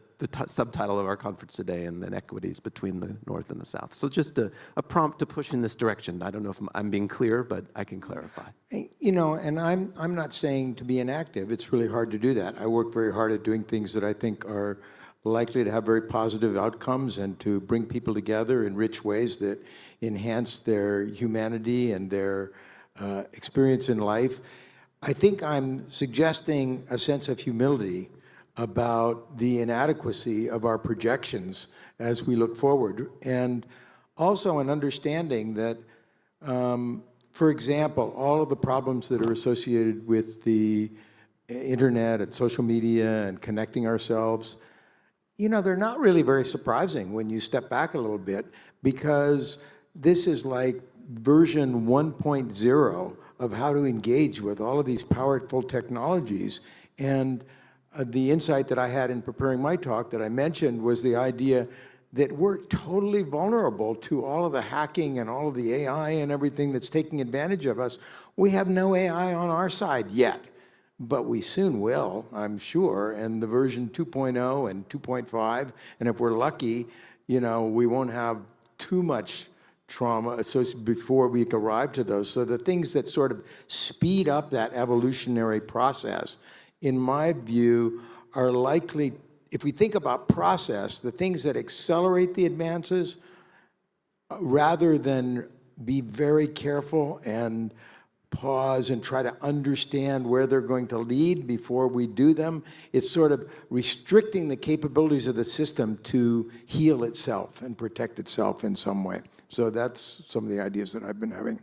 subtitle of our conference today, and inequities between the North and the South. So just a prompt to push in this direction. I don't know if I'm being clear, but I can clarify. And I'm not saying to be inactive. It's really hard to do that. I work very hard at doing things that I think are likely to have very positive outcomes and to bring people together in rich ways that enhance their humanity and their experience in life. I think I'm suggesting a sense of humility about the inadequacy of our projections as we look forward. And also an understanding that, for example, all of the problems that are associated with the internet and social media and connecting ourselves, you know, they're not really very surprising when you step back a little bit, because this is like version 1.0 of how to engage with all of these powerful technologies. And the insight that I had in preparing my talk that I mentioned was the idea that we're totally vulnerable to all of the hacking and all of the AI and everything that's taking advantage of us. We have no AI on our side yet, but we soon will, I'm sure, and the version 2.0 and 2.5, and if we're lucky, you know, we won't have too much trauma associated before we arrive to those. So the things that sort of speed up that evolutionary process, in my view, are likely, if we think about process, the things that accelerate the advances, rather than be very careful and pause and try to understand where they're going to lead before we do them, it's sort of restricting the capabilities of the system to heal itself and protect itself in some way. So that's some of the ideas that I've been having.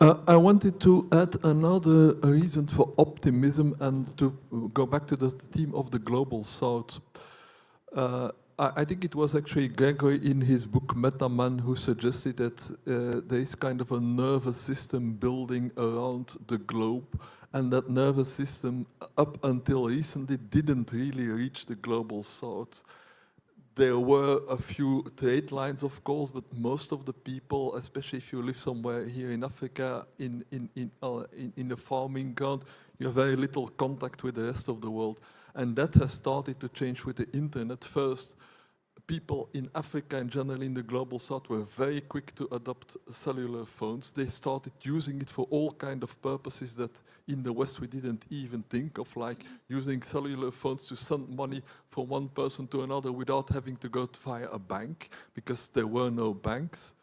I wanted to add another reason for optimism and to go back to the theme of the global south. I think it was actually Gregory in his book Meta Man who suggested that there is kind of a nervous system building around the globe, and that nervous system up until recently didn't really reach the global south. There were a few trade lines, of course, but most of the people, especially if you live somewhere here in Africa, in a farming ground, you have very little contact with the rest of the world. And that has started to change with the internet. First, people in Africa and generally in the global south were very quick to adopt cellular phones. They started using it for all kinds of purposes that in the West we didn't even think of, like using cellular phones to send money from one person to another without having to go via a bank, because there were no banks.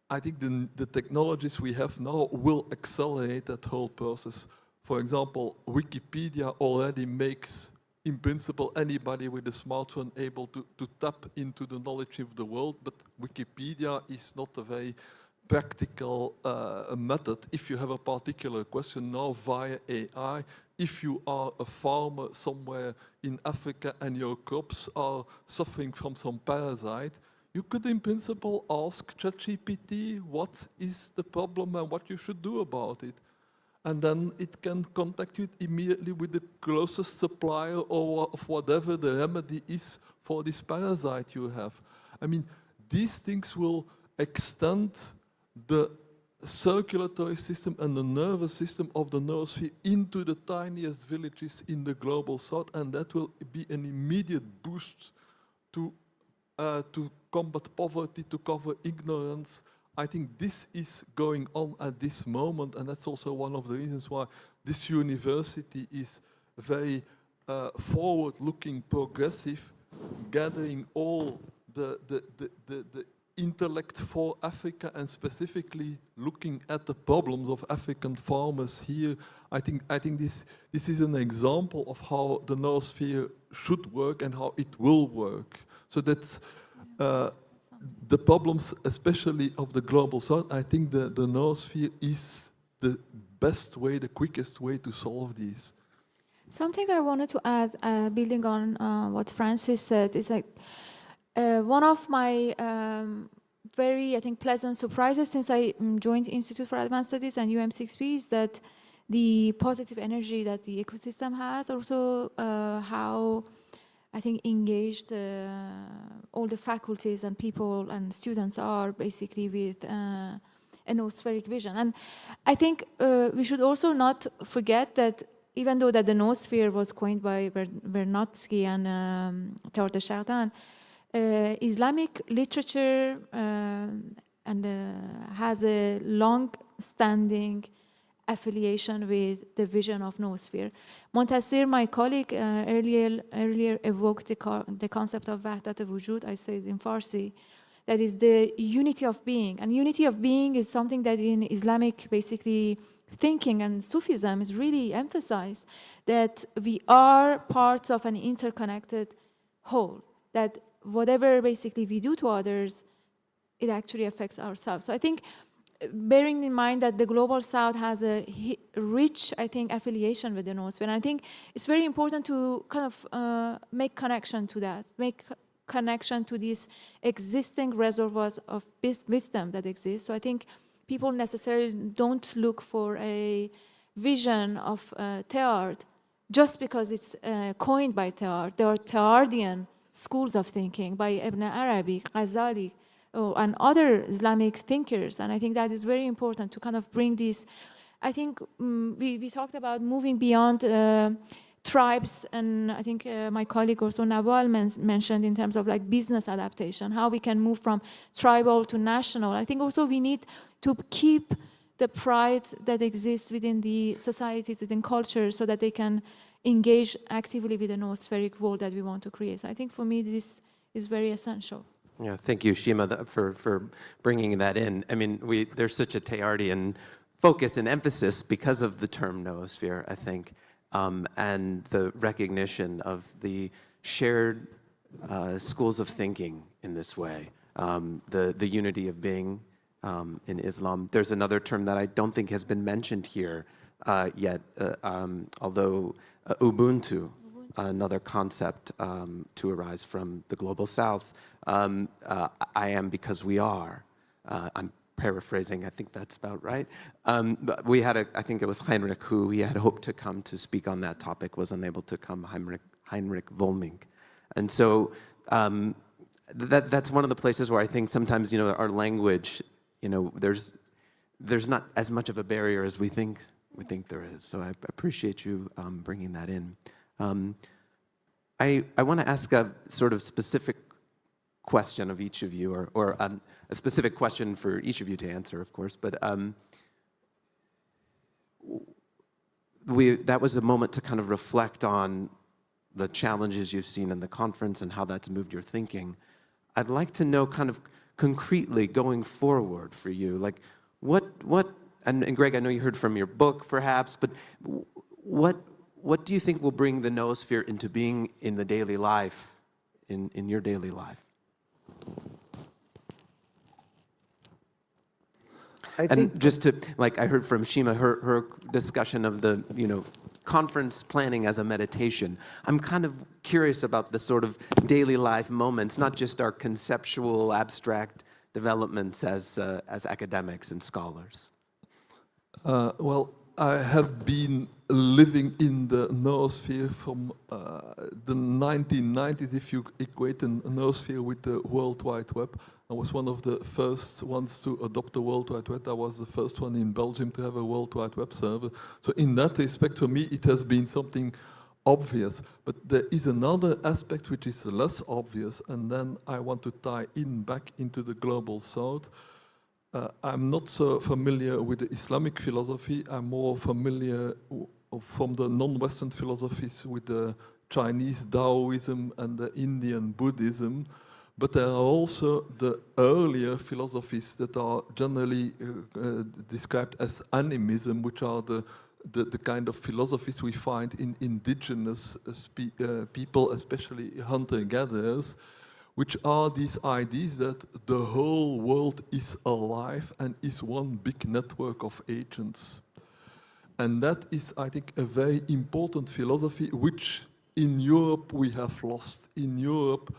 I think the technologies we have now will accelerate that whole process. For example, Wikipedia already makes, in principle, anybody with a smartphone able to tap into the knowledge of the world, but Wikipedia is not a very practical method. If you have a particular question now via AI, if you are a farmer somewhere in Africa and your crops are suffering from some parasite, you could in principle ask ChatGPT what is the problem and what you should do about it. And then it can contact you immediately with the closest supplier or of whatever the remedy is for this parasite you have. I mean, these things will extend the circulatory system and the nervous system of the noosphere into the tiniest villages in the global south, and that will be an immediate boost to combat poverty, to cover ignorance. I think this is going on at this moment, and that's also one of the reasons why this university is very forward-looking, progressive, gathering all the intellect for Africa and specifically looking at the problems of African farmers here. I think this is an example of how the noosphere should work and how it will work. So that's the problems, especially of the global south. I think the noosphere is the best way, the quickest way to solve these. Something I wanted to add, building on what Francis said, is like one of my very, I think, pleasant surprises since I joined Institute for Advanced Studies and UM6B is that the positive energy that the ecosystem has, also how I think engaged all the faculties and people and students are basically with a noospheric vision. And I think we should also not forget that even though that the noosphere was coined by Vernadsky and Tardan, Islamic literature and has a long-standing affiliation with the vision of Noosphere. Montasir, my colleague, earlier evoked the concept of Wahdat Wujud, I say it in Farsi, that is the unity of being. And unity of being is something that in Islamic, basically, thinking and Sufism is really emphasized, that we are parts of an interconnected whole, that whatever basically we do to others, it actually affects ourselves. So I think, bearing in mind that the Global South has a rich, I think, affiliation with the Noosphere, and I think it's very important to kind of make connection to that, make connection to these existing reservoirs of wisdom that exist. So I think people necessarily don't look for a vision of Teilhard just because it's coined by Teilhard. There are Teilhardian schools of thinking by Ibn Arabi, Ghazali, and other Islamic thinkers. And I think that is very important to kind of bring this. I think we talked about moving beyond tribes, and I think my colleague also Nawal mentioned in terms of like business adaptation, how we can move from tribal to national. I think also we need to keep the pride that exists within the societies, within cultures, so that they can engage actively with the noospheric world that we want to create. So I think for me this is very essential. Yeah, thank you, Shima, for bringing that in. I mean, there's such a Teilhardian focus and emphasis because of the term noosphere, I think, and the recognition of the shared schools of thinking in this way, the unity of being in Islam. There's another term that I don't think has been mentioned here yet, although Ubuntu, another concept to arise from the Global South. I am because we are. I'm paraphrasing, I think that's about right. But we had I think it was Heinrich who we had hoped to come to speak on that topic, was unable to come, Heinrich Volming. And so that's one of the places where I think sometimes, our language, there's not as much of a barrier as we think there is. So I appreciate you bringing that in. I want to ask a sort of specific question of each of you, or a specific question for each of you to answer, of course, but that was a moment to kind of reflect on the challenges you've seen in the conference and how that's moved your thinking. I'd like to know kind of concretely going forward for you, like and Greg, I know you heard from your book perhaps, but what do you think will bring the noosphere into being in the daily life, in your daily life? And just to, like I heard from Shima, her discussion of the, conference planning as a meditation. I'm kind of curious about the sort of daily life moments, not just our conceptual, abstract developments as academics and scholars. Well, I have been living in the noosphere from the 1990s, if you equate the noosphere with the World Wide Web. I was one of the first ones to adopt the World Wide Web. I was the first one in Belgium to have a World Wide Web server. So in that respect, for me, it has been something obvious. But there is another aspect which is less obvious, and then I want to tie in back into the Global South. I'm not so familiar with the Islamic philosophy. I'm more familiar from the non-Western philosophies with the Chinese Taoism and the Indian Buddhism. But there are also the earlier philosophies that are generally described as animism, which are the kind of philosophies we find in indigenous people, especially hunter-gatherers, which are these ideas that the whole world is alive and is one big network of agents. And that is, I think, a very important philosophy, which in Europe we have lost. In Europe,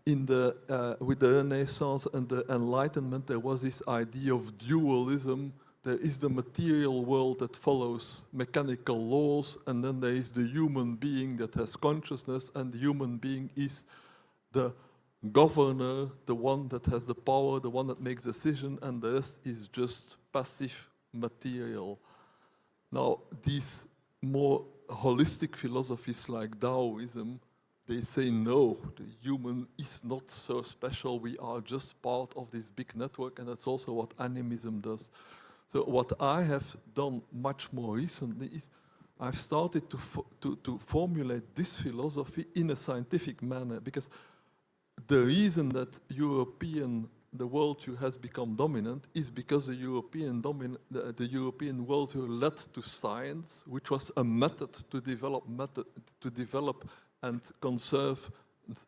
with the Renaissance and the Enlightenment, there was this idea of dualism. There is the material world that follows mechanical laws, and then there is the human being that has consciousness, and the human being is the governor, the one that has the power, the one that makes decisions, and the rest is just passive material. Now, these more holistic philosophies like Taoism, they say no, the human is not so special, we are just part of this big network, and that's also what animism does. So what I have done much more recently is I've started to formulate this philosophy in a scientific manner, because the reason that the worldview has become dominant is because the European worldview led to science, which was a method to develop and conserve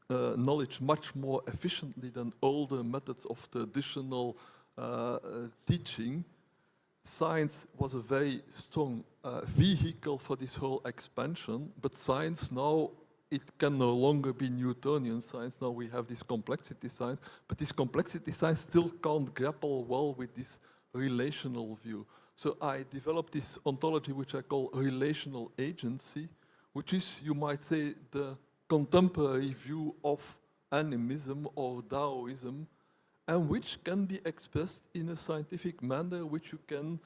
knowledge much more efficiently than older methods of traditional teaching. Science was a very strong vehicle for this whole expansion, but science now, it can no longer be Newtonian science. Now we have this complexity science, but this complexity science still can't grapple well with this relational view. So I developed this ontology which I call relational agency, which is, you might say, the contemporary view of animism or Taoism, and which can be expressed in a scientific manner, which you can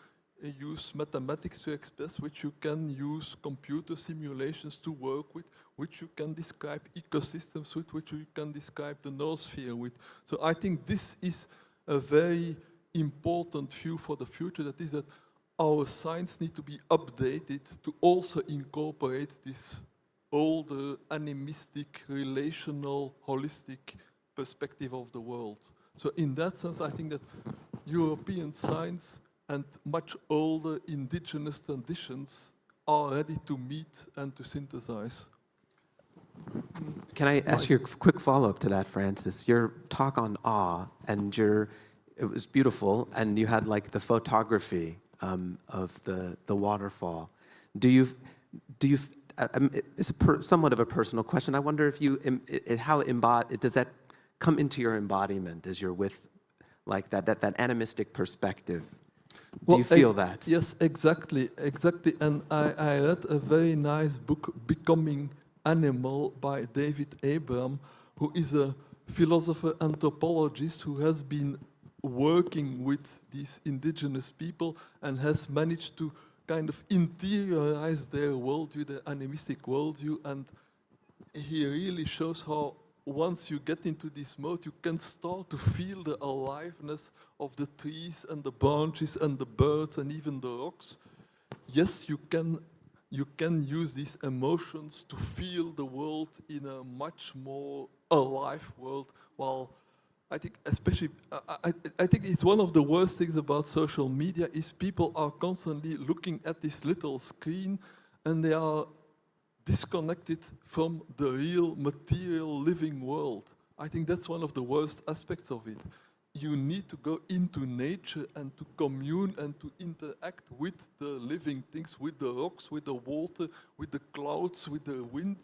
use mathematics to express, which you can use computer simulations to work with, which you can describe ecosystems with, which you can describe the Noosphere with. So I think this is a very important view for the future, that is that our science needs to be updated to also incorporate this older, animistic, relational, holistic perspective of the world. So in that sense, I think that European science and much older indigenous traditions are ready to meet and to synthesize. Can I ask you a quick follow-up to that, Francis? Your talk on awe, and it was beautiful, and you had like the photography of the waterfall. It's somewhat of a personal question. I wonder if does that come into your embodiment as you're with like that animistic perspective? Do you feel that? Yes, exactly. And I read a very nice book, Becoming Animal, by David Abram, who is a philosopher anthropologist who has been working with these indigenous people and has managed to kind of interiorize their worldview, their animistic worldview, and he really shows how once you get into this mode, you can start to feel the aliveness of the trees and the branches and the birds and even the rocks. Yes, you can use these emotions to feel the world in a much more alive world. While I think especially, I think it's one of the worst things about social media is people are constantly looking at this little screen and they are disconnected from the real material living world. I think that's one of the worst aspects of it. You need to go into nature and to commune and to interact with the living things, with the rocks, with the water, with the clouds, with the wind.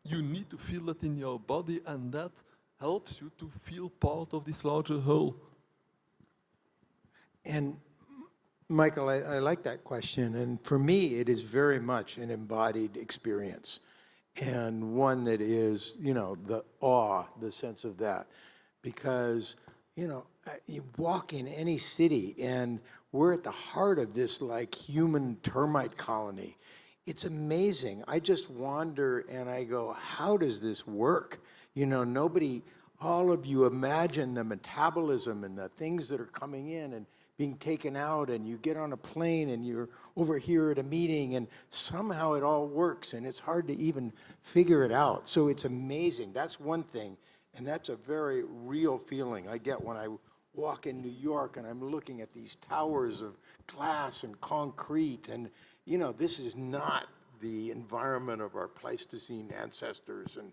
You need to feel that in your body, and that helps you to feel part of this larger whole. And Michael, I like that question. And for me, it is very much an embodied experience, and one that is, the awe, the sense of that. Because, you walk in any city and we're at the heart of this like human termite colony. It's amazing. I just wander and I go, how does this work? All of you imagine the metabolism and the things that are coming in and being taken out, and you get on a plane and you're over here at a meeting and somehow it all works and it's hard to even figure it out. So it's amazing. That's one thing. And that's a very real feeling I get when I walk in New York and I'm looking at these towers of glass and concrete. And, this is not the environment of our Pleistocene ancestors, and,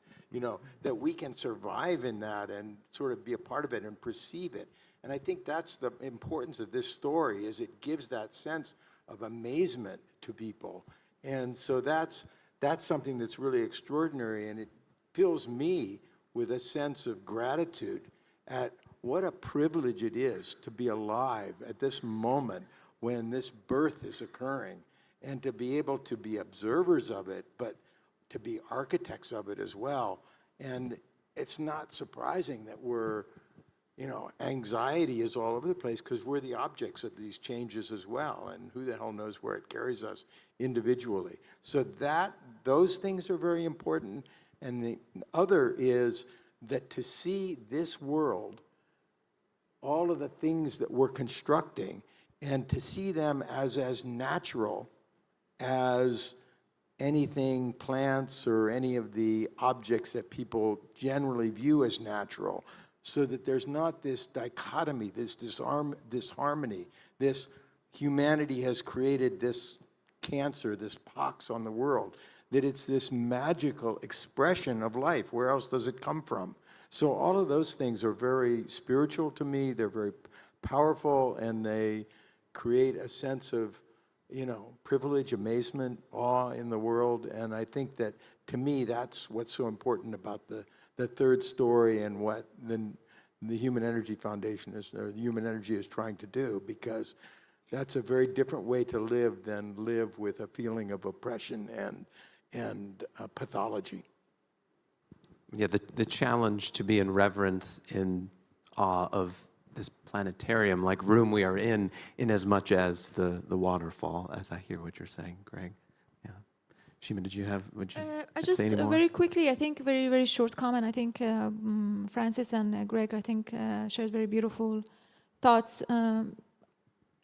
that we can survive in that and sort of be a part of it and perceive it. And I think that's the importance of this story, is it gives that sense of amazement to people. And so that's something that's really extraordinary, and it fills me with a sense of gratitude at what a privilege it is to be alive at this moment when this birth is occurring, and to be able to be observers of it, but to be architects of it as well. And it's not surprising that we're, anxiety is all over the place because we're the objects of these changes as well, and who the hell knows where it carries us individually. So those things are very important. And the other is that to see this world, all of the things that we're constructing, and to see them as natural as anything, plants or any of the objects that people generally view as natural, so that there's not this dichotomy, this disharmony, this humanity has created this cancer, this pox on the world, that it's this magical expression of life. Where else does it come from? So all of those things are very spiritual to me. They're very powerful, and they create a sense of, you know, privilege, amazement, awe in the world. And I think that, to me, that's what's so important about the third story and what the Human Energy Foundation is, or the Human Energy is trying to do, because that's a very different way to live than live with a feeling of oppression and pathology. Yeah, the challenge to be in reverence, in awe of this planetarium, like room we are in as much as the waterfall, as I hear what you're saying, Greg. Yeah. Shima, would you I just say any more? very quickly, I think very, very short comment. I think Francis and Greg, I think, shared very beautiful thoughts. I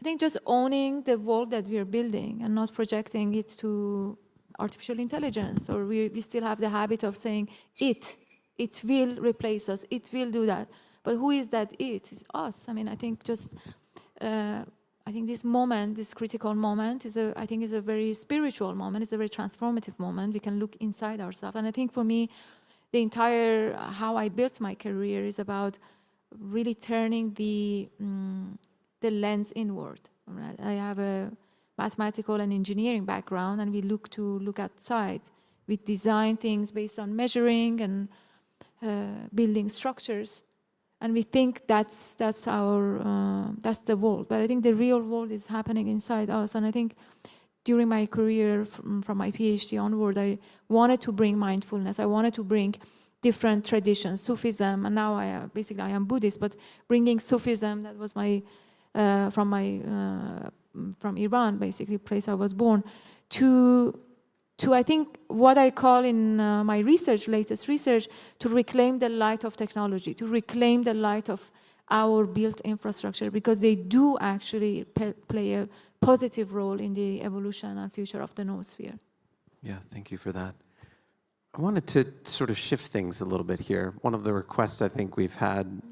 think just owning the world that we are building and not projecting it to artificial intelligence, or we still have the habit of saying it will replace us, it will do that. But who is that it? It's us. I mean, I think just, I think this moment, this critical moment is I think is a very spiritual moment. It's a very transformative moment. We can look inside ourselves. And I think for me, the entire, how I built my career is about really turning the lens inward. I have a mathematical and engineering background, and we look outside. We design things based on measuring and building structures. And we think that's the world. But I think the real world is happening inside us. And I think during my career, from my PhD onward, I wanted to bring mindfulness. I wanted to bring different traditions, Sufism, and now I am Buddhist. But bringing Sufism, that was my from Iran, basically, place I was born, to I think what I call in my research, latest research, to reclaim the light of technology, to reclaim the light of our built infrastructure, because they do actually play a positive role in the evolution and future of the noosphere. Yeah, thank you for that. I wanted to sort of shift things a little bit here. One of the requests I think we've had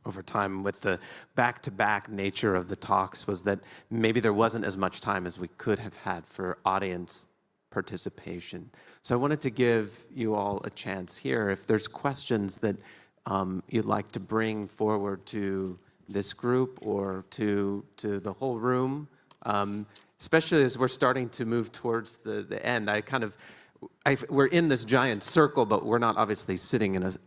over time with the back-to-back nature of the talks was that maybe there wasn't as much time as we could have had for audience participation. So I wanted to give you all a chance here. If there's questions that you'd like to bring forward to this group or to the whole room, especially as we're starting to move towards the end. We're in this giant circle, but we're not obviously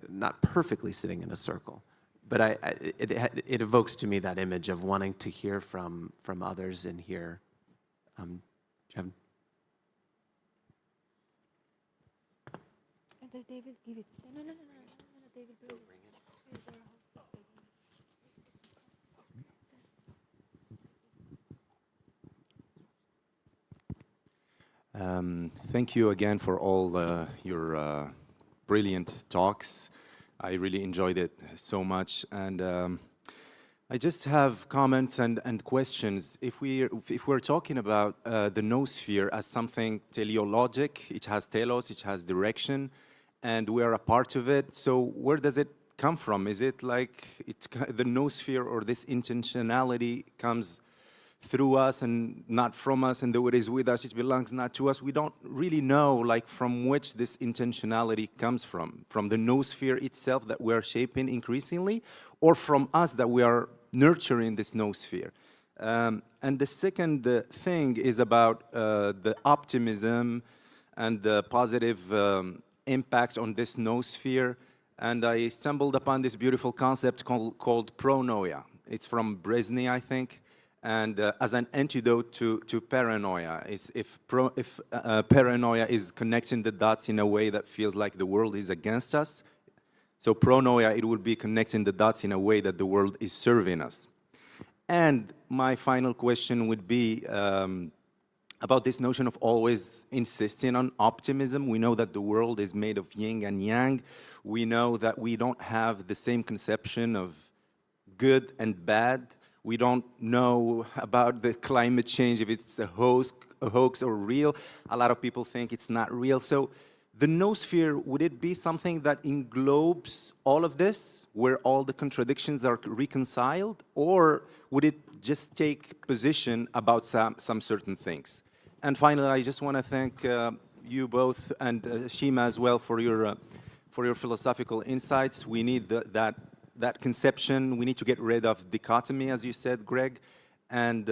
not perfectly sitting in a circle. But it evokes to me that image of wanting to hear from others in here. They will give it. No, they will bring it. Thank you again for all your brilliant talks. I really enjoyed it so much, and I just have comments and questions. If we're talking about the noosphere as something teleologic, it has telos, it has direction, and we are a part of it. So where does it come from? Is it like the noosphere, or this intentionality comes through us and not from us, and though it is with us, it belongs not to us? We don't really know like from which this intentionality comes from the noosphere itself that we're shaping increasingly, or from us that we are nurturing this noosphere. And the second thing is about the optimism and the positive impact on this noosphere. And I stumbled upon this beautiful concept called pronoia. It's from Brezhnev, I think. And as an antidote to paranoia, if paranoia is connecting the dots in a way that feels like the world is against us, so pronoia, it would be connecting the dots in a way that the world is serving us. And my final question would be about this notion of always insisting on optimism. We know that the world is made of yin and yang. We know that we don't have the same conception of good and bad. We don't know about the climate change, if it's a hoax or real. A lot of people think it's not real. So the noosphere, would it be something that englobes all of this, where all the contradictions are reconciled, or would it just take position about some certain things? And finally, I just want to thank you both and Shima as well for your philosophical insights. We need that conception. We need to get rid of dichotomy, as you said, Greg, and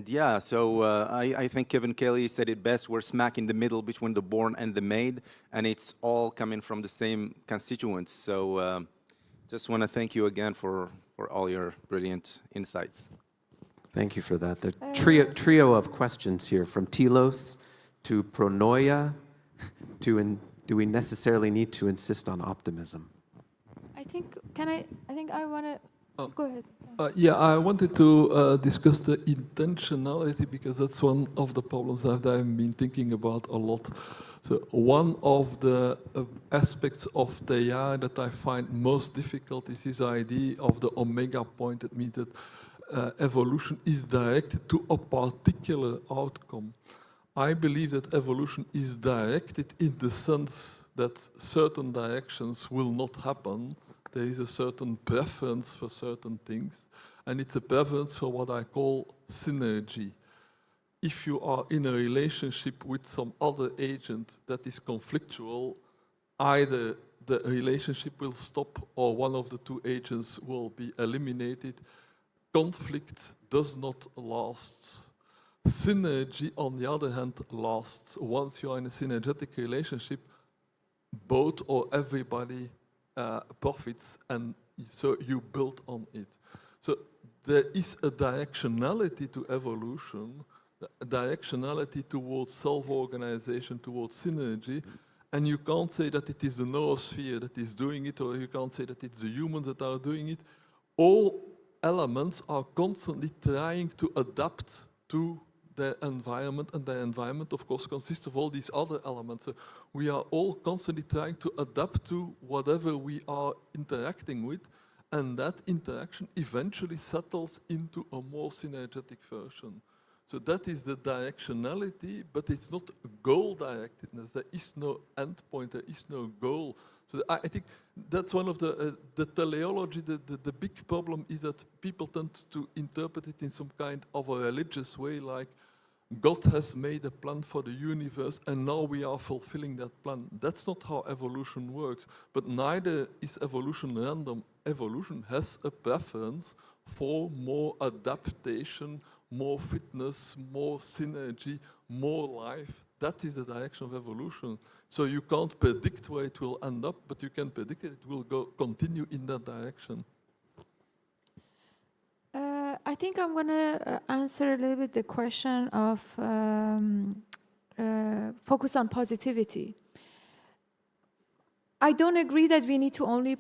yeah, so I think Kevin Kelly said it best. We're smack in the middle between the born and the made, and it's all coming from the same constituents. So just want to thank you again for all your brilliant insights. Thank you for that. The trio of questions here, from telos to pronoia to do we necessarily need to insist on optimism? I think I want to. Go ahead. Yeah, I wanted to discuss the intentionality, because that's one of the problems that I've been thinking about a lot. So one of the aspects of the AI that I find most difficult is this idea of the omega point. That means that evolution is directed to a particular outcome. I believe that evolution is directed in the sense that certain directions will not happen. There is a certain preference for certain things, and it's a preference for what I call synergy. If you are in a relationship with some other agent that is conflictual, either the relationship will stop or one of the two agents will be eliminated. Conflict does not last. Synergy, on the other hand, lasts. Once you are in a synergetic relationship, both or everybody profits, and so you build on it. So there is a directionality to evolution, a directionality towards self-organization, towards synergy, and you can't say that it is the noosphere that is doing it, or you can't say that it's the humans that are doing it. All elements are constantly trying to adapt to their environment, and their environment, of course, consists of all these other elements. So we are all constantly trying to adapt to whatever we are interacting with, and that interaction eventually settles into a more synergetic version. So that is the directionality, but it's not goal-directedness. There is no endpoint, there is no goal. So I think that's one of the teleology, the big problem is that people tend to interpret it in some kind of a religious way, like God has made a plan for the universe and now we are fulfilling that plan. That's not how evolution works, but neither is evolution random. Evolution has a preference for more adaptation, more fitness, more synergy, more life. That is the direction of evolution. So you can't predict where it will end up, but you can predict it will continue in that direction. I think I'm going to answer a little bit the question of focus on positivity. I don't agree that we need to only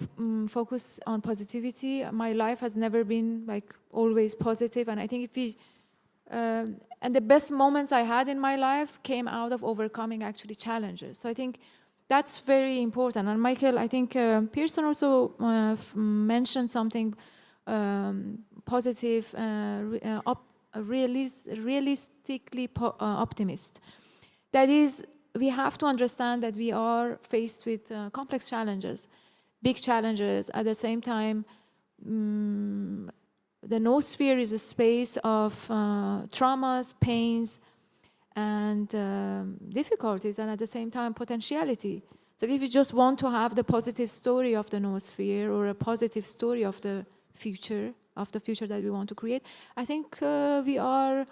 focus on positivity. My life has never been like always positive, and I think if we and the best moments I had in my life came out of overcoming actually challenges. So I think that's very important. And Michael, I think Pearson also mentioned something positive, realistically optimist. That is, we have to understand that we are faced with complex challenges, big challenges. At the same time, the noosphere is a space of traumas, pains, and difficulties, and at the same time, potentiality. So if you just want to have the positive story of the noosphere or a positive story of the future that we want to create, I think we are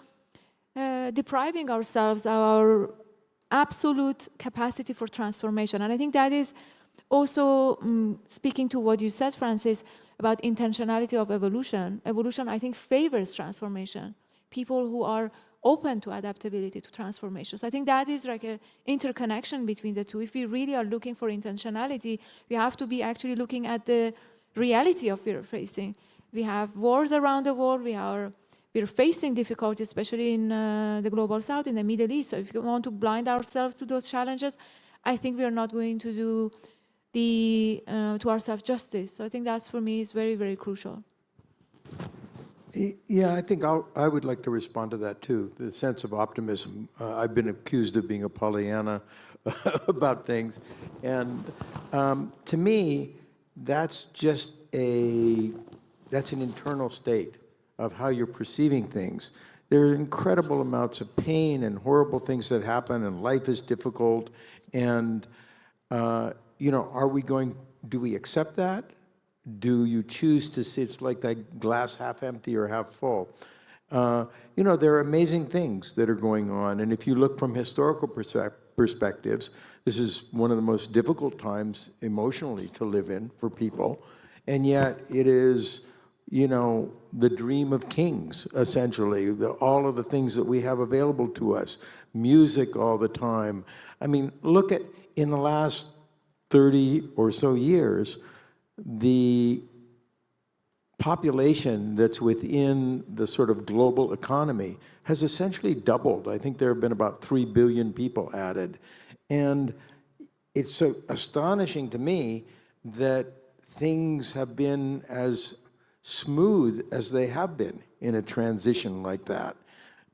depriving ourselves our absolute capacity for transformation. And I think that is also speaking to what you said, Francis, about intentionality of evolution. Evolution, I think, favors transformation. People who are open to adaptability, to transformation. So I think that is like an interconnection between the two. If we really are looking for intentionality, we have to be actually looking at the reality of we're facing. We have wars around the world. We're facing difficulties, especially in the global south, in the Middle East. So if we want to blind ourselves to those challenges, I think we are not going to do to ourselves justice. So I think that's, for me, is very, very crucial. Yeah, I think I would like to respond to that too, the sense of optimism. I've been accused of being a Pollyanna about things. And to me, that's just that's an internal state of how you're perceiving things. There are incredible amounts of pain and horrible things that happen, and life is difficult. And, you know, do we accept that? Do you choose to see it's like that glass half empty or half full? You know, there are amazing things that are going on. And if you look from historical perspectives, this is one of the most difficult times emotionally to live in for people. And yet it is, you know, the dream of kings, essentially, all of the things that we have available to us, music all the time. I mean, look at, in the last 30 or so years, the population that's within the sort of global economy has essentially doubled. I think there have been about 3 billion people added. And it's so astonishing to me that things have been as smooth as they have been in a transition like that.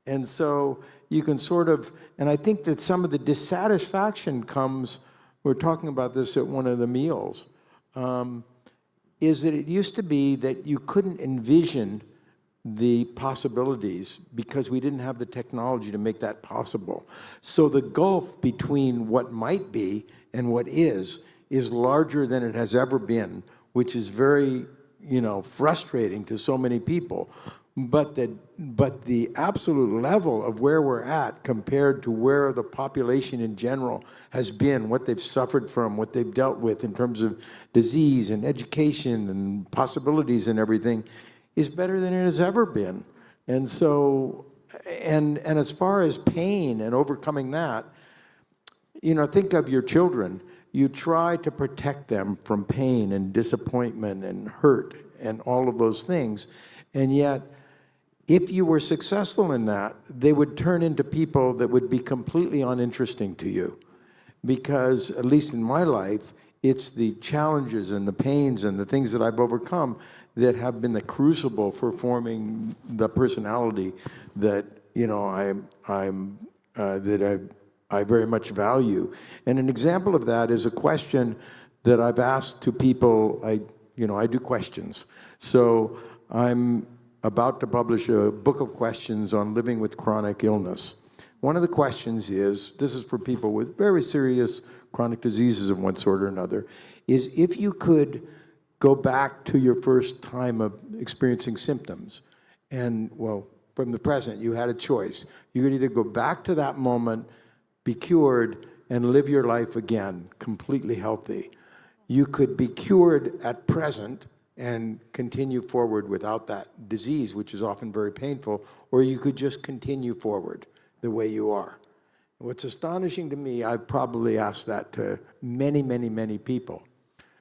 And so you can sort of, and I think that some of the dissatisfaction comes, we're talking about this at one of the meals, is that it used to be that you couldn't envision the possibilities because we didn't have the technology to make that possible. So the gulf between what might be and what is larger than it has ever been, which is very, you know, frustrating to so many people. But the absolute level of where we're at compared to where the population in general has been, what they've suffered from, what they've dealt with in terms of disease and education and possibilities and everything, is better than it has ever been. And so, and as far as pain and overcoming that, you know, think of your children. You try to protect them from pain and disappointment and hurt and all of those things. And yet, if you were successful in that, they would turn into people that would be completely uninteresting to you. Because, at least in my life, it's the challenges and the pains and the things that I've overcome that have been the crucible for forming the personality that, you know, I very much value. And an example of that is a question that I've asked to people. I do questions. So I'm about to publish a book of questions on living with chronic illness. One of the questions is, this is for people with very serious chronic diseases of one sort or another, is if you could go back to your first time of experiencing symptoms, and, well, from the present, you had a choice. You could either go back to that moment, be cured, and live your life again, completely healthy. You could be cured at present and continue forward without that disease, which is often very painful, or you could just continue forward the way you are. What's astonishing to me, I've probably asked that to many, many, many people.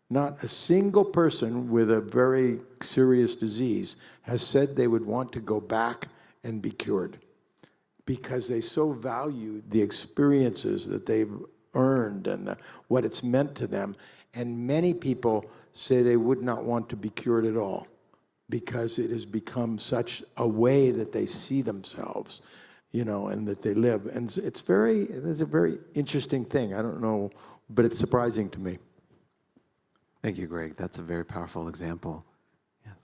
Not a single person with a very serious disease has said they would want to go back and be cured, because they so value the experiences that they've earned and what it's meant to them. And many people say they would not want to be cured at all, because it has become such a way that they see themselves, you know, and that they live. And it's a very interesting thing. I don't know, but it's surprising to me. Thank you, Greg. That's a very powerful example. Yes.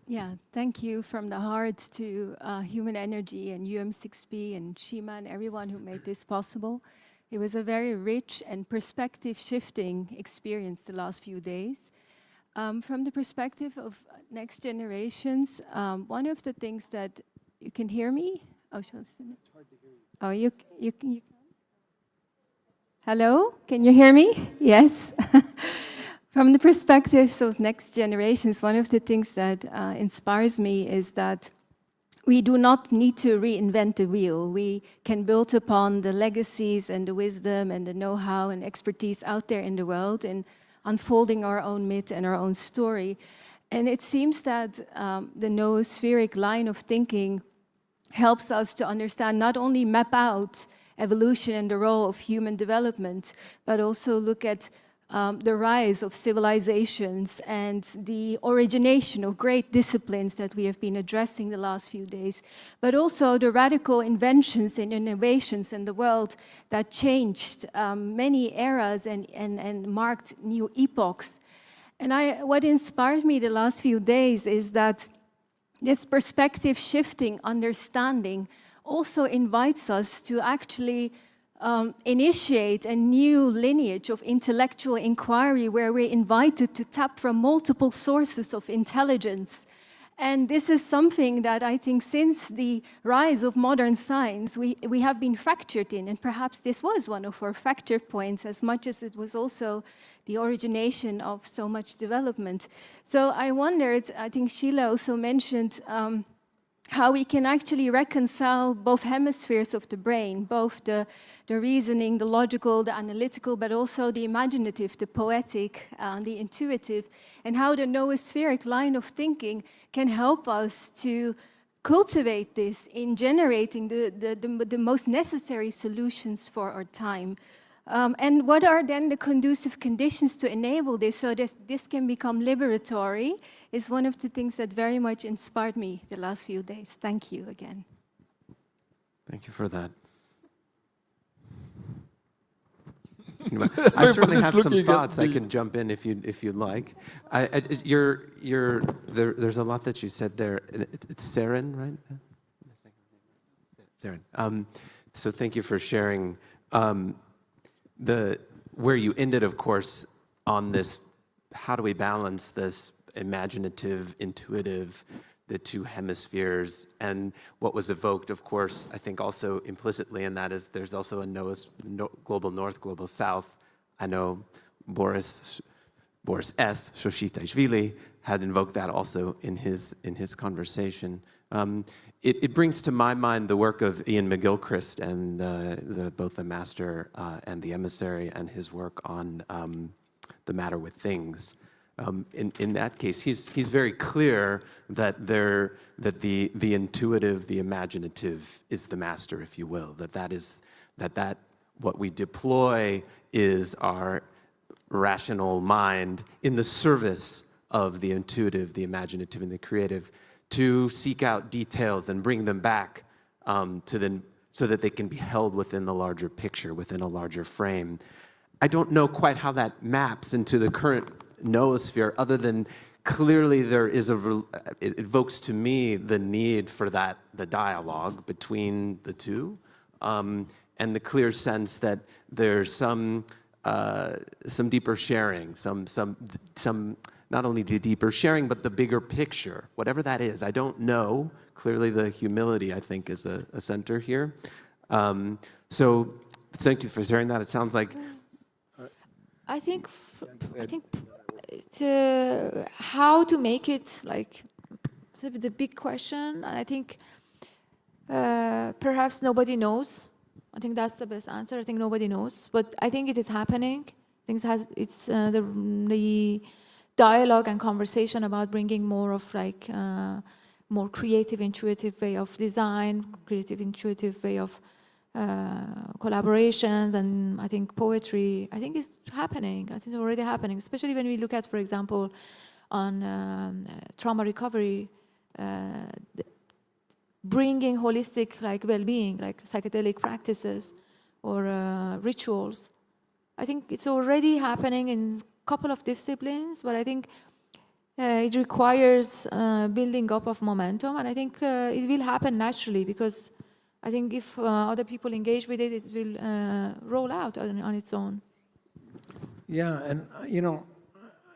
Yeah, thank you from the heart to Human Energy and UM6B and Shima and everyone who made this possible. It was a very rich and perspective-shifting experience the last few days. From the perspective of next generations, one of the things that you can hear me? Oh, it's hard to hear you. Oh, you can. Hello? Can you hear me? Yes. From the perspective of next generations, one of the things that inspires me is that we do not need to reinvent the wheel. We can build upon the legacies and the wisdom and the know-how and expertise out there in the world in unfolding our own myth and our own story. And it seems that the noospheric line of thinking helps us to understand, not only map out evolution and the role of human development, but also look at the rise of civilizations and the origination of great disciplines that we have been addressing the last few days, but also the radical inventions and innovations in the world that changed many eras and marked new epochs. And what inspired me the last few days is that this perspective shifting understanding also invites us to actually initiate a new lineage of intellectual inquiry where we're invited to tap from multiple sources of intelligence. And this is something that I think since the rise of modern science, we have been fractured in, and perhaps this was one of our fracture points as much as it was also the origination of so much development. So I wondered, I think Sheila also mentioned how we can actually reconcile both hemispheres of the brain, both the reasoning, the logical, the analytical, but also the imaginative, the poetic, the intuitive, and how the noospheric line of thinking can help us to cultivate this in generating the most necessary solutions for our time. And what are then the conducive conditions to enable this so that this can become liberatory is one of the things that very much inspired me the last few days. Thank you again. Thank you for that. I certainly have some thoughts. I can jump in if you'd like. There's a lot that you said there. It's Saren, right? Saren. So thank you for sharing. Where you ended, of course, on this, how do we balance this imaginative, intuitive, the two hemispheres, and what was evoked, of course, I think also implicitly in that is there's also a global north, global south. I know Boris S. Shoshitaishvili had invoked that also in his conversation. It brings to my mind the work of Ian McGilchrist and both the master and the emissary, and his work on the matter with things. In that case, he's very clear that the intuitive, the imaginative is the master, if you will. That what we deploy is our rational mind in the service of the intuitive, the imaginative, and the creative, to seek out details and bring them back so that they can be held within the larger picture, within a larger frame. I don't know quite how that maps into the current noosphere, other than clearly there is it evokes to me the need for the dialogue between the two, and the clear sense that there's some deeper sharing, some not only the deeper sharing, but the bigger picture, whatever that is. I don't know. Clearly the humility, I think, is a center here. So thank you for sharing that. It sounds like... I think how to make it like the big question, and I think perhaps nobody knows. I think that's the best answer. I think nobody knows, but I think it is happening. It's the dialogue and conversation about bringing more of like more creative, intuitive way of design, creative, intuitive way of collaborations, and I think poetry, I think it's happening. I think it's already happening, especially when we look at, for example, on trauma recovery, bringing holistic like well-being, like psychedelic practices or rituals. I think it's already happening in a couple of disciplines, but I think it requires building up of momentum, and I think it will happen naturally, because I think if other people engage with it, it will roll out on its own. Yeah, and you know,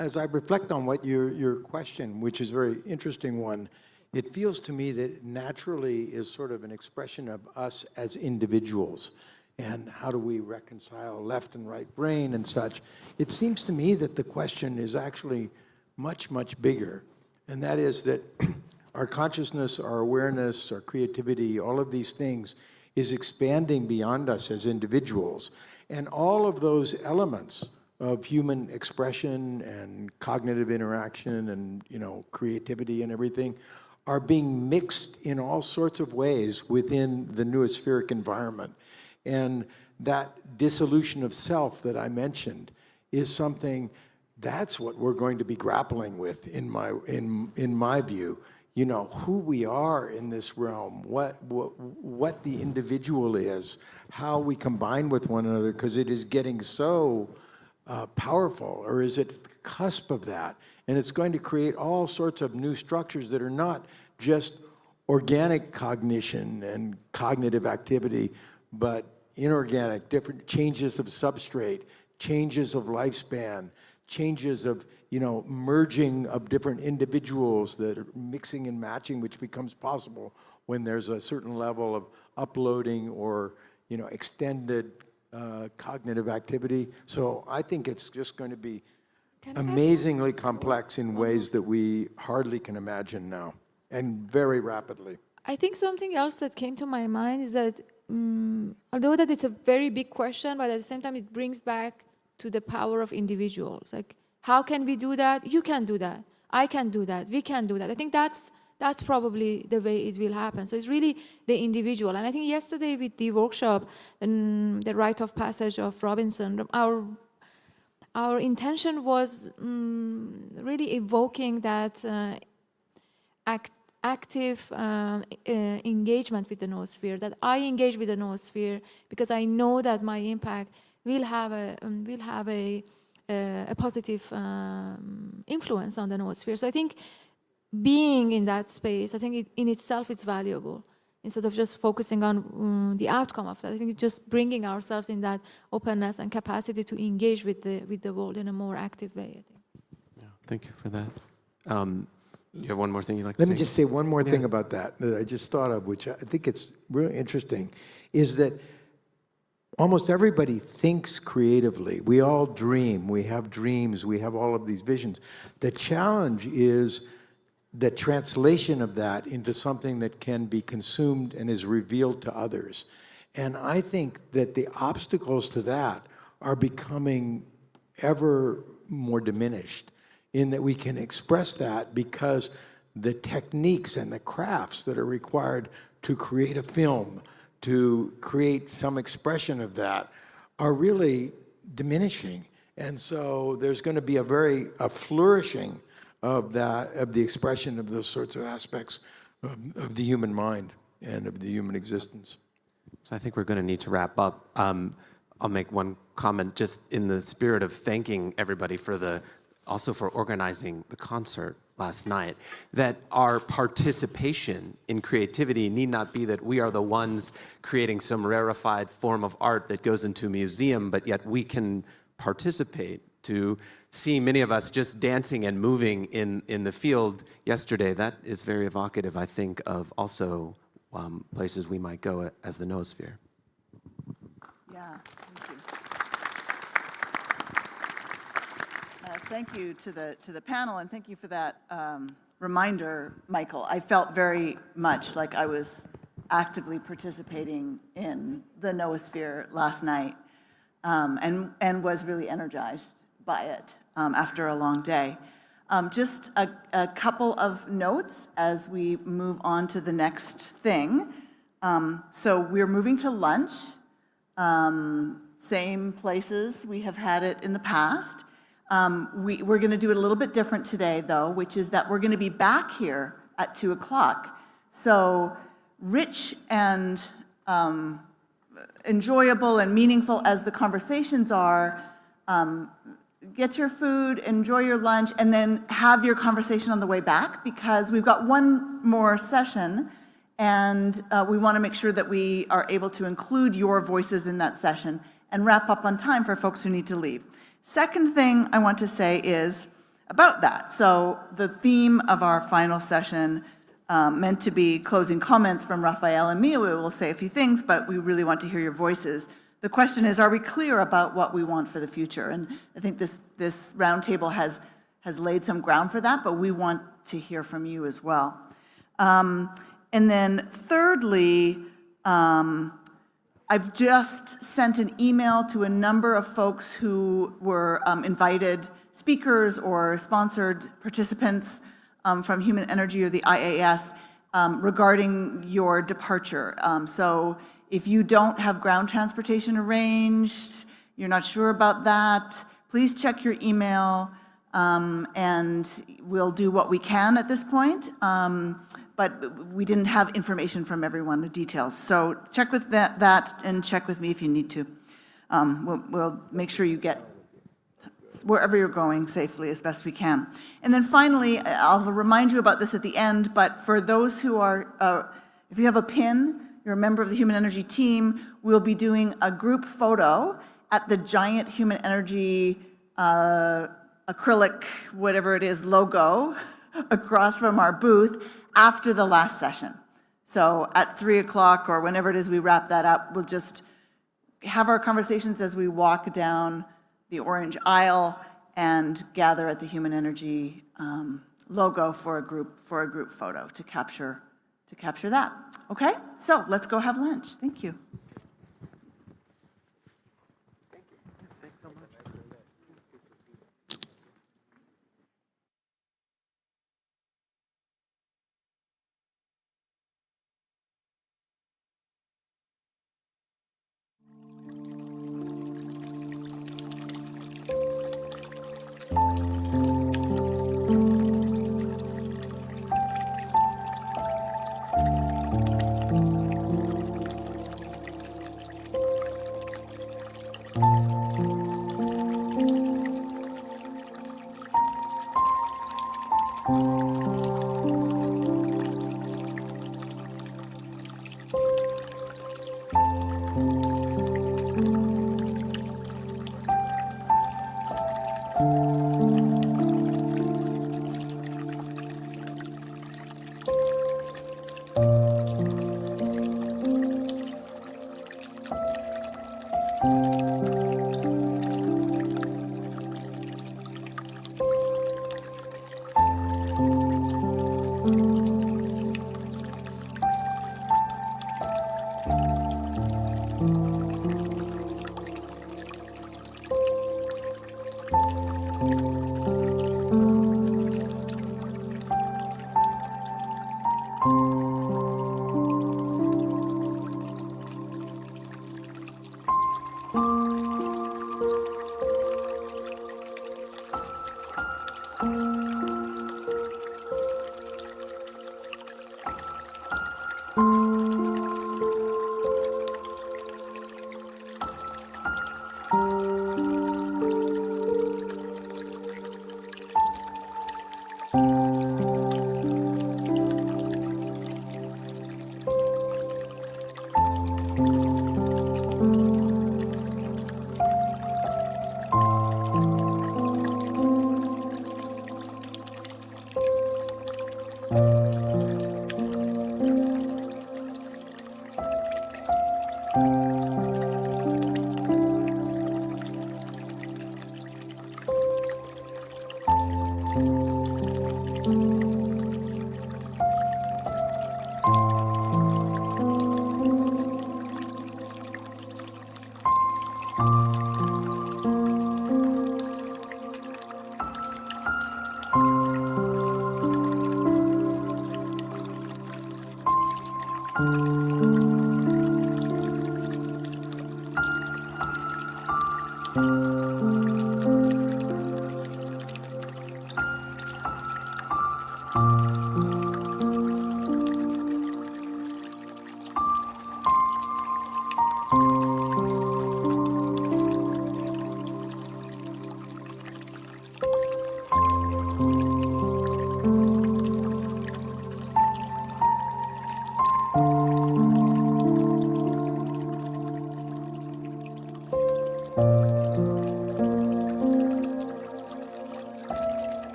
as I reflect on what your question, which is a very interesting one, it feels to me that it naturally is sort of an expression of us as individuals, and how do we reconcile left and right brain and such. It seems to me that the question is actually much, much bigger, and that is that our consciousness, our awareness, our creativity, all of these things is expanding beyond us as individuals. And all of those elements of human expression and cognitive interaction and, you know, creativity and everything are being mixed in all sorts of ways within the noospheric environment. And that dissolution of self that I mentioned is something that's what we're going to be grappling with in my view. You know, who we are in this realm, what the individual is, how we combine with one another, because it is getting so powerful, or is it the cusp of that? And it's going to create all sorts of new structures that are not just organic cognition and cognitive activity, but inorganic, different changes of substrate, changes of lifespan, changes of, you know, merging of different individuals that are mixing and matching, which becomes possible when there's a certain level of uploading or, you know, extended cognitive activity. So I think it's just going to be amazingly complex in ways that we hardly can imagine now, and very rapidly. I think something else that came to my mind is that although that it's a very big question, but at the same time it brings back to the power of individuals. Like, how can we do that? You can do that. I can do that. We can do that. I think that's probably the way it will happen. So it's really the individual. And I think yesterday with the workshop and the rite of passage of Robinson, our intention was really evoking that active engagement with the Noosphere, that I engage with the Noosphere because I know that my impact will have a positive influence on the Noosphere. So I think being in that space, I think it in itself is valuable. Instead of just focusing on the outcome of that, I think just bringing ourselves in that openness and capacity to engage with the world in a more active way, I think. Yeah, thank you for that. You have one more thing you'd like to say? Let me just say one more thing about that I just thought of, which I think it's really interesting, is that almost everybody thinks creatively. We all dream. We have dreams. We have all of these visions. The challenge is the translation of that into something that can be consumed and is revealed to others. And I think that the obstacles to that are becoming ever more diminished, in that we can express that because the techniques and the crafts that are required to create a film, to create some expression of that, are really diminishing. And so there's going to be a flourishing of the expression of those sorts of aspects of the human mind and of the human existence. So I think we're going to need to wrap up. I'll make one comment just in the spirit of thanking everybody also for organizing the concert last night, that our participation in creativity need not be that we are the ones creating some rarefied form of art that goes into a museum, but yet we can participate. To see many of us just dancing and moving in the field yesterday, that is very evocative, I think, of also places we might go as the Noosphere. Yeah, thank you. Thank you to the panel, and thank you for that reminder, Michael. I felt very much like I was actively participating in the Noosphere last night, and was really energized by it after a long day. Just a couple of notes as we move on to the next thing. So we're moving to lunch, same places we have had it in the past. We're going to do it a little bit different today, though, which is that we're going to be back here at 2 o'clock. So rich and enjoyable and meaningful as the conversations are, get your food, enjoy your lunch, and then have your conversation on the way back, because we've got one more session, and we want to make sure that we are able to include your voices in that session and wrap up on time for folks who need to leave. Second thing I want to say is about that. So the theme of our final session, meant to be closing comments from Raphael and me. We will say a few things, but we really want to hear your voices. The question is, are we clear about what we want for the future? And I think this roundtable has laid some ground for that, but we want to hear from you as well. And then thirdly, I've just sent an email to a number of folks who were invited speakers or sponsored participants from Human Energy or the IAS regarding your departure. So If you don't have ground transportation arranged, you're not sure about that, please check your email, and we'll do what we can at this point. But we didn't have information from everyone, the details. So check with that and check with me if you need to. We'll make sure you get wherever you're going safely as best we can. And then finally, I'll remind you about this at the end, but for those who are, if you have a pin, you're a member of the Human Energy team, we'll be doing a group photo at the giant Human Energy acrylic, whatever it is, logo across from our booth after the last session. So at 3 o'clock or whenever it is we wrap that up, we'll just have our conversations as we walk down the orange aisle and gather at the Human Energy logo for a group photo to capture that. Okay, so let's go have lunch. Thank you.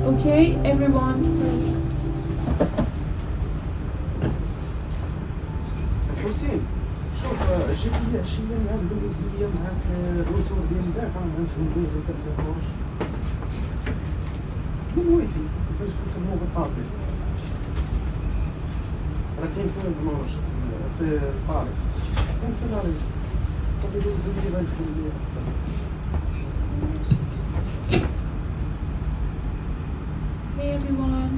Okay, everyone. حسين شوف جبت لي عشية معاك دوزية معاك الروتور ديال دافع معاك ندوز انت في الكورش ديال الواي فاي باش نخدمو بالطابلت راه كاين في المورش في الطارق كاين في داري صافي دوز لي غندخل ليها Hey everyone.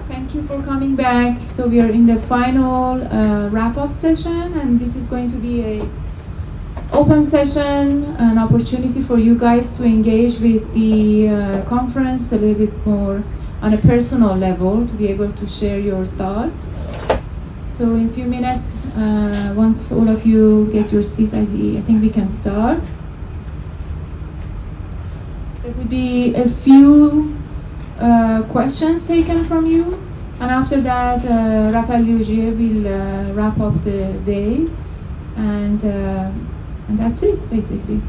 Thank you for coming back. So we are in the final wrap-up session, and this is going to be a open session, an opportunity for you guys to engage with the conference a little bit more on a personal level, to be able to share your thoughts. So in a few minutes, once all of you get your seats, I think we can start. There will be a few questions taken from you, and after that, Raphael Lugier will wrap up the day, and that's it, basically.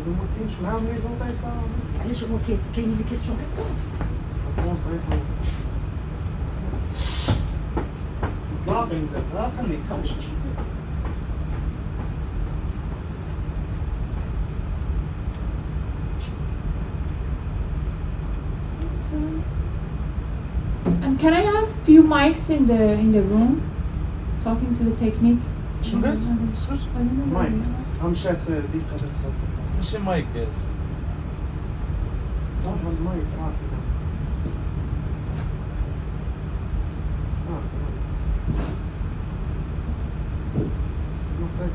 ما كاينش معاهم لي زونطيسا علاش هو كاين لي كيستيون ريبونس باقي انت خليك خمسة And can I have few mics in the room, talking to the technique? شنو قلت؟ مايك مشات ديك هذا الصف ماشي مايك قالت والله المايك رافي صافي Sure.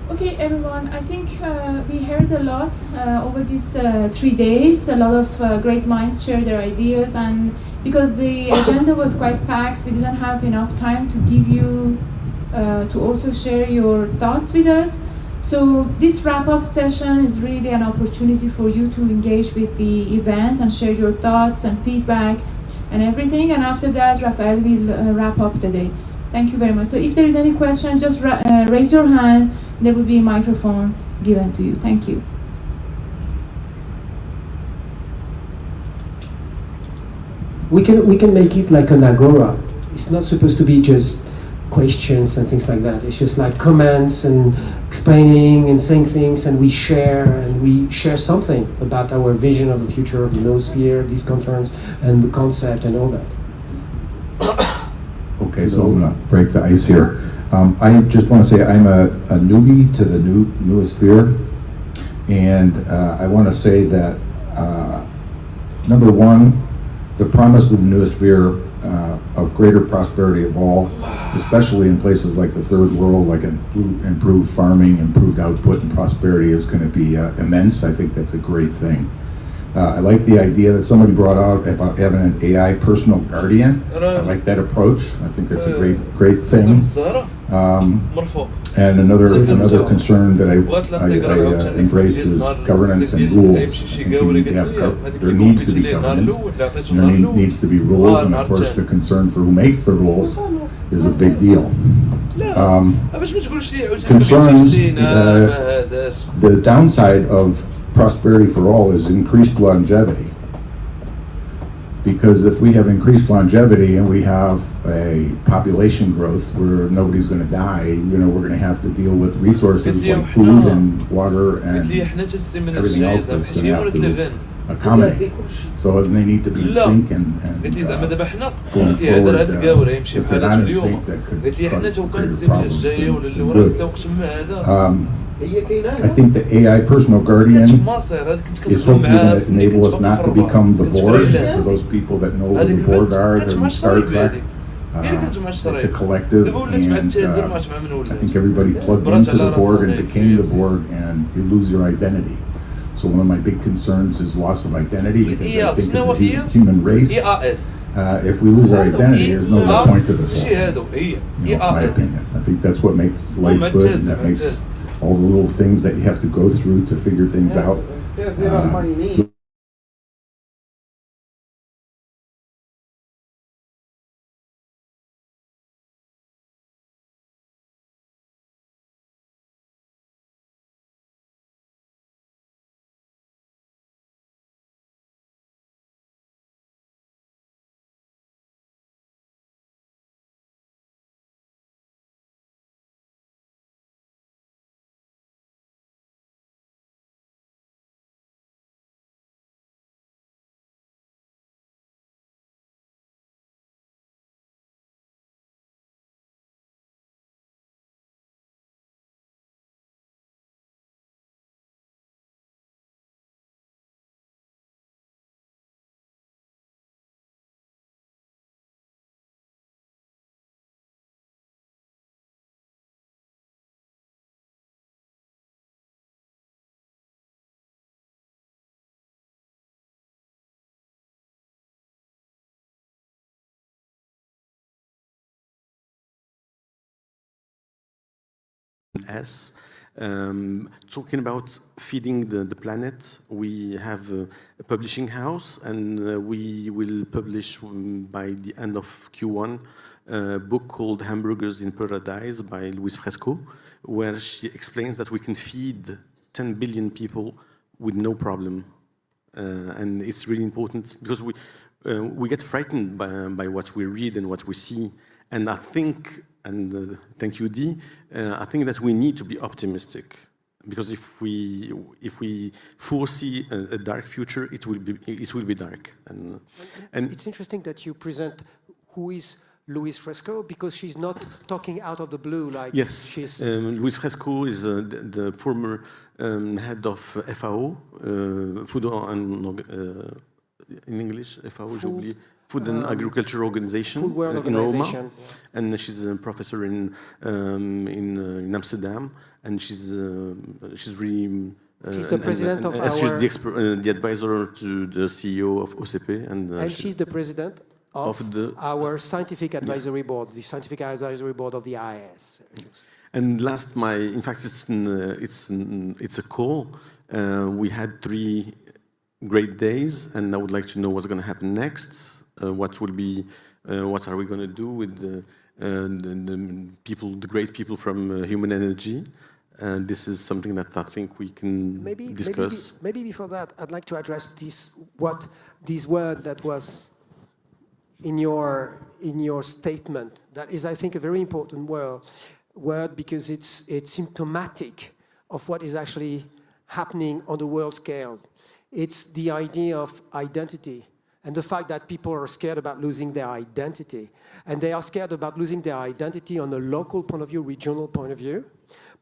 Okay, everyone, I think we heard a lot over these 3 days. A lot of great minds shared their ideas, and because the agenda was quite packed, we didn't have enough time to give you, to also share your thoughts with us. So this wrap-up session is really an opportunity for you to engage with the event and share your thoughts and feedback and everything. And after that, Rafael will wrap up the day. Thank you very much. So if there is any question, just raise your hand. There will be a microphone given to you. Thank you. We can make it like an agora. It's not supposed to be just questions and things like that. It's just like comments and explaining and saying things, and we share something about our vision of the future of the Noosphere, this conference, and the concept and all that. Okay, so I'm going to break the ice here. I just want to say I'm a newbie to the Noosphere, and I want to say that number one, the promise of the Noosphere of greater prosperity of all, especially in places like the third world, like improved farming, improved output and prosperity is going to be immense. I think that's a great thing. I like the idea that somebody brought out about having an AI personal guardian. I like that approach. I think that's a great thing. And another concern that I embrace is governance and rules. I think we need to have there needs to be governance, and there needs to be rules, and of course the concern for who makes the rules is a big deal. Concerns, the downside of prosperity for all is increased longevity. Because if we have increased longevity and we have a population growth where nobody's going to die, we're going to have to deal with resources like food and water and everything else that's going to have to accommodate. So they need to be in sync and going forward, if they're not in sync, that could cause greater problems. I think the AI personal guardian is hopefully going to enable us not to become the board. For those people that know who the board are, they're in Star Trek. It's a collective, and I think everybody plugged into the board and became the board, and you lose your identity. So one of my big concerns is loss of identity, because I think as a human race, if we lose our identity, there's no real point to this all. In my opinion, I think that's what makes life good, and that makes all the little things that you have to go through to figure things out. Talking about feeding the planet, we have a publishing house, and we will publish by the end of Q1 a book called Hamburgers in Paradise by Louise Fresco, where she explains that we can feed 10 billion people with no problem. And it's really important because we get frightened by what we read and what we see. And I think, and thank you, Dee, I think that we need to be optimistic. Because if we foresee a dark future, it will be dark. And it's interesting that you present who is Louise Fresco, because she's not talking out of the blue like she's... Louise Fresco is the former head of FAO, Food and in English, FAO, j'ai oublié. Food and Agriculture Organization in Roma, and she's a professor in Amsterdam, and she's really she's the president of our... She's the advisor to the CEO of OCP, and she's the president of our scientific advisory board, the scientific advisory board of the IAS. And last, in fact, it's a call. We had 3 great days, and I would like to know what's going to happen next. What are we going to do with the people, the great people from Human Energy? This is something that I think we can discuss. Maybe before that, I'd like to address this word that was in your statement. That is, I think, a very important word because it's symptomatic of what is actually happening on the world scale. It's the idea of identity. And the fact that people are scared about losing their identity. And they are scared about losing their identity on a local point of view, regional point of view.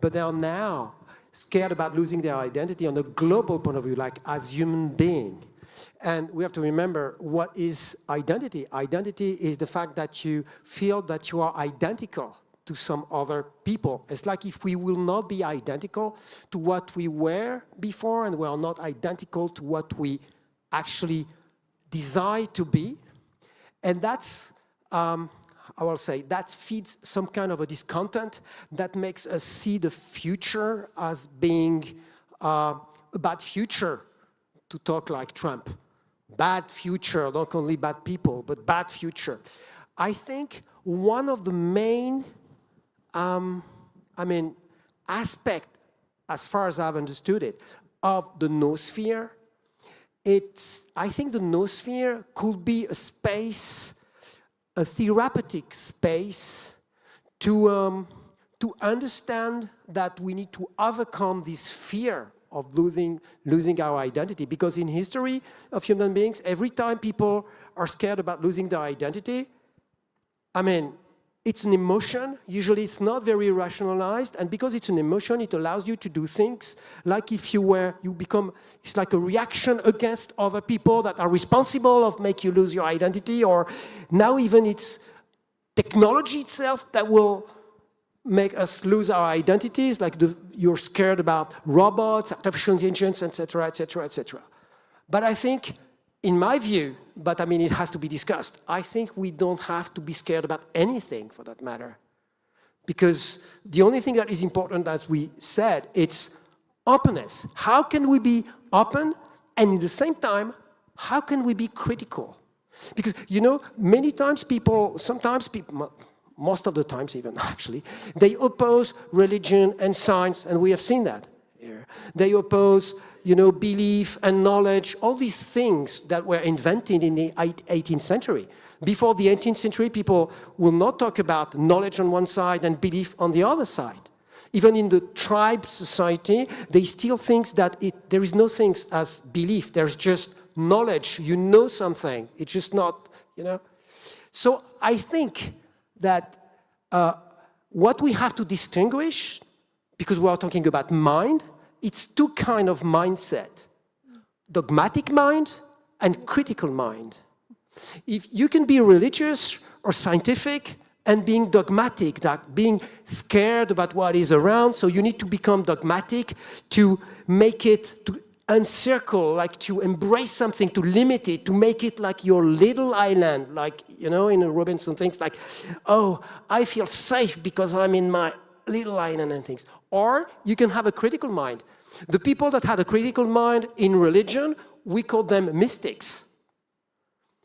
But they are now scared about losing their identity on a global point of view, like as human being. And we have to remember, what is identity? Identity is the fact that you feel that you are identical to some other people. It's like if we will not be identical to what we were before, and we are not identical to what we actually desire to be, and that's, I will say, that feeds some kind of a discontent that makes us see the future as being a bad future, to talk like Trump. Bad future, not only bad people, but bad future. I think one of the main, aspect, as far as I've understood it, of the Noosphere, I think the Noosphere could be a space, a therapeutic space, to understand that we need to overcome this fear of losing our identity. Because in history of human beings, every time people are scared about losing their identity, it's an emotion. Usually it's not very rationalized, and because it's an emotion, it allows you to do things like if it's like a reaction against other people that are responsible of make you lose your identity, or now even it's technology itself that will make us lose our identities, like you're scared about robots, artificial intelligence, etc., etc., etc. But I think, in my view, but it has to be discussed, I think we don't have to be scared about anything for that matter. Because the only thing that is important, as we said, it's openness. How can we be open, and at the same time, how can we be critical? Because, many times sometimes people, most of the times even actually, they oppose religion and science, and we have seen that here. They oppose belief and knowledge, all these things that were invented in the 18th century. Before the 18th century, people will not talk about knowledge on one side and belief on the other side. Even in the tribe society, they still think that there is no things as belief, there's just knowledge, you know something, it's just not, So I think that what we have to distinguish, because we are talking about mind, it's 2 kinds of mindset, dogmatic mind and critical mind. If you can be religious or scientific and being dogmatic, like being scared about what is around, so you need to become dogmatic to make it, to encircle, like to embrace something, to limit it, to make it like your little island, like, in a Robinson things like, oh, I feel safe because I'm in my little island and things. Or you can have a critical mind. The people that had a critical mind in religion, we call them mystics.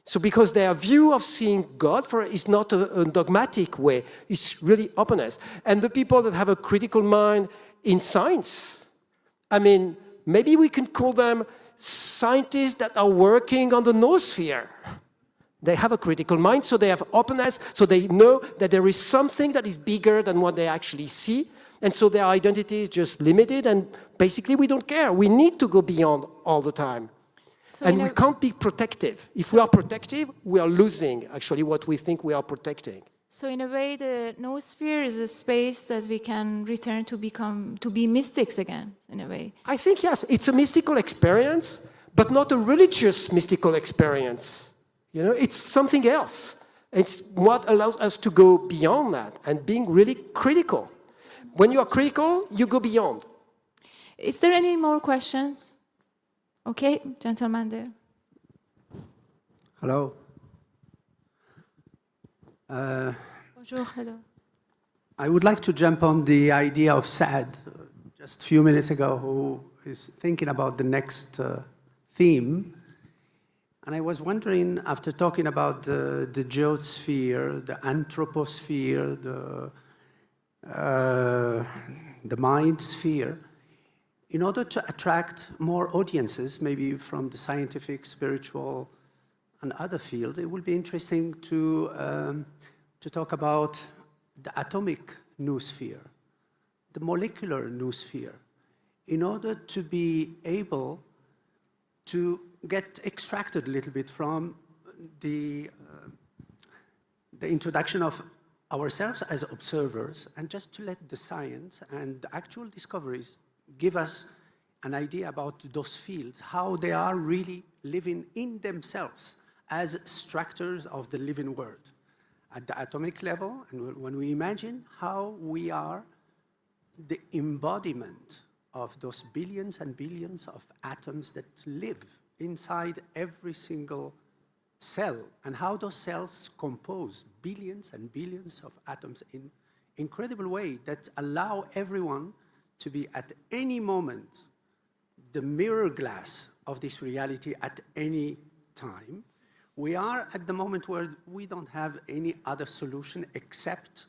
So because their view of seeing God is not a dogmatic way, it's really openness. And the people that have a critical mind in science, Maybe we can call them scientists that are working on the noosphere. They have a critical mind, so they have openness, so they know that there is something that is bigger than what they actually see, and so their identity is just limited, and basically we don't care. We need to go beyond all the time. So and we can't be protective. If we are protective, we are losing actually what we think we are protecting. So in a way, the noosphere is a space that we can return to be mystics again, in a way. I think, yes, it's a mystical experience, but not a religious mystical experience. You know, it's something else. It's what allows us to go beyond that and being really critical. When you are critical, you go beyond. Is there any more questions? Okay, gentleman there. Hello. Bonjour, hello. I would like to jump on the idea of Saad, just a few minutes ago, who is thinking about the next theme. And I was wondering, after talking about the geosphere, the anthroposphere, the mind sphere, in order to attract more audiences, maybe from the scientific, spiritual, and other fields, it would be interesting to talk about the atomic noosphere, the molecular noosphere, in order to be able to get extracted a little bit from the introduction of ourselves as observers, and just to let the science and the actual discoveries give us an idea about those fields, how they are really living in themselves as structures of the living world at the atomic level, and when we imagine how we are the embodiment of those billions and billions of atoms that live inside every single cell, and how those cells compose billions and billions of atoms in incredible way that allow everyone to be at any moment the mirror glass of this reality at any time. We are at the moment where we don't have any other solution except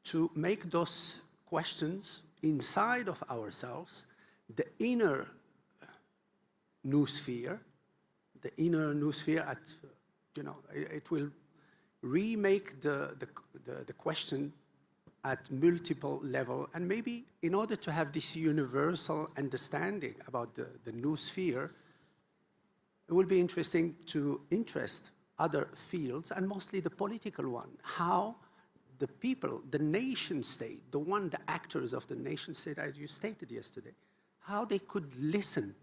to make those questions inside of ourselves, the inner noosphere at, you know, it will remake the question at multiple level, and maybe in order to have this universal understanding about the noosphere, it will be interesting to interest other fields, and mostly the political one, how the people, the nation state, the actors of the nation state, as you stated yesterday, how they could listen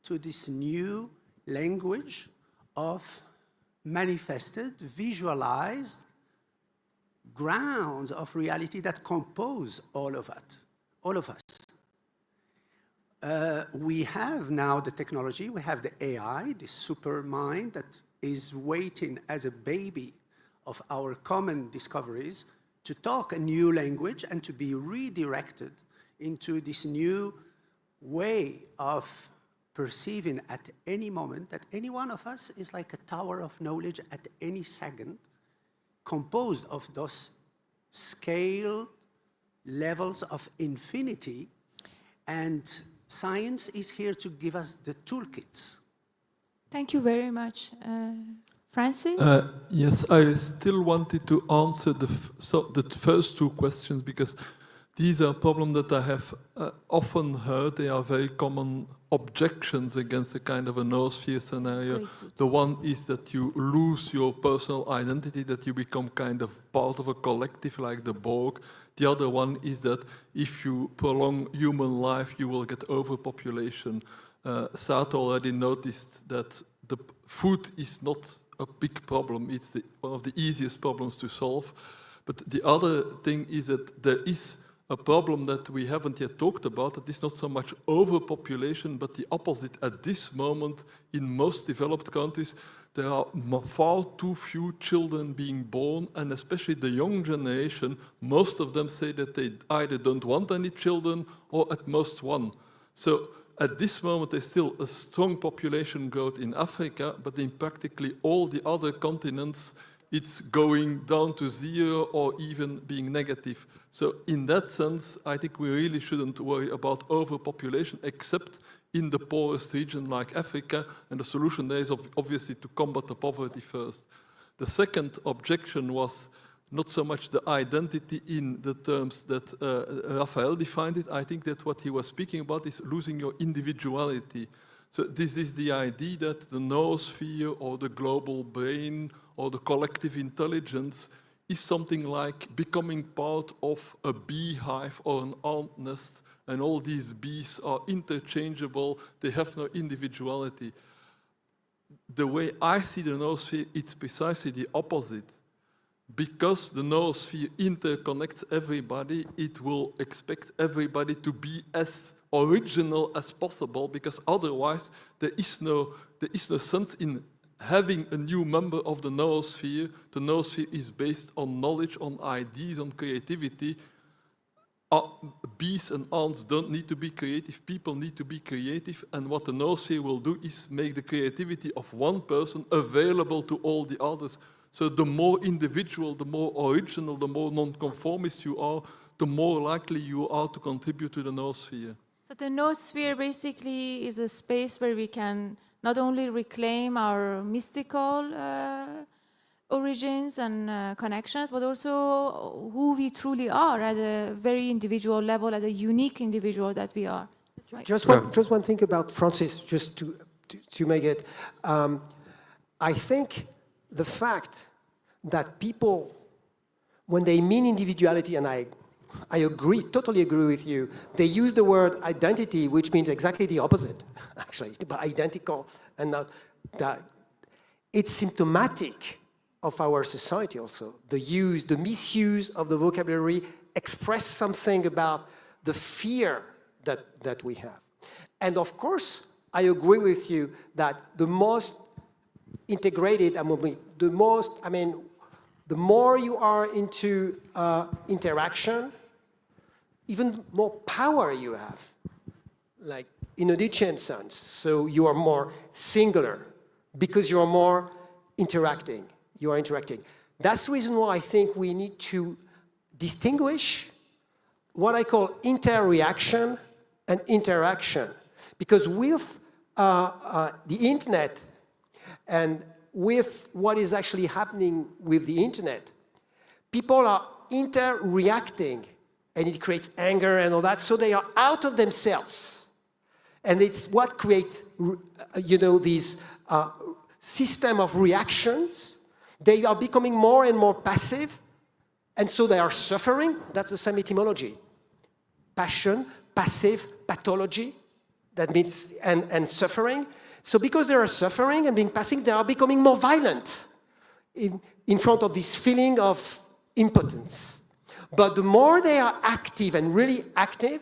to this new language of manifested, visualized grounds of reality that compose all of us. We have now the technology, we have the AI, the super mind that is waiting as a baby of our common discoveries to talk a new language and to be redirected into this new way of perceiving at any moment that any one of us is like a tower of knowledge at any second, composed of those scale levels of infinity, and science is here to give us the toolkits. Thank you very much. Francis? Yes, I still wanted to answer the first two questions, because these are problems that I have often heard. They are very common objections against a kind of a noosphere scenario. The one is that you lose your personal identity, that you become kind of part of a collective like the Borg. The other one is that if you prolong human life, you will get overpopulation. Saad already noticed that the food is not a big problem. It's one of the easiest problems to solve. But the other thing is that there is a problem that we haven't yet talked about, that is not so much overpopulation, but the opposite. At this moment, in most developed countries, there are far too few children being born, and especially the young generation, most of them say that they either don't want any children or at most one. So at this moment, there's still a strong population growth in Africa, but in practically all the other continents, it's going down to zero or even being negative. So in that sense, I think we really shouldn't worry about overpopulation, except in the poorest region like Africa, and the solution there is obviously to combat the poverty first. The second objection was not so much the identity in the terms that Raphael defined it. I think that what he was speaking about is losing your individuality. So this is the idea that the noosphere or the global brain or the collective intelligence is something like becoming part of a beehive or an ant nest, and all these bees are interchangeable, they have no individuality. The way I see the noosphere, it's precisely the opposite. Because the noosphere interconnects everybody, it will expect everybody to be as original as possible, because otherwise there is no sense in having a new member of the noosphere. The noosphere is based on knowledge, on ideas, on creativity. Bees and ants don't need to be creative, people need to be creative, and what the noosphere will do is make the creativity of one person available to all the others. So the more individual, the more original, the more non-conformist you are, the more likely you are to contribute to the noosphere. So the noosphere basically is a space where we can not only reclaim our mystical origins and connections, but also who we truly are at a very individual level, at a unique individual that we are. Right. Just one thing about Francis, just to make it. I think the fact that people, when they mean individuality, and I agree, totally agree with you, they use the word identity, which means exactly the opposite, actually, but identical and not that. It's symptomatic of our society also. The misuse of the vocabulary express something about the fear that we have. And of course, I agree with you that the most integrated, the more you are into interaction, even more power you have, like in a Nietzschean sense. So you are more singular because you are more interacting. You are interacting. That's the reason why I think we need to distinguish what I call interreaction and interaction. Because with the internet and with what is actually happening with the internet, people are interreacting, and it creates anger and all that, so they are out of themselves. And it's what creates, this system of reactions. They are becoming more and more passive, and so they are suffering. That's the same etymology. Passion, passive, pathology, that means, and suffering. So because they are suffering and being passive, they are becoming more violent in front of this feeling of impotence. But the more they are active and really active,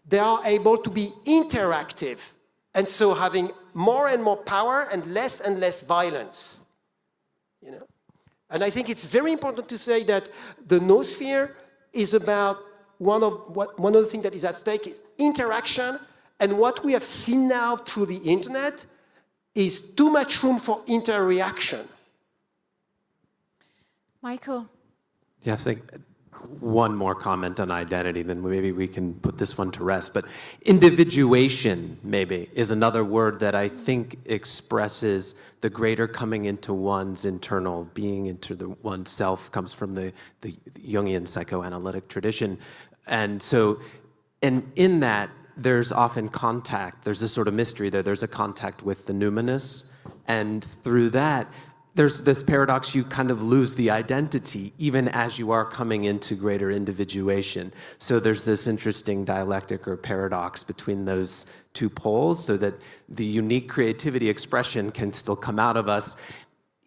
they are able to be interactive, and so having more and more power and less violence. And I think it's very important to say that the noosphere is about one of the things that is at stake is interaction, and what we have seen now through the internet is too much room for interreaction. Michael. Yes, I think one more comment on identity, then maybe we can put this one to rest. But individuation, maybe, is another word that I think expresses the greater coming into one's internal being, into the oneself, comes from the Jungian psychoanalytic tradition. And so, and in that, there's often contact. There's this sort of mystery there. There's a contact with the numinous. And through that, there's this paradox, you kind of lose the identity even as you are coming into greater individuation. So there's this interesting dialectic or paradox between those two poles, so that the unique creativity expression can still come out of us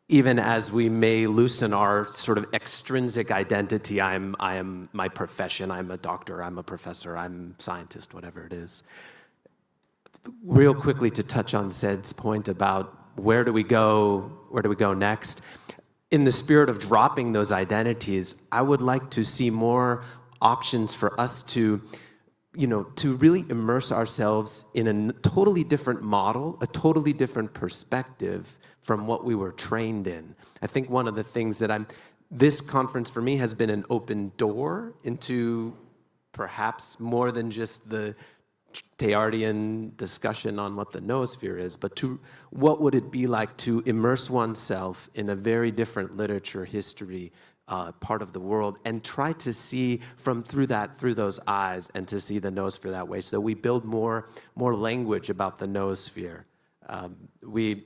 even as we may loosen our sort of extrinsic identity. I am my profession, I'm a doctor, I'm a professor, I'm a scientist, whatever it is. Real quickly to touch on Zed's point about where do we go next? In the spirit of dropping those identities, I would like to see more options for us to really immerse ourselves in a totally different model, a totally different perspective from what we were trained in. I think one of the things that this conference for me has been an open door into perhaps more than just the Teilhardian discussion on what the noosphere is, but to what would it be like to immerse oneself in a very different literature, history, part of the world, and try to see through those eyes, and to see the noosphere that way. So we build more language about the noosphere. We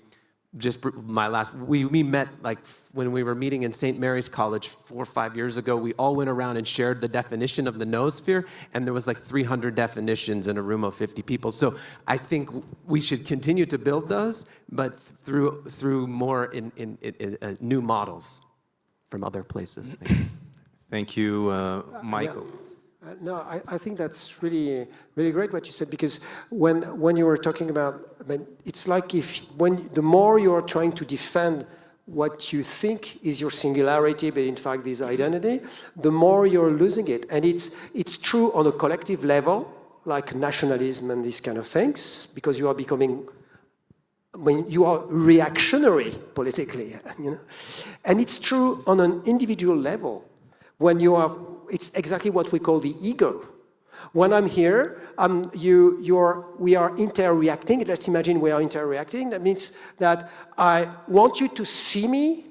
met, like, when we were meeting in St. Mary's College 4 or 5 years ago, we all went around and shared the definition of the noosphere, and there was like 300 definitions in a room of 50 people. So I think we should continue to build those, but through more in new models from other places. Thank you, Michael. No, I think that's really great what you said, because when you were talking about, I mean, it's like the more you are trying to defend what you think is your singularity, but in fact is identity, the more you're losing it. And it's true on a collective level, like nationalism and these kind of things, because you are becoming, when you are reactionary politically, you know. And it's true on an individual level, when you are. It's exactly what we call the ego. When I'm here, we are interreacting. Let's imagine we are interreacting. That means that I want you to see me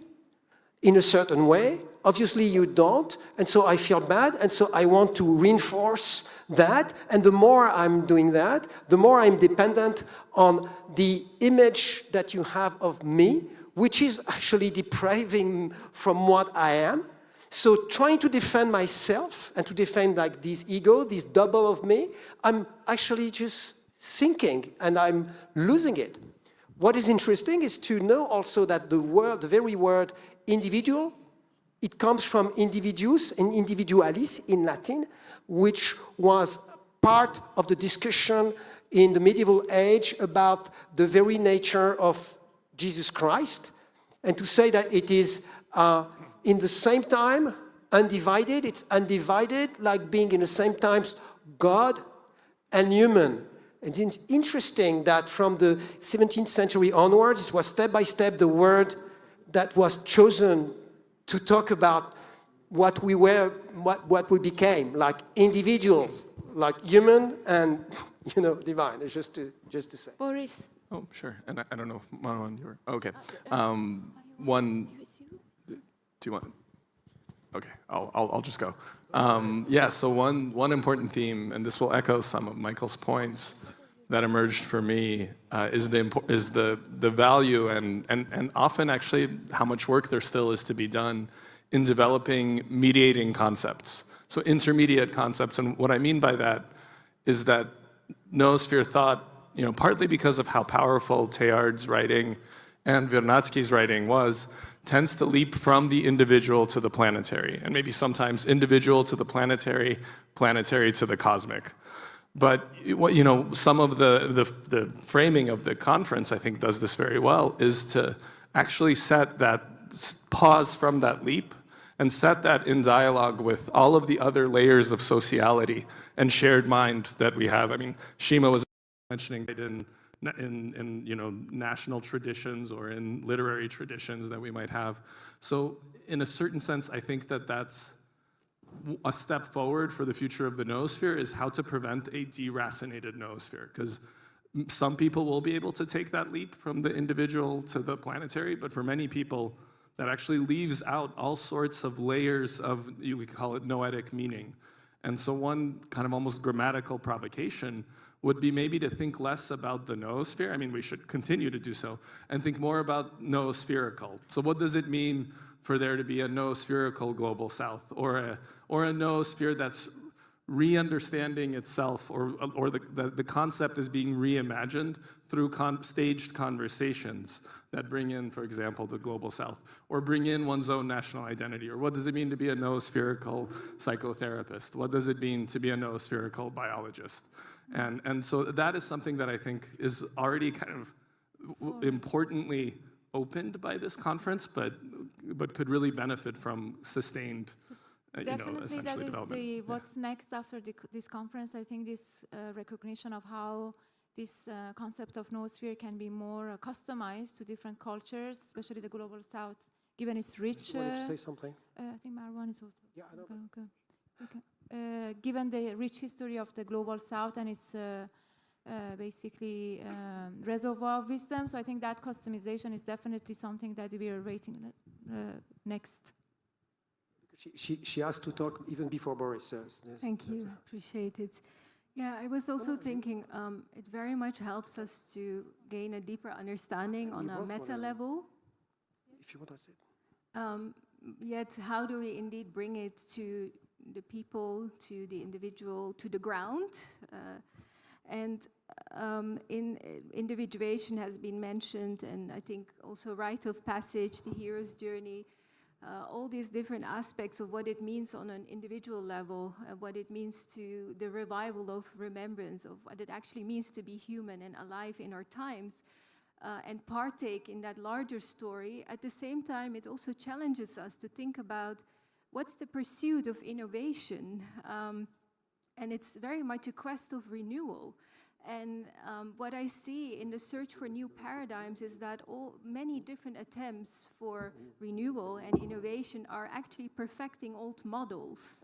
in a certain way. Obviously, you don't, and so I feel bad, and so I want to reinforce that. And the more I'm doing that, the more I'm dependent on the image that you have of me, which is actually depriving from what I am. So trying to defend myself and to defend like this ego, this double of me, I'm actually just sinking and I'm losing it. What is interesting is to know also that the very word individual, it comes from individuus and individualis in Latin, which was part of the discussion in the medieval age about the very nature of Jesus Christ, and to say that it is in the same time, undivided. It's undivided, like being in the same times God and human. And it's interesting that from the 17th century onwards, it was step by step the word that was chosen to talk about what we were, what we became, like individuals, like human and, you know, divine. It's just to say. Boris. Oh, sure. And I don't know if Manon, you're okay. Do you want? Okay, I'll just go. Yeah. So one important theme, and this will echo some of Michael's points, that emerged for me is the value and often actually how much work there still is to be done in developing mediating concepts. So intermediate concepts, and what I mean by that is that noosphere thought, you know, partly because of how powerful Teilhard's writing and Vernadsky's writing tends to leap from the individual to the planetary, and maybe sometimes individual to the planetary, planetary to the cosmic. But you know, some of the framing of the conference, I think, does this very well, is to actually set that pause from that leap and set that in dialogue with all of the other layers of sociality and shared mind that we have. I mean, Shima was mentioning it in you know, national traditions or in literary traditions that we might have. So in a certain sense, I think that that's a step forward for the future of the noosphere, is how to prevent a deracinated noosphere, because some people will be able to take that leap from the individual to the planetary, but for many people that actually leaves out all sorts of layers of, you could call it noetic meaning. And so one kind of almost grammatical provocation would be maybe to think less about the noosphere. I mean, we should continue to do so, and think more about noospherical. So what does it mean for there to be a noospherical global south, or a noosphere that's re-understanding itself, or the concept is being reimagined through staged conversations that bring in, for example, the global south, or bring in one's own national identity, or what does it mean to be a noospherical psychotherapist? What does it mean to be a noospherical biologist? And so that is something that I think is already kind of importantly opened by this conference, but could really benefit from sustained, Definitely, that is development. what's next after this conference. I think this recognition of how this concept of noosphere can be more customized to different cultures, especially the global south, given its rich. You wanted to say something? I think Marwan is also. Yeah, I know. Okay. Given the rich history of the global south and its basically reservoir of wisdom. So I think that customization is definitely something that we are rating next. She asked to talk even before Boris says. Thank you, appreciate it. Yeah, I was also thinking it very much helps us to gain a deeper understanding on a meta level. If you want to say it. Yet, how do we indeed bring it to the people, to the individual, to the ground? Individuation has been mentioned, and I think also rite of passage, the hero's journey, all these different aspects of what it means on an individual level, what it means to the revival of remembrance of what it actually means to be human and alive in our times, and partake in that larger story. At the same time, it also challenges us to think about what's the pursuit of innovation, and it's very much a quest of renewal. And what I see in the search for new paradigms is that many different attempts for renewal and innovation are actually perfecting old models.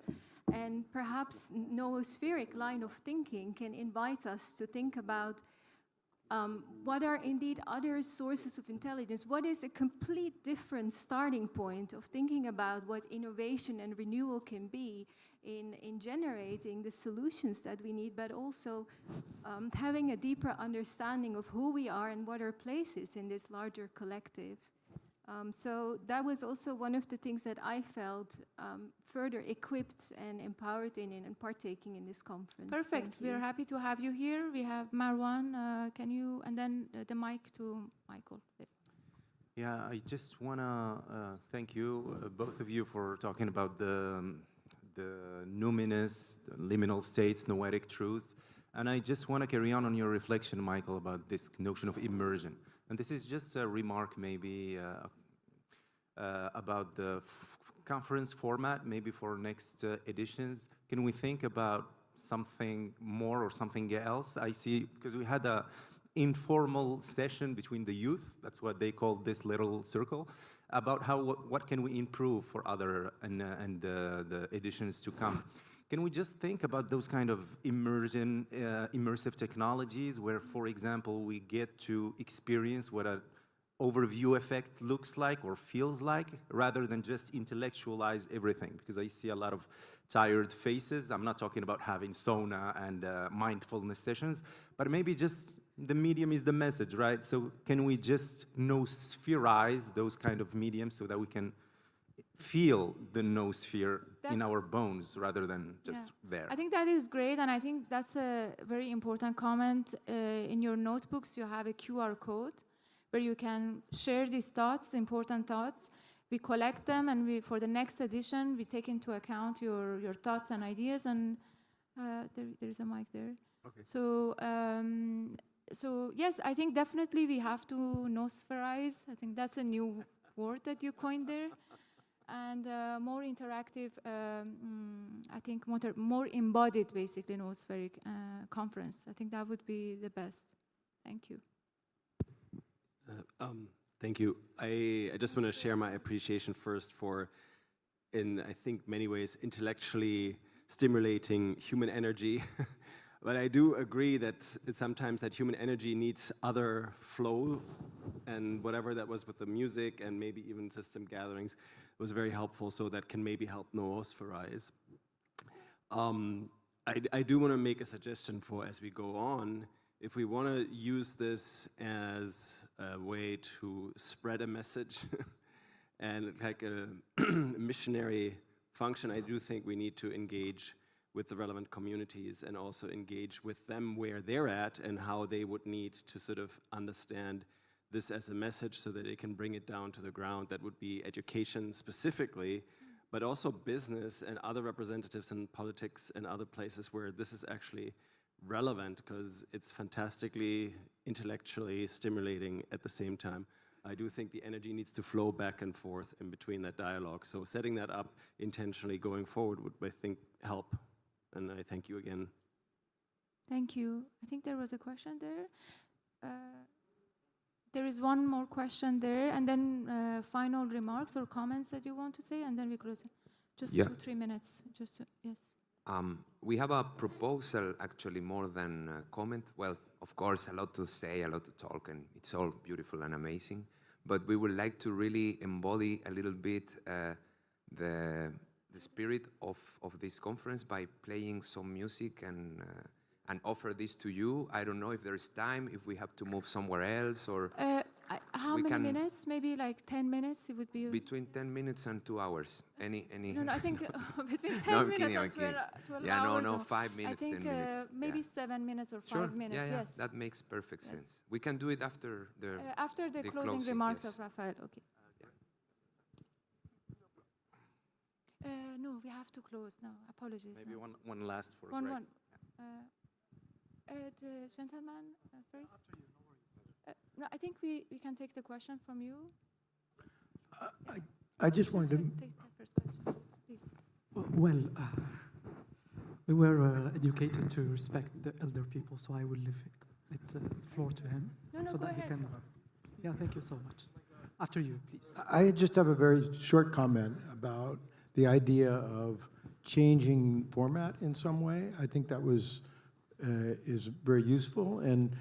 And perhaps noospheric line of thinking can invite us to think about what are indeed other sources of intelligence? What is a complete different starting point of thinking about what innovation and renewal can be in generating the solutions that we need, but also having a deeper understanding of who we are and what our place is in this larger collective. So that was also one of the things that I felt further equipped and empowered in partaking in this conference. Perfect. We are happy to have you here. We have Marwan. Can you, and then the mic to Michael. Yeah, I just want to thank you, both of you, for talking about the numinous, the liminal states, noetic truths. And I just want to carry on your reflection, Michael, about this notion of immersion. And this is just a remark maybe about the conference format, maybe for next editions. Can we think about something more or something else? I see, because we had a informal session between the youth, that's what they call this little circle, about what can we improve for other and the editions to come. Can we just think about those kind of immersive technologies where, for example, we get to experience what an overview effect looks like or feels like, rather than just intellectualize everything? Because I see a lot of tired faces. I'm not talking about having sauna and mindfulness sessions, but maybe just the medium is the message, right? So can we just noosphereize those kind of mediums so that we can feel the noosphere in our bones rather than just there? I think that is great, and I think that's a very important comment. In your notebooks, you have a QR code where you can share these thoughts, important thoughts. We collect them, and for the next edition, we take into account your thoughts and ideas, and there's a mic there. Okay. So yes, I think definitely we have to noosphereize. I think that's a new word that you coined there. And more interactive, I think more embodied, basically, noospheric conference. I think that would be the best. Thank you. Thank you. I just want to share my appreciation first for, in I think many ways, intellectually stimulating human energy. But I do agree that sometimes that human energy needs other flow, and whatever that was with the music and maybe even system gatherings was very helpful, so that can maybe help noospherize. I do want to make a suggestion for, as we go on, if we want to use this as a way to spread a message and like a missionary function, I do think we need to engage with the relevant communities and also engage with them where they're at and how they would need to sort of understand this as a message so that they can bring it down to the ground. That would be education specifically, but also business and other representatives in politics and other places where this is actually relevant, because it's fantastically intellectually stimulating at the same time. I do think the energy needs to flow back and forth in between that dialogue. So setting that up intentionally going forward would, I think, help. And I thank you again. Thank you. I think there was a question there. There is one more question there, and then final remarks or comments that you want to say, and then we close it. Just 2-3 minutes. Just to, yes. We have a proposal, actually, more than a comment. Well, of course, a lot to say, a lot to talk, and it's all beautiful and amazing. But we would like to really embody a little bit the spirit of this conference by playing some music and offer this to you. I don't know if there's time, if we have to move somewhere else, or how many minutes? Maybe like 10 minutes. It would be between 10 minutes and 2 hours. Any? No, I think between 10 No, I'm minutes kidding, I'm and kidding. 12 Yeah, hours. no, 5 minutes, I think 10 minutes. maybe Yeah. 7 minutes or 5 Sure. minutes. Yeah, Yes. that makes perfect sense. We can do it after the closing remarks yes. of Rafael. Okay. No, we have to close now. Apologies. Maybe no. one last for One. Greg. The gentleman first. No, I think we can take the question from you. I just wanted to. Take the first question, please. Well, we were educated to respect the elder people, so I will leave the floor to him. No, so go that ahead. he can. Yeah, thank you so much. After you, please. I just have a very short comment about the idea of changing format in some way. I think that is very useful, and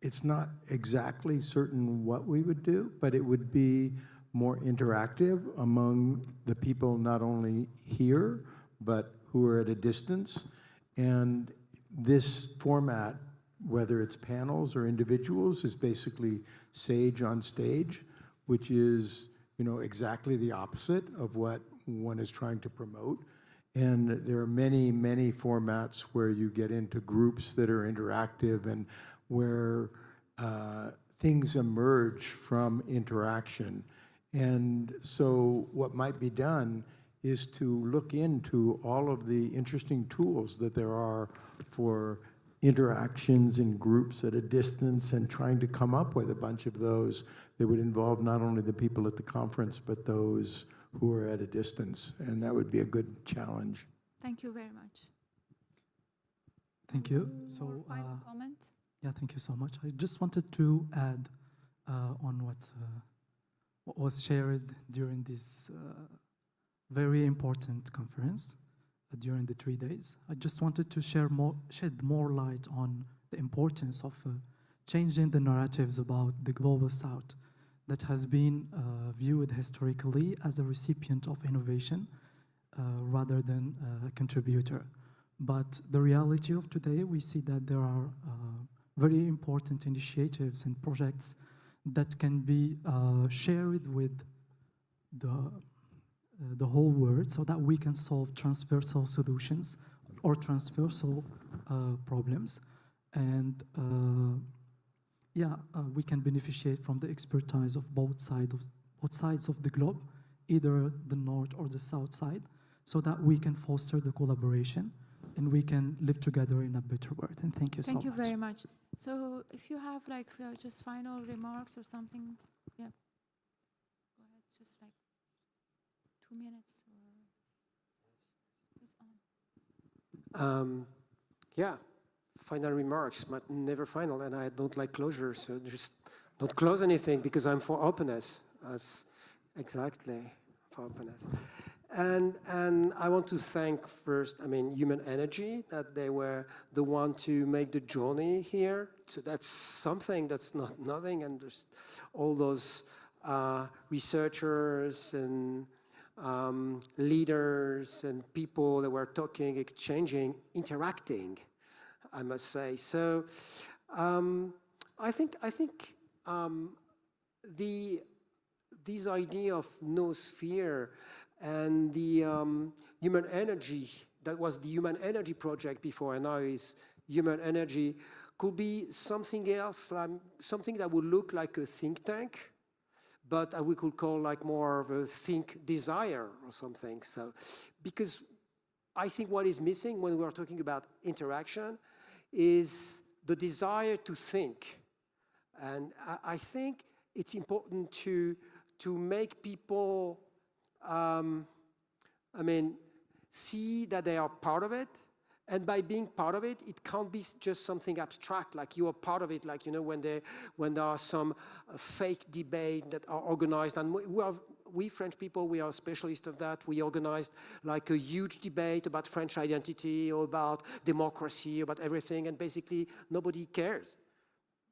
it's not exactly certain what we would do, but it would be more interactive among the people not only here, but who are at a distance. And this format, whether it's panels or individuals, is basically sage on stage, which is, exactly the opposite of what one is trying to promote. And there are many, many formats where you get into groups that are interactive and where things emerge from interaction. And so what might be done is to look into all of the interesting tools that there are for interactions in groups at a distance and trying to come up with a bunch of those that would involve not only the people at the conference, but those who are at a distance. And that would be a good challenge. Thank you very much. Thank you. So, final comment? Yeah, thank you so much. I just wanted to add on what was shared during this very important conference during the 3 days. I just wanted to shed more light on the importance of changing the narratives about the Global South that has been viewed historically as a recipient of innovation rather than a contributor. But the reality of today, we see that there are very important initiatives and projects that can be shared with the whole world so that we can solve transversal solutions or transversal problems. And we can beneficiate from the expertise of both sides of the globe, either the north or the south side, so that we can foster the collaboration and we can live together in a better world. And thank you so much. Thank you very much. So if you have just final remarks or something, yeah. Go ahead, just 2 minutes. Yeah, final remarks, but never final, and I don't like closure, so just don't close anything because I'm for openness, exactly, for openness. And I want to thank first, Human Energy, that they were the one to make the journey here. So that's something, that's not nothing, and there's all those researchers and leaders and people that were talking, exchanging, interacting, I must say. So I think this idea of Noosphere and the human energy, that was the Human Energy project before, and now is Human Energy, could be something else, something that would look like a think tank, but we could call more of a think desire or something. So, because I think what is missing when we are talking about interaction is the desire to think. And I think it's important to make people see that they are part of it. And by being part of it, it can't be just something abstract, like you are part of it, when there are some fake debate that are organized. And we French people, we are specialists of that. We organized like a huge debate about French identity or about democracy, about everything, and basically nobody cares.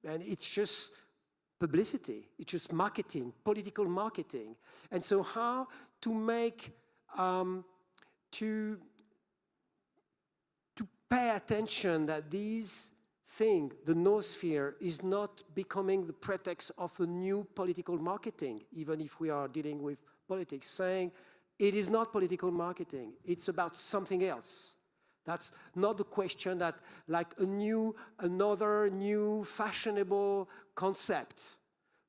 And it's just publicity, it's just marketing, political marketing. And so how to make, to pay attention that these thing, the noosphere, is not becoming the pretext of a new political marketing, even if we are dealing with politics, saying it is not political marketing, it's about something else. That's not the question that like another new fashionable concept,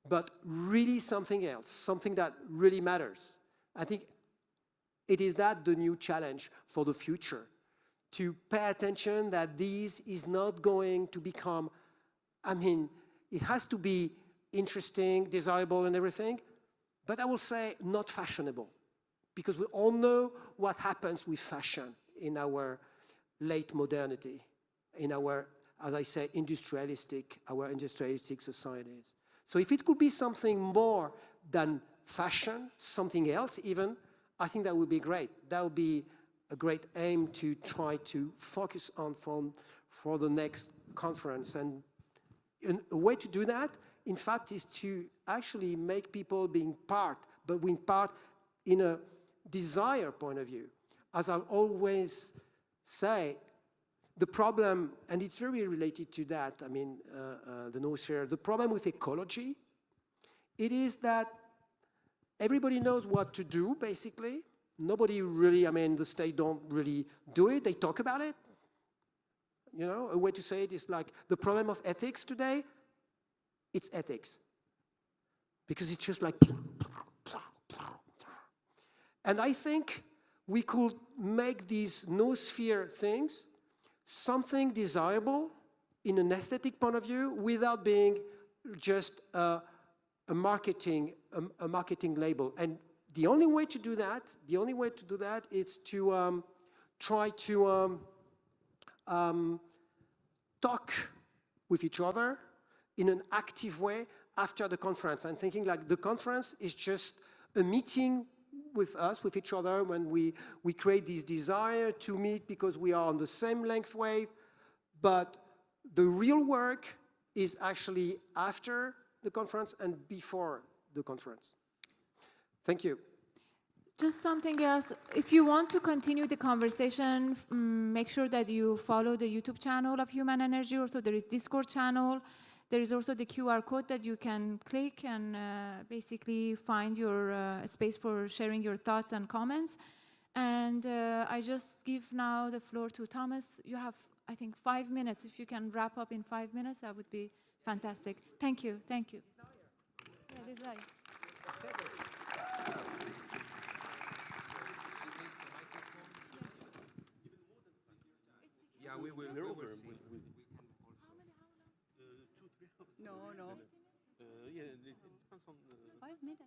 but really something else, something that really matters. I think it is that the new challenge for the future, to pay attention that this is not going to become, I mean, it has to be interesting, desirable and everything, but I will say not fashionable, because we all know what happens with fashion in our late modernity, in our, as I say, industrialistic societies. So if it could be something more than fashion, something else even, I think that would be great. That would be a great aim to try to focus on for the next conference. And a way to do that, in fact, is to actually make people being part, but being part in a desire point of view. As I always say, the problem, and it's very related to that, I mean, the noosphere, the problem with ecology, it is that everybody knows what to do, basically. Nobody really, I mean, the state don't really do it. They talk about it. You know, a way to say it is like the problem of ethics today, it's ethics. Because it's just like, and I think we could make these noosphere things something desirable in an aesthetic point of view without being just a marketing label. And the only way to do that, is to try to talk with each other in an active way after the conference. I'm thinking like the conference is just a meeting with us, with each other, when we create this desire to meet because we are on the same length wave, but the real work is actually after the conference and before the conference. Thank you. Just something else. If you want to continue the conversation, make sure that you follow the YouTube channel of Human Energy. Also, there is Discord channel. There is also the QR code that you can click and basically find your space for sharing your thoughts and comments. And I just give now the floor to Thomas. You have, I think, 5 minutes. If you can wrap up in 5 minutes, that would be fantastic. Thank you. Thank you. Yeah, desire. Yeah, we will see. No. Yeah, it depends on 5 minutes.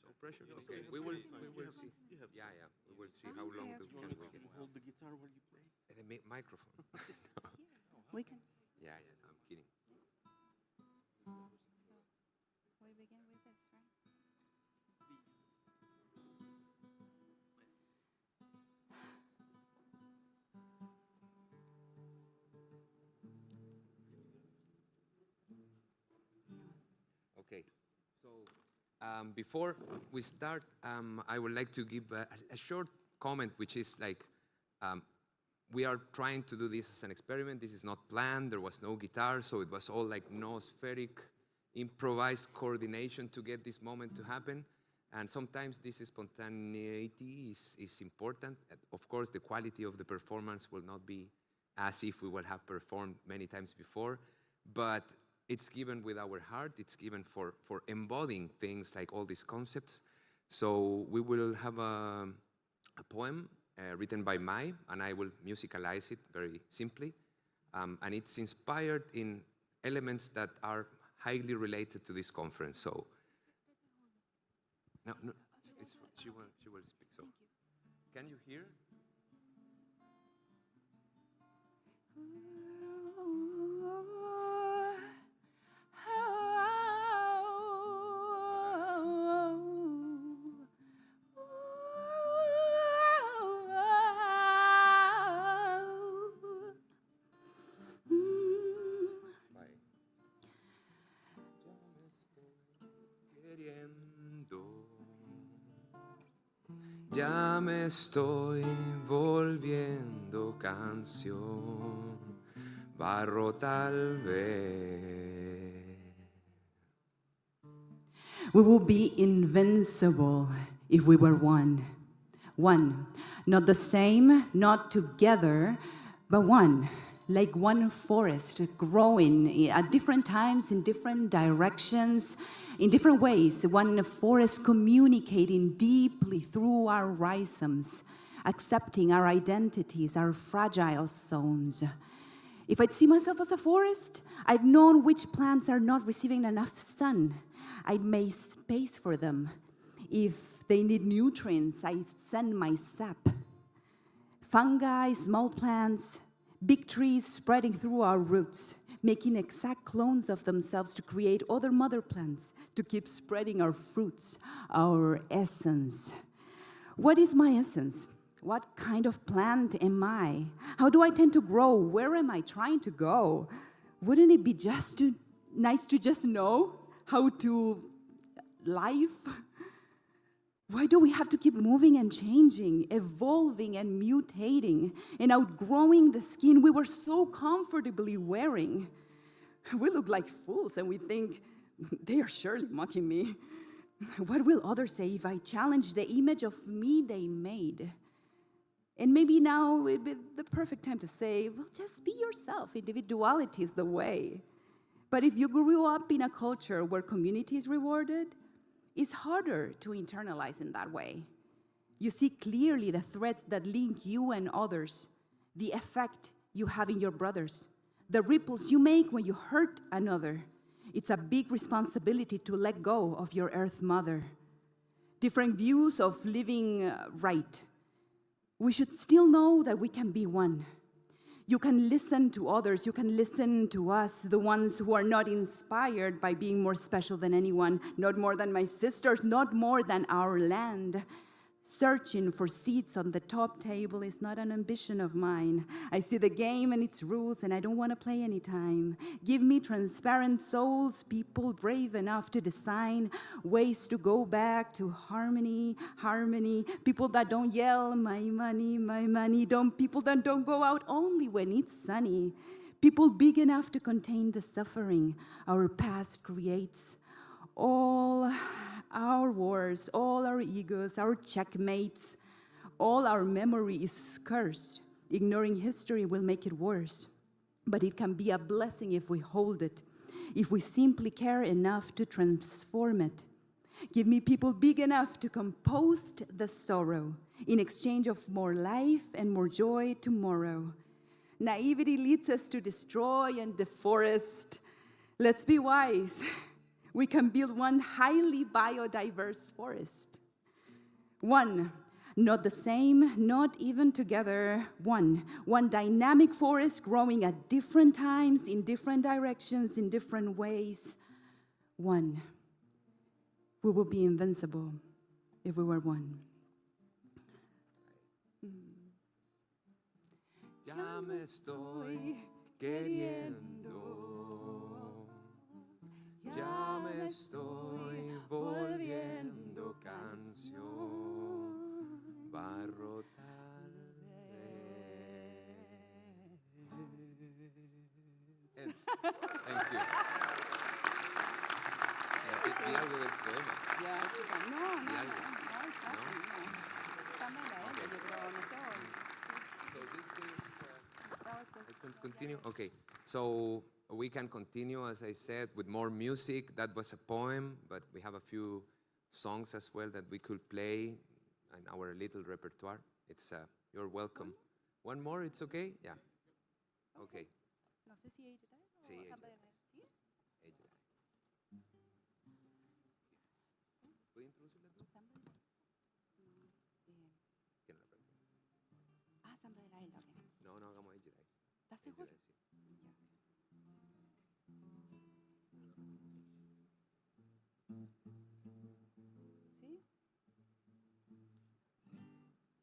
No pressure. Okay, we will see. Yeah, we will see how long we can make it. Hold the guitar while you play. The microphone. We can. Yeah, I'm kidding. We begin with this, right? Okay, so before we start, I would like to give a short comment, which is like, we are trying to do this as an experiment. This is not planned. There was no guitar, so it was all like noospheric, improvised coordination to get this moment to happen. And sometimes this spontaneity is important. Of course, the quality of the performance will not be as if we would have performed many times before, but it's given with our heart. It's given for embodying things like all these concepts. So we will have a poem written by Mai, and I will musicalize it very simply. And it's inspired in elements that are highly related to this conference. So, no, she will speak. So, can you hear? queriendo. Ya me estoy volviendo canción, barro tal vez. We will be invincible if we were one. One, not the same, not together, but one, like one forest growing at different times, in different directions, in different ways. One forest communicating deeply through our rhizomes, accepting our identities, our fragile zones. If I'd see myself as a forest, I'd known which plants are not receiving enough sun. I'd make space for them. If they need nutrients, I send my sap. Fungi, small plants, big trees spreading through our roots, making exact clones of themselves to create other mother plants, to keep spreading our fruits, our essence. What is my essence? What kind of plant am I? How do I tend to grow? Where am I trying to go? Wouldn't it be just too nice to just know how to live? Why do we have to keep moving and changing, evolving and mutating, and outgrowing the skin we were so comfortably wearing? We look like fools and we think, they are surely mocking me. What will others say if I challenge the image of me they made? And maybe now would be the perfect time to say, well, just be yourself. Individuality is the way. But if you grew up in a culture where community is rewarded, it's harder to internalize in that way. You see clearly the threads that link you and others, the effect you have in your brothers, the ripples you make when you hurt another. It's a big responsibility to let go of your Earth Mother. Different views of living right. We should still know that we can be one. You can listen to others, you can listen to us, the ones who are not inspired by being more special than anyone, not more than my sisters, not more than our land. Searching for seats on the top table is not an ambition of mine. I see the game and its rules, and I don't want to play any time. Give me transparent souls, people brave enough to design ways to go back to harmony, people that don't yell, my money, people that don't go out only when it's sunny, people big enough to contain the suffering our past creates. All our wars, all our egos, our checkmates, all our memory is cursed. Ignoring history will make it worse. But it can be a blessing if we hold it, if we simply care enough to transform it. Give me people big enough to compost the sorrow in exchange of more life and more joy tomorrow. Naivety leads us to destroy and deforest. Let's be wise. We can build one highly biodiverse forest. One, not the same, not even together, one dynamic forest growing at different times, in different directions, in different ways. One. We will be invincible if we were one. Ya me estoy queriendo. Ya me estoy volviendo canción, barro tal vez. Thank you. Di algo del poema. No. Di algo. So this is. I can continue. Okay. So. We can continue, as I said, with more music. That was a poem, but we have a few songs as well that we could play in our little repertoire. It's you're welcome. One more, it's okay? Yeah. Okay. No sé si ella Sí, ella. ¿Puede introducirla tú? ¿Quién la prende? Asamblea de la Elda. No, hagamos ella. ¿Estás seguro?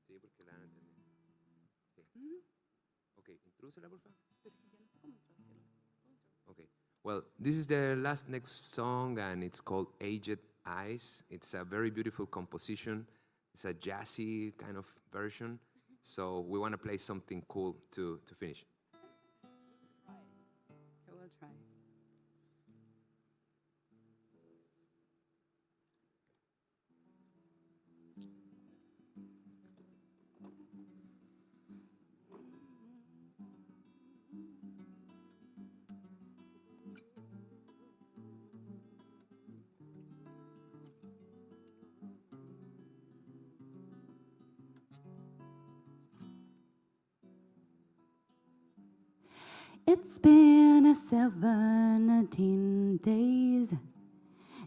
Sí, porque la van a entender. Sí. Okay, introdúcela, por favor. Okay. Well, this is the next song, and it's called Aged Eyes. It's a very beautiful composition. It's a jazzy kind of version. So we want to play something cool to finish. I will try. It's been 17 days,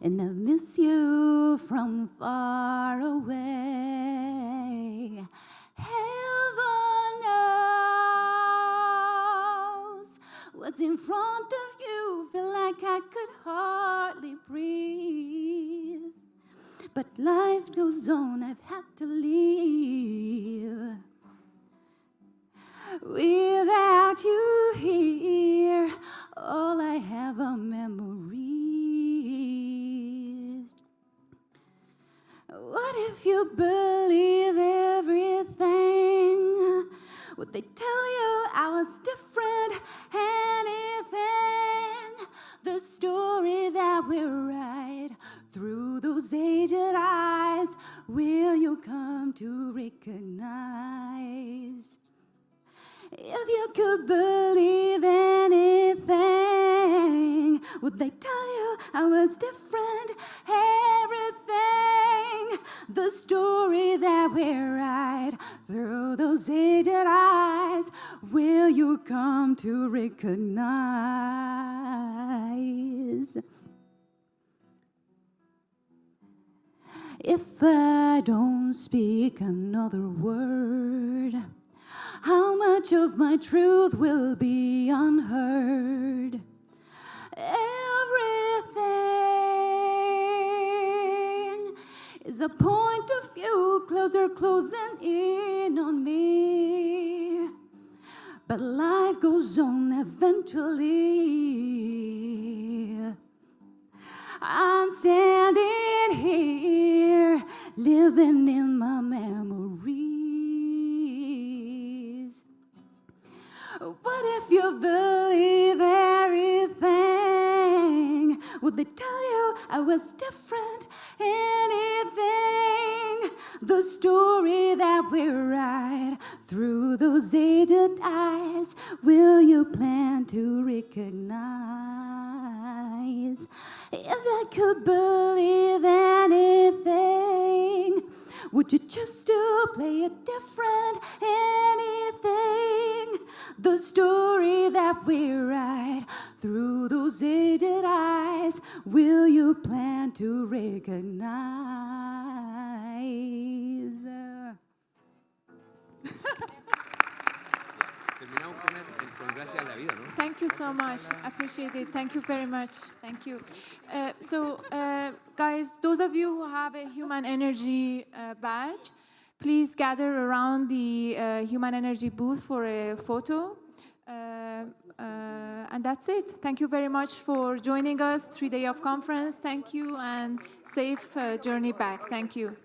and I miss you from far away. Heaven knows what's in front of you. Feel like I could hardly breathe, but life goes on. I've had to leave. Without you here, all I have are memories. What if you believe everything? Would they tell you I was different? Anything? The story that we write through those aged eyes, will you come to recognize? If you could believe anything, would they tell you I was different? Everything, the story that we write through those aged eyes, will you come to recognize? If I don't speak another word, how much of my truth will be unheard? Everything is a point of view, closer closing in on me. But life goes on eventually. I'm standing here, living in my memories. What if you believe everything? Would they tell you I was different? Anything? The story that we write through those aged eyes, will you plan to recognize? If I could believe anything, would you choose to play it different? Anything? The story that we write through those aged eyes, will you plan to recognize? Thank you so much. Appreciate it. Thank you very much. Thank you. Guys, those of you who have a human energy badge, please gather around the human energy booth for a photo. And that's it. Thank you very much for joining us. 3 days of conference. Thank you, and safe journey back. Thank you.